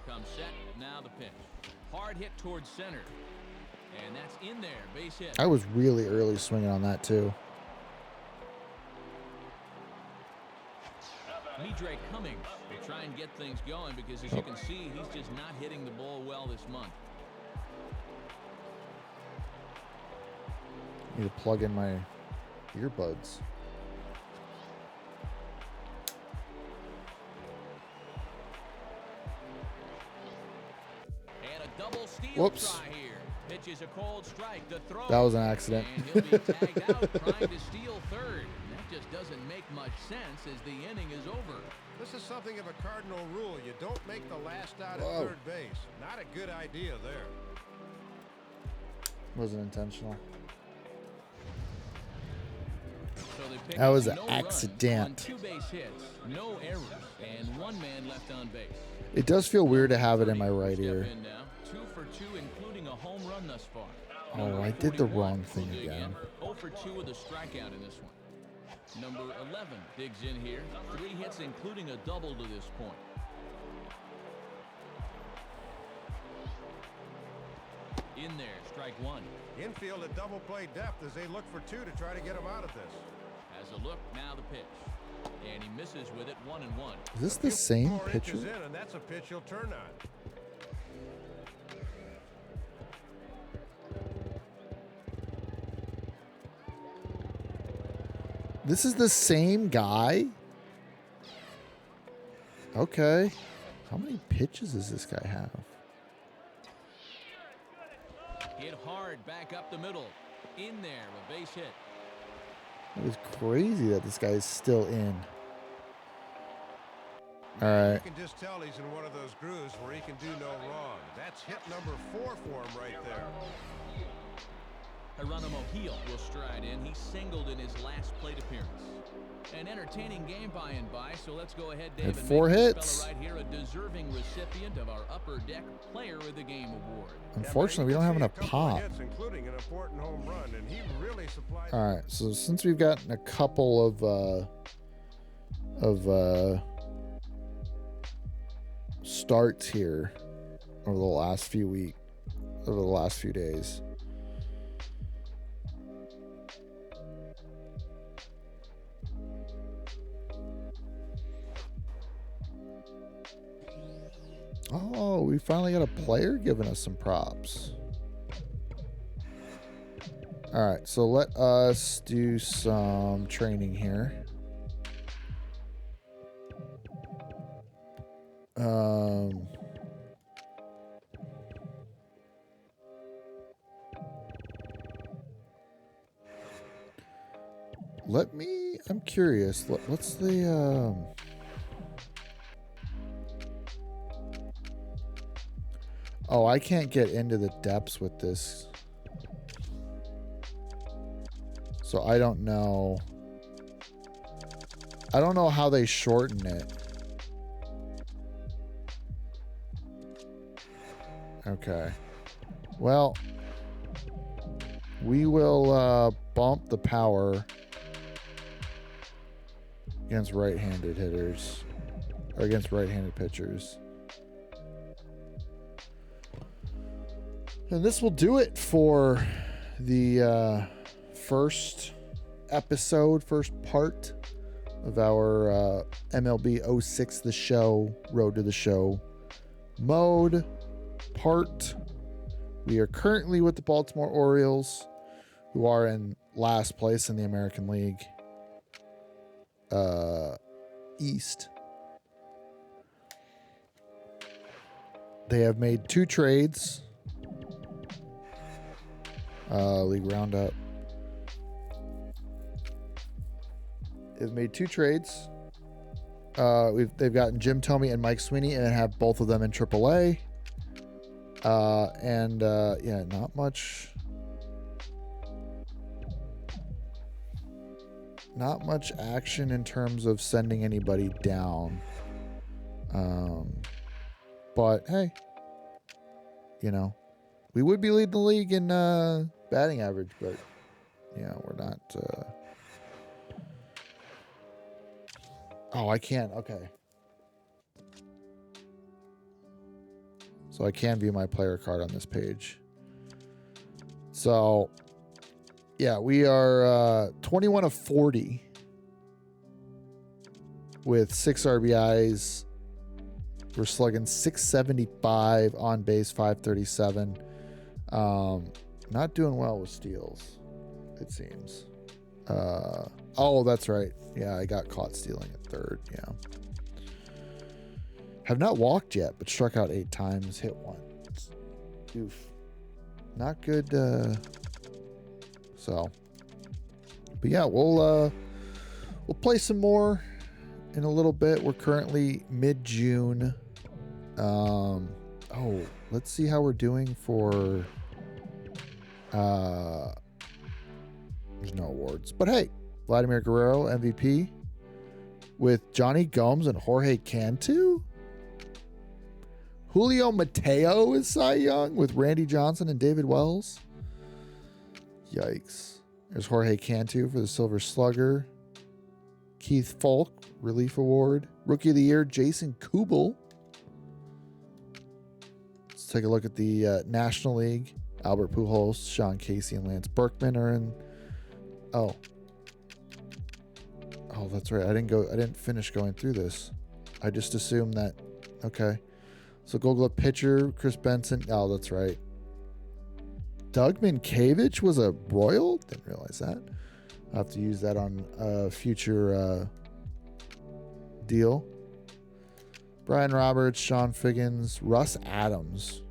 Comes set, now the pitch. Hard hit towards center. And that's in there, base hit. I was really early swinging on that too. Midre Cummings will try and get things going because, as you can see, he's just not hitting the ball well this month. Need to plug in my earbuds. And a double steal Whoops. try here. Pitch is a cold strike. The throw. That was an accident. And he'll be tagged out trying to steal third. And that just doesn't make much sense as the inning is over. This is something of a cardinal rule. You don't make the last out at Whoa. third base. Not a good idea there. Wasn't intentional. So they pick That up was an no runs accident. on 2 base hits, no errors, and 1 man left on base. It does feel weird to have it in my right Step ear. in now, 2 for 2, including a home run thus far. Oh, I did the 41 wrong will thing dig again. in. 0 for 2 with a strikeout in this one. Number 11 digs in here. 3 hits, including a double to this point. In there, strike 1. Infield at double play depth as they look for 2 to try to get him out of this. Has a look, now the pitch. And he misses with it, 1-1. Is this A the few same more pitcher? inches in, and that's a pitch he'll turn on. This is the same guy? Okay. How many pitches does this guy have? Hit hard, back up the middle. In there, a base hit. It was crazy that this guy is still in. All right. You can just tell he's in one of those grooves where he can do no wrong. That's hit number 4 for him right there. Geronimo Gil will stride in. He singled in his last plate appearance. An entertaining game by and by, so let's go ahead, Dave, and 4 make this hits. fella right here a deserving recipient of our Upper Deck Player of the Game award. Unfortunately, we don't have enough pop. Hits, including an important home run, and he really supplied. All right, so since we've gotten a couple of starts here over the last few days. Oh, we finally got a player giving us some props. All right, so let us do some training here. I'm curious. What's the Oh, I can't get into the depths with this. So I don't know. I don't know how they shorten it. Okay. Well, we will bump the power against right-handed hitters, or against right-handed pitchers. And this will do it for the first part of our MLB 06 The Show, Road to the Show mode part. We are currently with the Baltimore Orioles, who are in last place in the American League East. They have made 2 trades. League Roundup. They've made 2 trades. They've gotten Jim Thome and Mike Sweeney, and have both of them in AAA. Yeah, not much. Not much action in terms of sending anybody down. But hey, you know, we would be leading the league in batting average, but yeah, we're not. Oh, I can't. Okay. So I can view my player card on this page. So, yeah, we are 21 of 40 with 6 RBIs. We're slugging 675, on base 537. Not doing well with steals, it seems. Oh, that's right. Yeah, I got caught stealing at third. Yeah. Have not walked yet, but struck out 8 times, hit once. Oof. Not good. So, but yeah, we'll play some more in a little bit. We're currently mid-June. Oh, let's see how we're doing for. There's no awards, but hey, Vladimir Guerrero MVP with Johnny Gomes and Jorge Cantu. Julio Mateo is Cy Young with Randy Johnson and David Wells. Yikes. There's Jorge Cantu for the Silver Slugger. Keith Falk, Relief Award. Rookie of the Year, Jason Kubel. Let's take a look at the National League. Albert Pujols, Sean Casey, and Lance Berkman are in. Oh, that's right. I didn't finish going through this. I just assumed that. Okay. So Gold Glove pitcher, Chris Benson. Oh, that's right. Doug Minkiewicz was a Royal? Didn't realize that. I'll have to use that on a future deal. Brian Roberts, Sean Figgins, Russ Adams,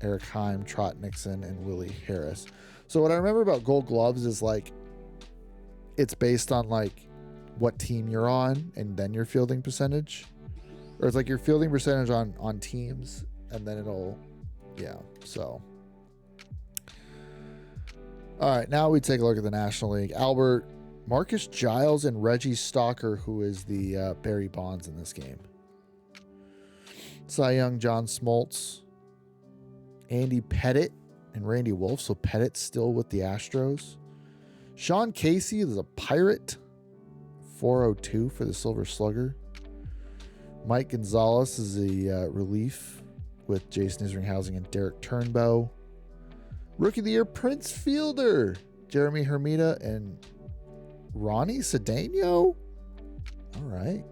Eric Heim, Trot Nixon, and Willie Harris. So what I remember about Gold Gloves is like it's based on like what team you're on and then your fielding percentage. Or it's like your fielding percentage on teams, and then it'll, yeah, so. All right, now we take a look at the National League. Albert, Marcus Giles, and Reggie Stalker, who is the Barry Bonds in this game. Cy Young, John Smoltz, Andy Pettit, and Randy Wolf. So Pettit's still with the Astros. Sean Casey is a Pirate. 402 for the Silver Slugger. Mike Gonzalez is the relief with Jason Isringhausen and Derek Turnbow. Rookie of the Year, Prince Fielder, Jeremy Hermida and Ronnie Cedeno. All right.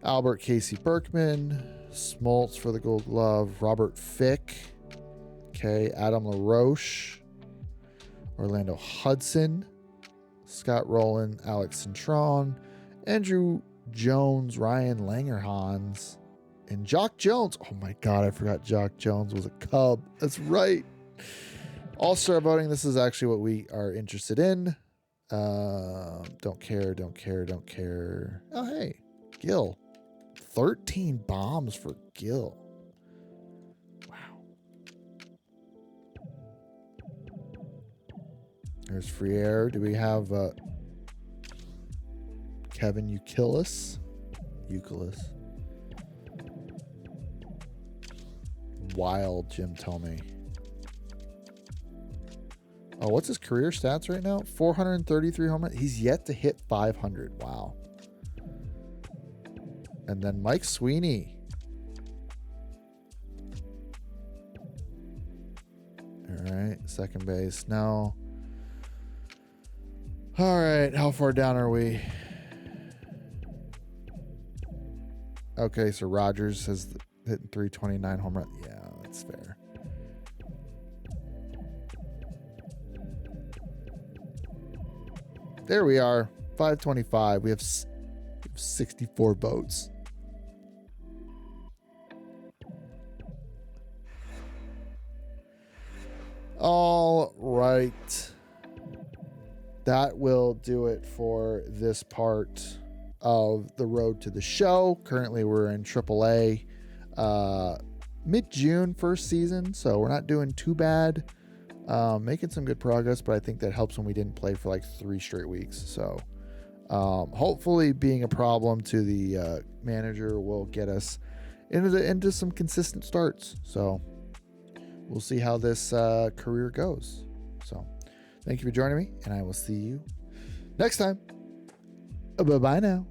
Albert Casey Berkman, Smoltz for the Gold Glove, Robert Fick, okay, Adam LaRoche, Orlando Hudson, Scott Rowland, Alex Cintron, Andrew Jones, Ryan Langerhans, and Jock Jones. Oh my God, I forgot Jock Jones was a Cub. That's right. All-star voting. This is actually what we are interested in. Don't care. Oh, hey, Gil. 13 bombs for Gil. Wow. There's Friere. Do we have Kevin Youkilis? Wild Jim Tomey. Oh, what's his career stats right now? 433 home runs. He's yet to hit 500. Wow. And then Mike Sweeney. All right, second base. No. All right, how far down are we? Okay, so Rogers has hitting 329 home run. Yeah, that's fair. There we are. 525. We have 64 votes. All right. That will do it for this part of the road to the show. Currently, we're in AAA. Mid-June, first season, so we're not doing too bad. Making some good progress, but I think that helps when we didn't play for like 3 straight weeks. So hopefully being a problem to the manager will get us into some consistent starts. So we'll see how this career goes. So thank you for joining me, and I will see you next time. Bye-bye now.